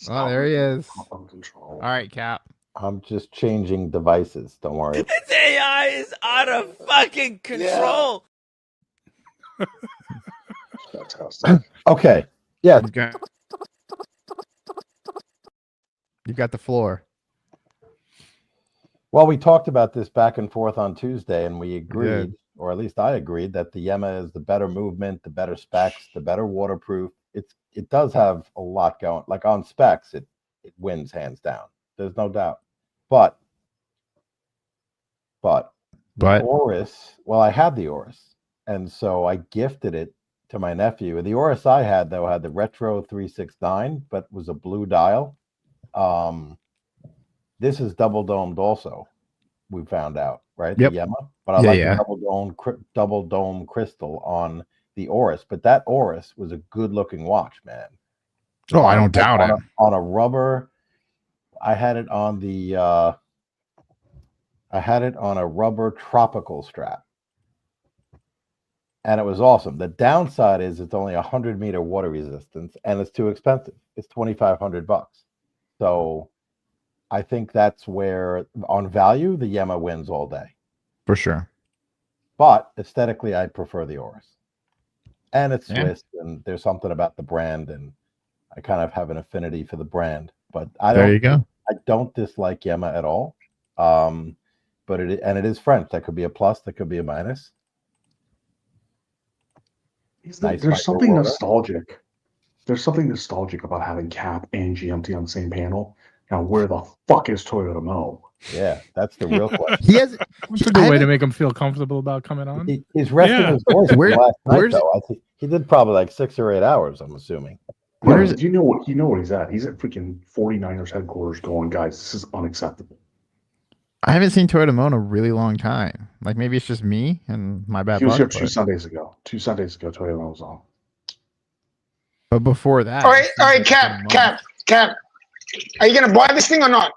Oh, there he is. On control. All right, Cap. I'm just changing devices. Don't worry. This AI is out of fucking control. Fantastic. Okay. Yeah. You've got the floor. Well, we talked about this back and forth on Tuesday, and we agreed, did. or at least I agreed, that the Yema is the better movement, the better specs, the better waterproof. It does have a lot going. Like on specs, it wins hands down. There's no doubt. But the Oris, well, I had the Oris, and so I gifted it to my nephew. The Oris I had, though, had the Retro 369, but was a blue dial. This is double domed also, we found out, right? Yep. The Yema. But I like the double dome crystal on the Oris. But that Oris was a good looking watch, man. Oh, I don't doubt it. On a rubber, I had it on the a rubber tropical strap. And it was awesome. The downside is it's only 100-meter water resistance, and it's too expensive. It's $2,500. So I think that's where, on value, the Yema wins all day. For sure. But aesthetically, I prefer the Oris. And it's Swiss, and there's something about the brand, and I kind of have an affinity for the brand. But there you go. I don't dislike Yema at all. But it is French. That could be a plus. That could be a minus. There's something nostalgic. There's something nostalgic about having Cap and GMT on the same panel. Now, where the fuck is Toyota Mo? Yeah, that's the real question. It's a good way to make him feel comfortable about coming on. He's resting his voice last night, though. I think he did probably like 6 or 8 hours, I'm assuming. You know what he's at? He's at freaking 49ers headquarters going, guys, this is unacceptable. I haven't seen Toyota Mo in a really long time. Like, maybe it's just me and my bad luck. He was here 2 Sundays ago. 2 Sundays ago, Toyota Mo was on. But before that... All right, Cap. Are you going to buy this thing or not?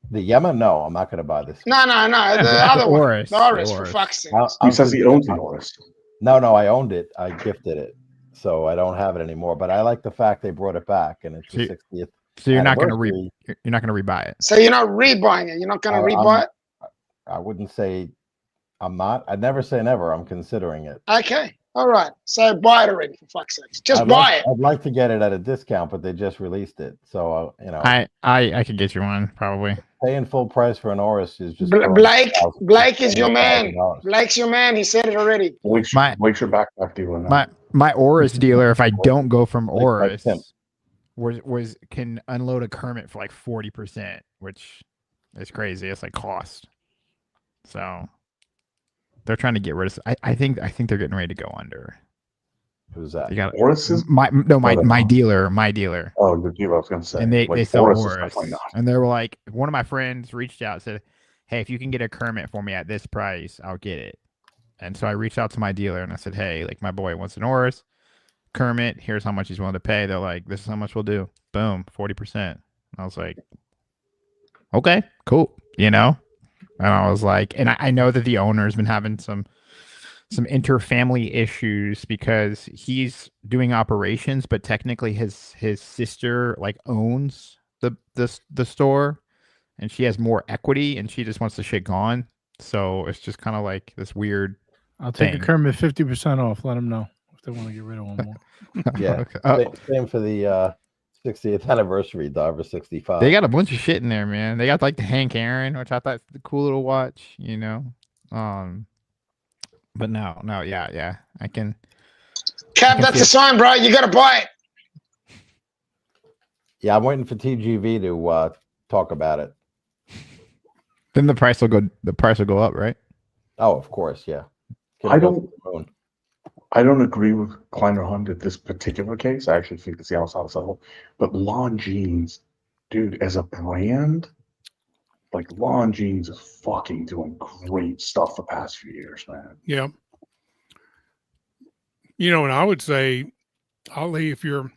The Yema? No, I'm not going to buy this. No. The other one. Oris. The Oris, for fuck's sake. He says he owns the Oris. No, I owned it. I gifted it. So I don't have it anymore. But I like the fact they brought it back, and it's the 60th. So you're not going to rebuy it. So you're not rebuying it. You're not going to rebuy it. I wouldn't say I'm not. I'd never say never. I'm considering it. Okay. All right. So buy it already, for fuck's sake. Just buy it. I'd like to get it at a discount, but they just released it. So I could get you one probably. Paying full price for an Oris is just Blake is your man. Blake's your man. He said it already. Blake's your backpack dealer now. My Oris dealer, if I don't go from Oris, can unload a Kermit for like 40%, which is crazy. It's like cost. So they're trying to get rid of. I think they're getting ready to go under. Who's that? Oris is my dealer. Oh, the dealer. I was gonna say. And they sell Oris. And they were like, one of my friends reached out and said, "Hey, if you can get a Kermit for me at this price, I'll get it." And so I reached out to my dealer and I said, "Hey, like my boy wants an Oris Kermit. Here's how much he's willing to pay." They're like, "This is how much we'll do." Boom, 40%. And I was like, "Okay, cool." And I was like, and I know that the owner's been having some interfamily issues because he's doing operations, but technically his sister like owns the store, and she has more equity, and she just wants the shit gone. So it's just kind of like this weird. I'll take a Kermit 50% off. Let them know if they want to get rid of one more. Yeah. Okay. Same for the 60th anniversary Diver 65. They got a bunch of shit in there, man. They got like the Hank Aaron, which I thought was the cool little watch, But no, yeah. I can. Cap, that's a sign, bro. You gotta buy it. Yeah, I'm waiting for TGV to talk about it. Then the price will go up, right? Oh, of course, yeah. I don't agree with Kleiner Hunt at this particular case. I actually think it's the outside level. But Longines, dude, as a brand, like Longines is fucking doing great stuff the past few years, man. Yeah. And I would say, Ollie, if you're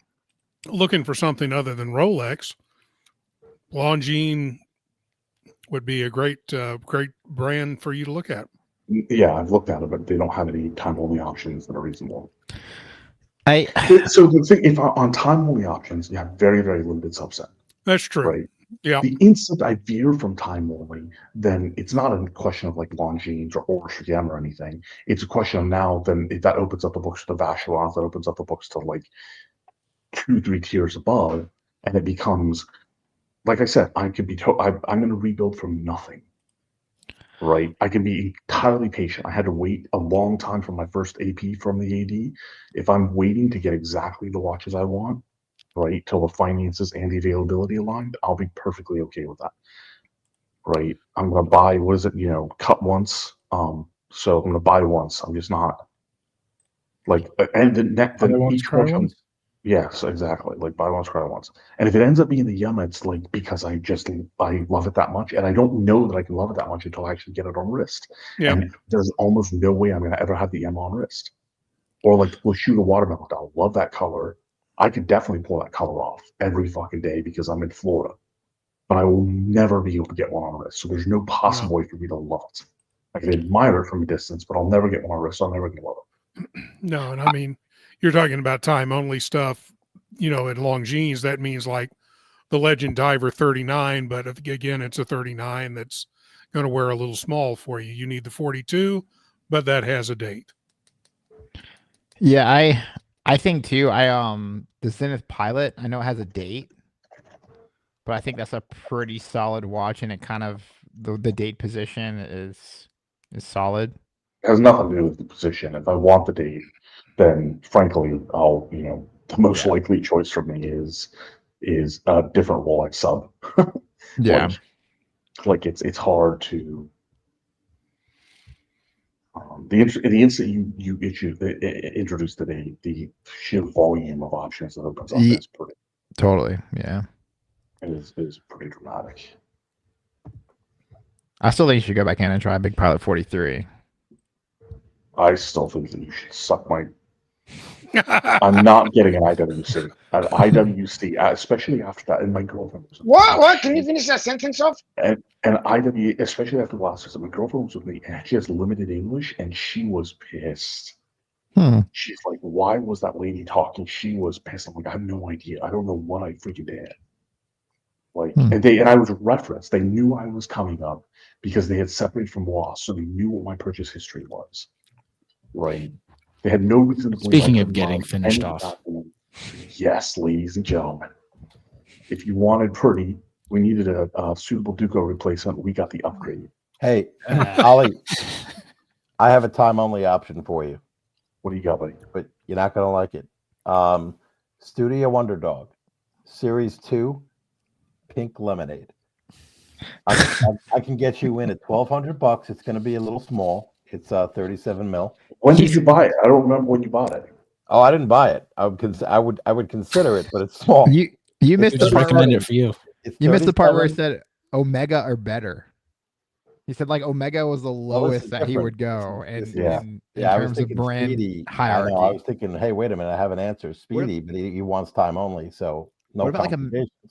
looking for something other than Rolex, Longines would be a great brand for you to look at. Yeah, I've looked at it, but they don't have any time-only options that are reasonable. So the thing, if on time only options, you have very, very limited subset, That's true. right? Yeah. The instant I veer from time only, then it's not a question of like Longines or Orishigem or anything. It's a question of now, then if that opens up the books to Vacherons, that opens up the books to like 2-3 tiers above, and it becomes, like I said, I could be, I'm going to rebuild from nothing. Right, I can be entirely patient. I had to wait a long time for my first AP from the AD. If I'm waiting to get exactly the watches I want, right, till the finances and the availability aligned, I'll be perfectly okay with that. Right, I'm gonna buy. What is it? Cut once. So I'm gonna buy once. I'm just not like, and then each watch. Yes, exactly. Like buy once, cry once. And if it ends up being the Yama, it's like because I love it that much, and I don't know that I can love it that much until I actually get it on wrist. Yeah. And there's almost no way I'm gonna ever have the Yama on wrist. Or like we'll shoot a watermelon. I love that color. I could definitely pull that color off every fucking day because I'm in Florida. But I will never be able to get one on wrist. So there's no possible way for me to love it. I can admire it from a distance, but I'll never get one on wrist. So I'm never gonna love it. No, and I mean, you're talking about time only stuff, at Longines. That means like the Legend Diver 39, but again, it's a 39 that's going to wear a little small for you. You need the 42, but that has a date. Yeah, I think too. The Zenith Pilot, I know it has a date, but I think that's a pretty solid watch, and it kind of the date position is solid. It has nothing to do with the position. If I want the date, then frankly, I'll the most likely choice for me is a different Rolex sub. Yeah, like it's hard to. The instant you introduce the date, the sheer volume of options that opens up is pretty. Totally, yeah. It is pretty dramatic. I still think you should go back in and try Big Pilot 43. I still think that you should suck my. I'm not getting an IWC. An IWC, especially after that, and my girlfriend was. What? Can you finish that sentence off? And IW, especially after the last visit, my girlfriend was with me, and she has limited English, and she was pissed. She's like, "Why was that lady talking?" She was pissed. I'm like, "I have no idea. I don't know what I freaking did." Like, and I was referenced. They knew I was coming up because they had separated from Lost, so they knew what my purchase history was. Right. They had no reason to believe. Speaking of getting finished off. Yes, ladies and gentlemen. If you wanted pretty, we needed a suitable Duco replacement. We got the upgrade. Hey, Ollie, I have a time only option for you. What do you got, buddy? But you're not gonna like it. Studio Underdog, Series 2, Pink Lemonade. I can get you in at $1,200. It's gonna be a little small. It's 37 mil. When did you buy it? I don't remember when you bought it. Oh, I didn't buy it. I would consider it, but it's small. You missed the part. Recommend it for you. You missed the part where he said Omega or better. He said like Omega was the lowest that he would go, and in terms of brand Speedy, hierarchy. I was thinking, hey, wait a minute, I have an answer, Speedy, but he wants time only, so no. What about like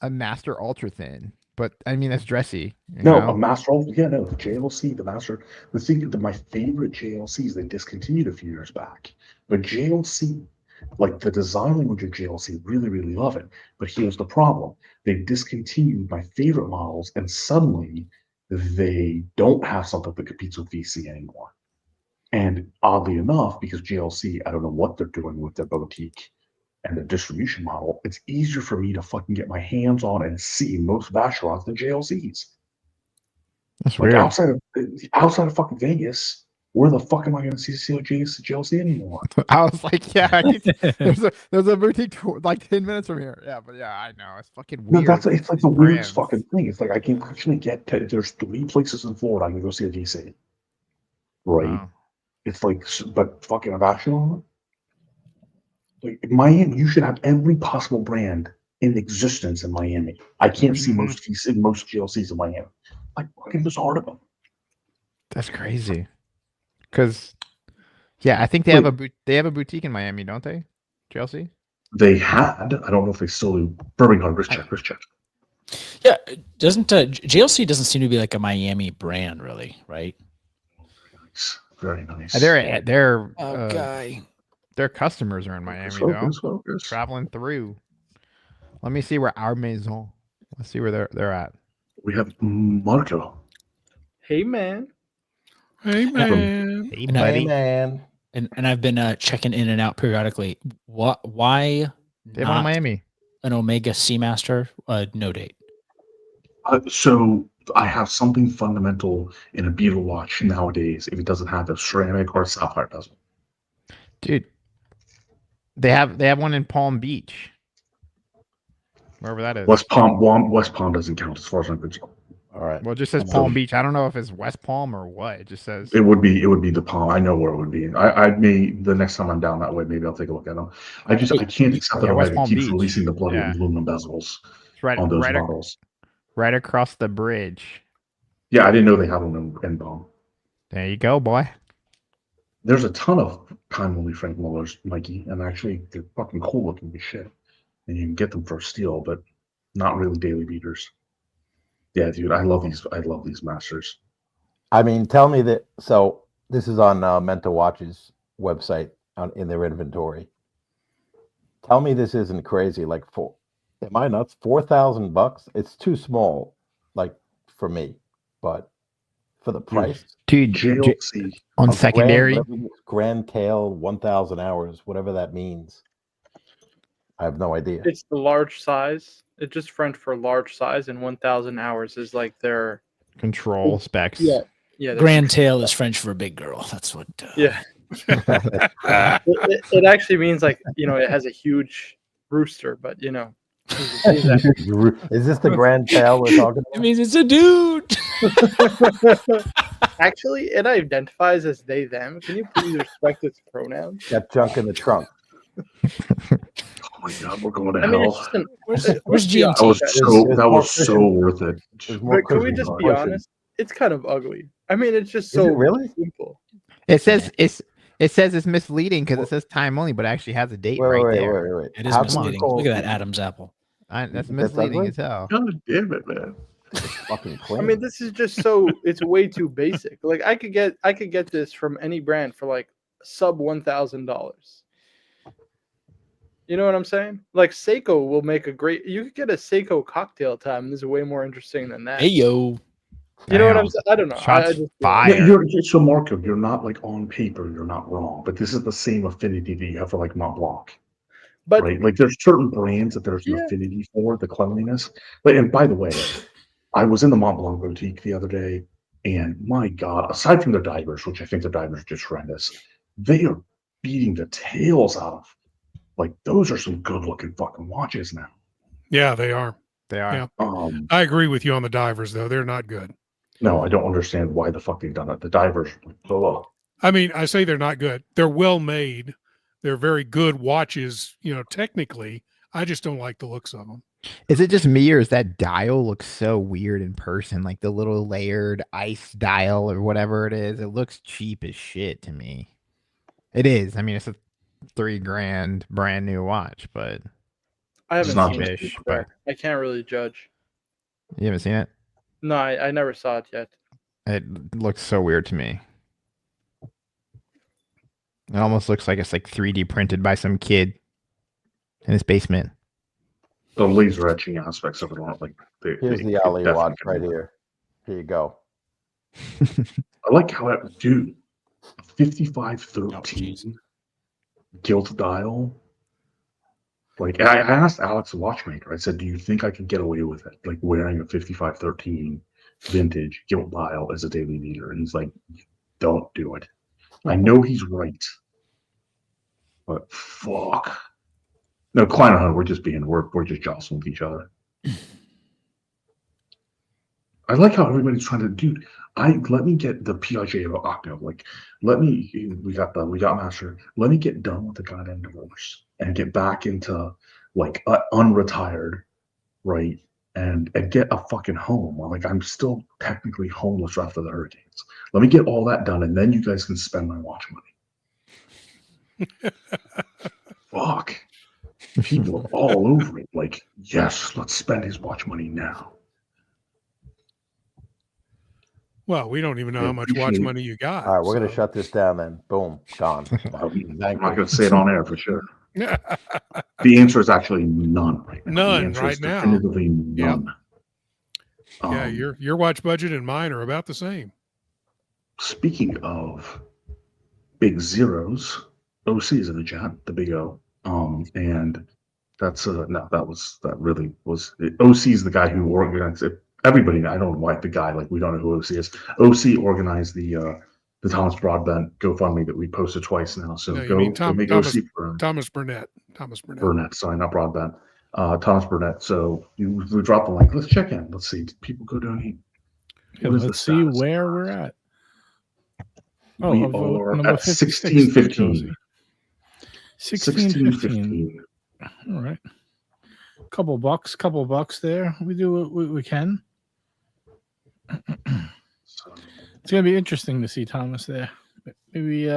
a Master Ultra Thin? But I mean, that's dressy. A Master Ultra. Yeah, no, the JLC, the Master. The thing, my favorite JLCs, they discontinued a few years back, but JLC. Like the design language of JLC, really, really love it. But here's the problem. They discontinued my favorite models, and suddenly they don't have something that competes with VC anymore. And oddly enough, because JLC, I don't know what they're doing with their boutique and the distribution model, it's easier for me to fucking get my hands on and see most Vacherons than JLCs. That's like weird. Outside of fucking Vegas, where the fuck am I going to see JLC anymore? I was like, yeah, there's a boutique like 10 minutes from here. Yeah, but yeah, I know it's fucking weird. No, it's like the weirdest fucking thing. It's like I can actually get to. There's 3 places in Florida I can go see a DC. Right. Wow. It's like, but fucking a Vacheron. Like Miami, you should have every possible brand in existence in Miami. I can't see most GLCs in Miami. Like fucking bizarre to them. That's crazy. Because, yeah, I think they have a boutique in Miami, don't they? JLC. They had. I don't know if they still do. Birmingham. Wrist check. Yeah, doesn't JLC doesn't seem to be like a Miami brand, really, right? Very nice. They're guy. Their customers are in Miami Focus, though. focus. Traveling through. Let me see where our maison. Let's see where they're at. We have Marco. Hey man. Hey man. Hey, And I- Hey, buddy. man. And I've been checking in and out periodically. Why They have one in not Miami. an Omega Seamaster no date? So I have something fundamental in a beetle watch nowadays. If it doesn't have a ceramic or a sapphire, doesn't. Dude. They have one in Palm Beach. Wherever that is. West Palm doesn't count as far as I'm concerned. All right. Well, it just says So- Palm Beach. I don't know if it's West Palm or what. It just says It would be the Palm. I know where it would be. I may the next time I'm down that way, maybe I'll take a look at them. I can't accept that Yeah, West Omega Palm keeps Beach. releasing the bloody Yeah. aluminum bezels it's right, on those right, models. right across the bridge. Yeah, I didn't know they had them in Palm. There you go, boy. There's a ton of time-only Frank Mullers, Mikey, and actually they're fucking cool looking as shit. And you can get them for a steal, but not really daily beaters. Yeah, dude, I love these masters. I mean, tell me that. So this is on Menta Watch's website in their inventory. Tell me this isn't crazy. Like, am I nuts? $4,000? It's too small, like for me, but for the price, Dude, JLC. on a secondary. grand tail, 1,000 hours, whatever that means. I have no idea. It's the large size. It's just French for large size, and 1,000 hours is like their Control specs. yeah. Their Grand tail is French for a big girl. That's what. Yeah. It actually means like it has a huge rooster, but Is this the grand tail we're talking It means it's a dude. actually it identifies as they them. Can you please respect its pronouns? Got junk in the trunk. Oh my god, we're going to I mean, it's hell. just an. Where's GMT? That was so worth it. There's more But can we cushion just on be it. honest? It's kind of ugly. I mean, it's just Is it so really? simple. It says it's misleading because it says time only, but it actually has a date right there. Wait. It is How can you misleading. call- Look at that Adam's apple. That's That's misleading ugly? as hell. God damn it, man. It's fucking clean. I mean, this is just so it's way too basic. Like I could get this from any brand for like sub $1,000. You know what I'm saying? Like Seiko will make a great. You could get a Seiko cocktail time. This is way more interesting than that. Hey yo. You know what Damn. I'm saying? I don't know. Shots I just fired. So Marco, you're not like on paper, you're not wrong, but this is the same affinity that you have for like Mont Blanc, But right? Like there's certain brands that there's an Yeah. affinity for the cleanliness. But and by the way, I was in the Mont Blanc boutique the other day, and my God, aside from their divers, which I think the divers are just horrendous, they are beating the tails out of. Like those are some good looking fucking watches now. Yeah, they are. They are. Yeah. I agree with you on the divers, though. They're not good. No, I don't understand why the fuck they've done it. The divers, ugh. I mean, I say they're not good. They're well made. They're very good watches, technically. I just don't like the looks of them. Is it just me or is that dial looks so weird in person? Like the little layered ice dial or whatever it is. It looks cheap as shit to me. It is. I mean, it's a $3,000 brand new watch, but I haven't not seen it. cheap-ish, to be fair. I can't really judge. you haven't seen it? No, I never saw it yet. It looks so weird to me. It almost looks like it's like 3D printed by some kid in his basement. The laser etching aspects of it aren't like Here's the Ali watch right here. Here you go. I like how that dude 5513 gilt dial. Like I asked Alex the watchmaker, I said, do you think I could get away with it? Like wearing a 5513 vintage gilt dial as a daily beater? And he's like, don't do it. I know he's right. But fuck. No, Kleiner Hunt, we're just jostling with each other. I like how everybody's trying to do. Let me get the Piaget of Octo. Like, we got Master. Let me get done with the goddamn divorce and get back into like unretired, right? And get a fucking home. Like, I'm still technically homeless after the hurricanes. Let me get all that done, and then you guys can spend my watch money. Fuck. People are all over it. Like, yes, let's spend his watch money now. Well, we don't even know I how much watch appreciate- money you got. All right, we're going to so. shut this down then. Boom, gone. I'm Thank not you. going to say it on air for sure. The answer is actually none right now. None the answer right is now. definitively none. Yeah, your watch budget and mine are about the same. Speaking of big zeros, OC is in the chat, the big O. And that's no, that really was OC is the guy who organized it. Everybody, I don't know why the guy, like we don't know who OC is. OC organized the Thomas Broadbent GoFundMe that we posted twice now. So No, you go, mean go make Thomas OC for Thomas Burnett. Thomas Burnett. Burnett, sorry, not Broadbent. Thomas Burnett. So we dropped the link. Let's check in. Let's see. People go donate. Yeah, What is let's the see status? where we're at. We vote are number at 56, 1615. 1615. All right. Couple bucks there. We do what we can. It's gonna be interesting to see Thomas there. Maybe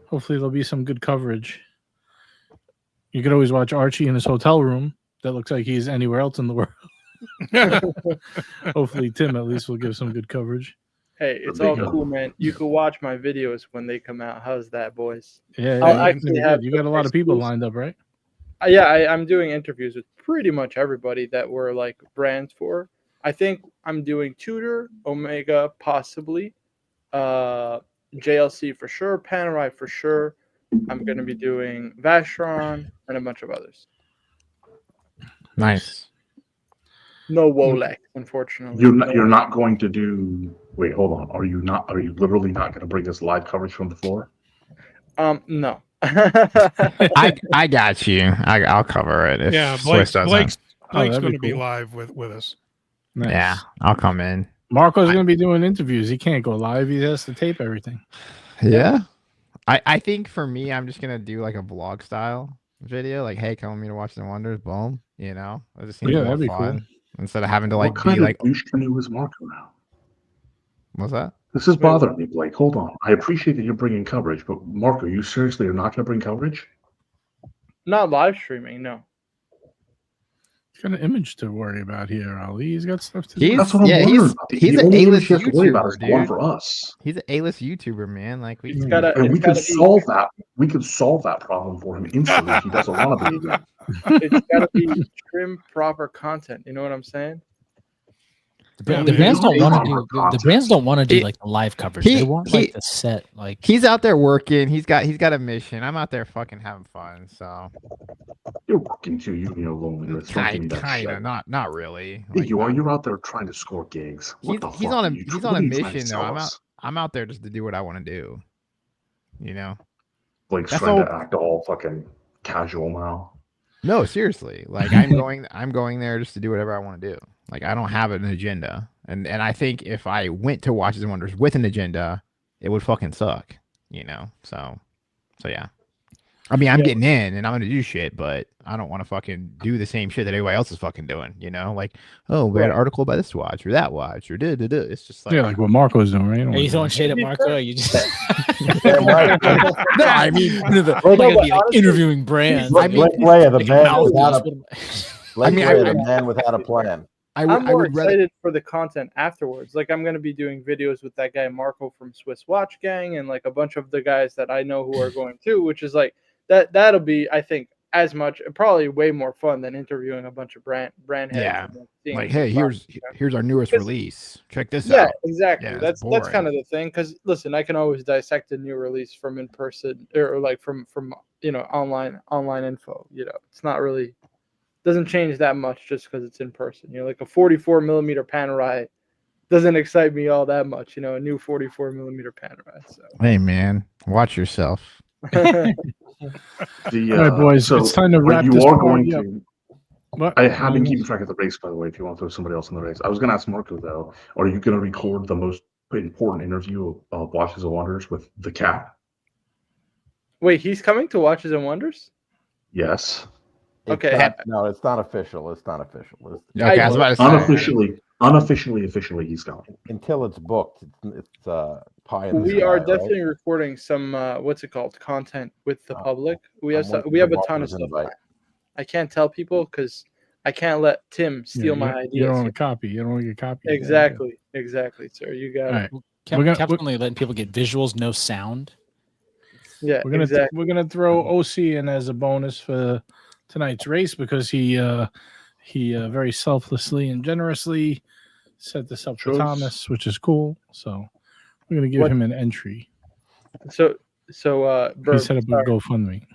hopefully there'll be some good coverage. You could always watch Archie in his hotel room. That looks like he's anywhere else in the world. Hopefully Tim at least will give some good coverage. Hey, it's all cool, man. You can watch my videos when they come out. How's that, boys? Yeah, you got a lot of people lined up, right? I'm doing interviews with pretty much everybody that we're like brands for. I think I'm doing Tudor, Omega, possibly, JLC for sure, Panerai for sure. I'm going to be doing Vacheron and a bunch of others. Nice. No Rolex, unfortunately. You're not going to do. Wait, hold on. Are you literally not going to bring us live coverage from the floor? No. I got you. I'll cover it. If Yeah, Swiss doesn't. Blake's that'd going be to be cool. live with us. Nice. Yeah, I'll come in. Marco's going to be doing interviews. He can't go live. He has to tape everything. Yeah. I think for me, I'm just gonna do like a vlog style video, like, hey, come with me to Watch the Wonders, boom. You know, it just seems more that'd be fun cool. instead of having to like What kind be of like, douche canoe is Marco now? what's that? This is bothering me, Blake. Hold on. I appreciate that you're bringing coverage, but Marco, you seriously are not going to bring coverage? Not live streaming, no. He's got an image to worry about here, Ali. He's got stuff to do. He's That's what I'm wondering about. he's The an only A-list image you have to worry about YouTuber, is the one dude. for us. He's an A-list YouTuber, man. Like we It's gotta, And we it's can gotta solve that. We can solve that problem for him instantly if he doesn't want to be again. it's gotta be trim proper content. You know what I'm saying? The brands don't want to do the brands don't want to do like the live coverage. They want like the set. Like he's out there working. He's got a mission. I'm out there fucking having fun. So You're working too. You know, lonely. kind of not really. Yeah, Like, you are. You're out there trying to score gigs. What the he's fuck on are a you he's on a trying to mission though. sell us? I'm out there just to do what I want to do. You know. Blake's That's trying all- to act all fucking casual now. No, seriously. Like I'm going there just to do whatever I want to do. Like I don't have an agenda. And I think if I went to Watches and Wonders with an agenda, it would fucking suck, you know. So yeah. I mean, I'm getting in and I'm gonna do shit, but I don't want to fucking do the same shit that everybody else is fucking doing, you know? Like, oh, we got an article about this watch or that watch or da. It's just like, Yeah, like what Marco's doing, right? are you throwing shade at Marco? Or you just Damn right. no, I mean, we're gonna be like interviewing brands. Blake Ray, the man without a I mean, the man without a plan. I'm more excited for the content afterwards. Like I'm going to be doing videos with that guy Marco from Swiss Watch Gang and like a bunch of the guys that I know who are going too, which is like that'll be, I think, as much, probably way more fun than interviewing a bunch of brand heads. Yeah. And like, hey, here's our newest release. Check this out. Yeah, exactly. Yeah, that's boring. kind of the thing. Because listen, I can always dissect a new release from in person or like from online info. You know, it's not really doesn't change that much just because it's in person. You know, like a 44 millimeter Panerai doesn't excite me all that much. You know, a new 44 millimeter Panerai. So Hey man, watch yourself. All right, boys, it's time to wrap you this are party going up. to. What? I have been keeping track of the race, by the way. If you want to throw somebody else in the race, I was going to ask Marco though. Are you going to record the most important interview of Watches and Wonders with the cat? Wait, he's coming to Watches and Wonders? Yes. Okay. No, it's not official. It's not official. Okay, I was about to say. Unofficially, he's coming. Until it's booked, it's pie in the We sky, are right? definitely recording some what's it called, content with the public. We have I'm we have a waiting for ton of Marco's stuff. invite. I can't tell people because I can't let Tim steal my ideas. You don't want to copy. You don't want to get copied. Exactly, sir. You got it. Right. Cap's only letting people get visuals, no sound. Yeah, we're gonna throw OC in as a bonus for tonight's race because he very selflessly and generously set this up for Thomas, which is cool. So we're gonna give him an entry. So he Burb, set up a GoFundMe.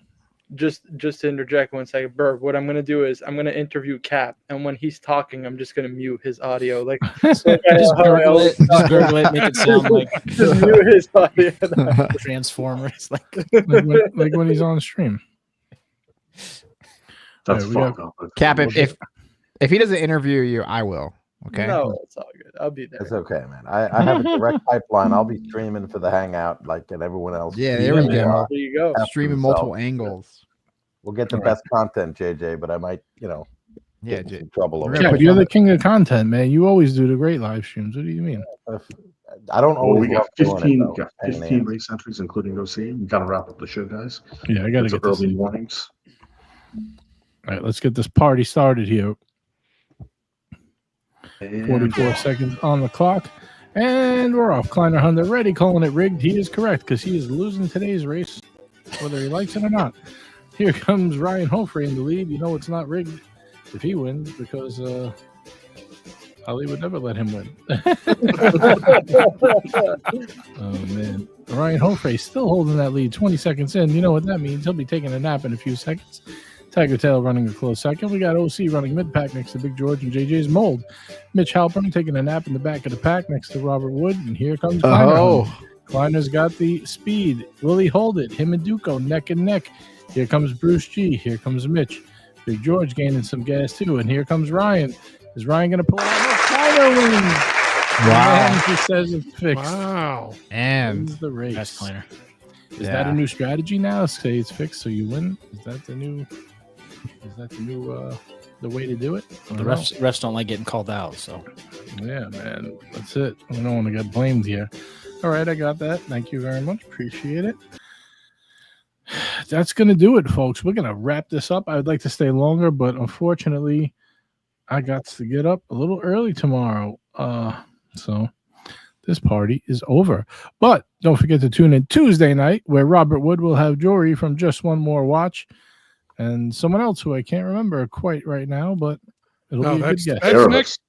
Just to interject 1 second, Burb, what I'm gonna do is I'm gonna interview Cap, and when he's talking, I'm just gonna mute his audio. Like just gurgle it, make it sound like just mute his audio. Transformers, like when he's on stream. That's right, Cap. If he doesn't interview you, I will. Okay. No, it's all good. I'll be there. It's okay, man. I have a direct pipeline. I'll be streaming for the Hangout like and everyone else. Yeah, there we go. There you go. Streaming multiple angles. We'll get the best content, JJ, but I might, get in trouble over Yeah, you're the king of content, man. You always do the great live streams. What do you mean? I don't always. We got 15 race entries, including OC. We got to wrap up the show, guys. Yeah, I got to get early this. mornings. All right, let's get this party started here. 44 seconds on the clock, and we're off. Kleiner Hunter ready, calling it rigged. He is correct because he is losing today's race, whether he likes it or not. Here comes Ryan Hofrey in the lead. You know it's not rigged if he wins because Ali would never let him win. Oh, man. Ryan Hofrey still holding that lead 20 seconds in. You know what that means. He'll be taking a nap in a few seconds. Tiger Tail running a close second. We got OC running mid-pack next to Big George and JJ's Mold. Mitch Halpern taking a nap in the back of the pack next to Robert Wood. And here comes Kleiner. Kleiner's got the speed. Will he hold it? Him and Duco neck and neck. Here comes Bruce G. Here comes Mitch. Big George gaining some gas too. And here comes Ryan. Is Ryan going to pull it out? No, Kleiner wins. Wow. And he says it's fixed. Wow. And wins the race. That's Kleiner. Is that a new strategy now? Say it's fixed so you win? Is that the new the way to do it? The refs don't like getting called out, so yeah, man. That's it. I don't want to get blamed here. All right, I got that. Thank you very much. Appreciate it. That's gonna do it, folks. We're gonna wrap this up. I would like to stay longer, but unfortunately, I got to get up a little early tomorrow. So this party is over. But don't forget to tune in Tuesday night, where Robert Wood will have Jory from Just One More Watch. And someone else who I can't remember quite right now, but it'll be a good guess.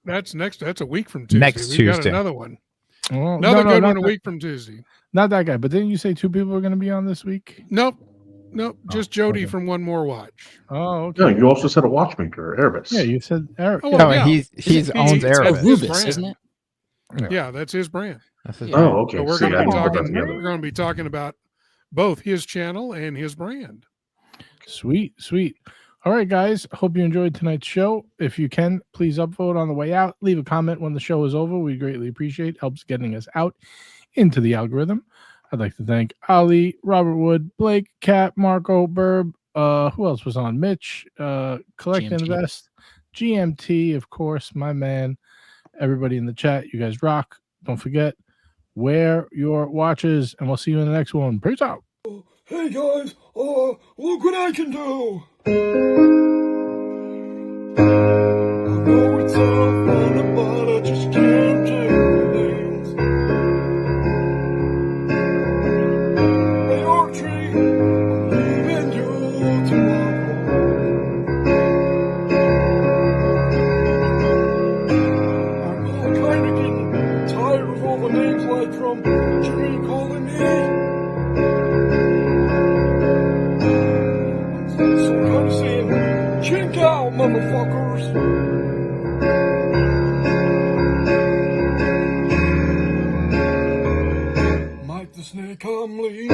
That's next. That's a week from Tuesday. Next We've Tuesday. Got another one. Well, Another good one a that, week from Tuesday. Not that guy. But didn't you say 2 people are going to be on this week? Nope. Just Jody from One More Watch. Oh, okay. No, you also said a watchmaker, Erebus. Yeah, you said Eric. Oh, yeah. He owns Erebus. Rubis, isn't it? Yeah, that's his brand. That's his brand. Oh, okay. So we're going to be talking about both his channel and his brand. Sweet. All right, guys. Hope you enjoyed tonight's show. If you can, please upvote on the way out. Leave a comment when the show is over. We greatly appreciate it. Helps getting us out into the algorithm. I'd like to thank Ali, Robert Wood, Blake, Kat, Marco, Burb. Who else was on? Mitch, Collect GMT. Invest, GMT, of course, my man. Everybody in the chat, you guys rock. Don't forget, wear your watches, and we'll see you in the next one. Peace out. Hey guys, look what I can do! I know it's all fun, but I just can't do things. Hey Archie, I'm leaving you tomorrow. I'm kinda getting tired of all the names like from Jimmy calling me. So I'm kind of saying, chink out, motherfuckers. Mike the Snake, I'm leaving.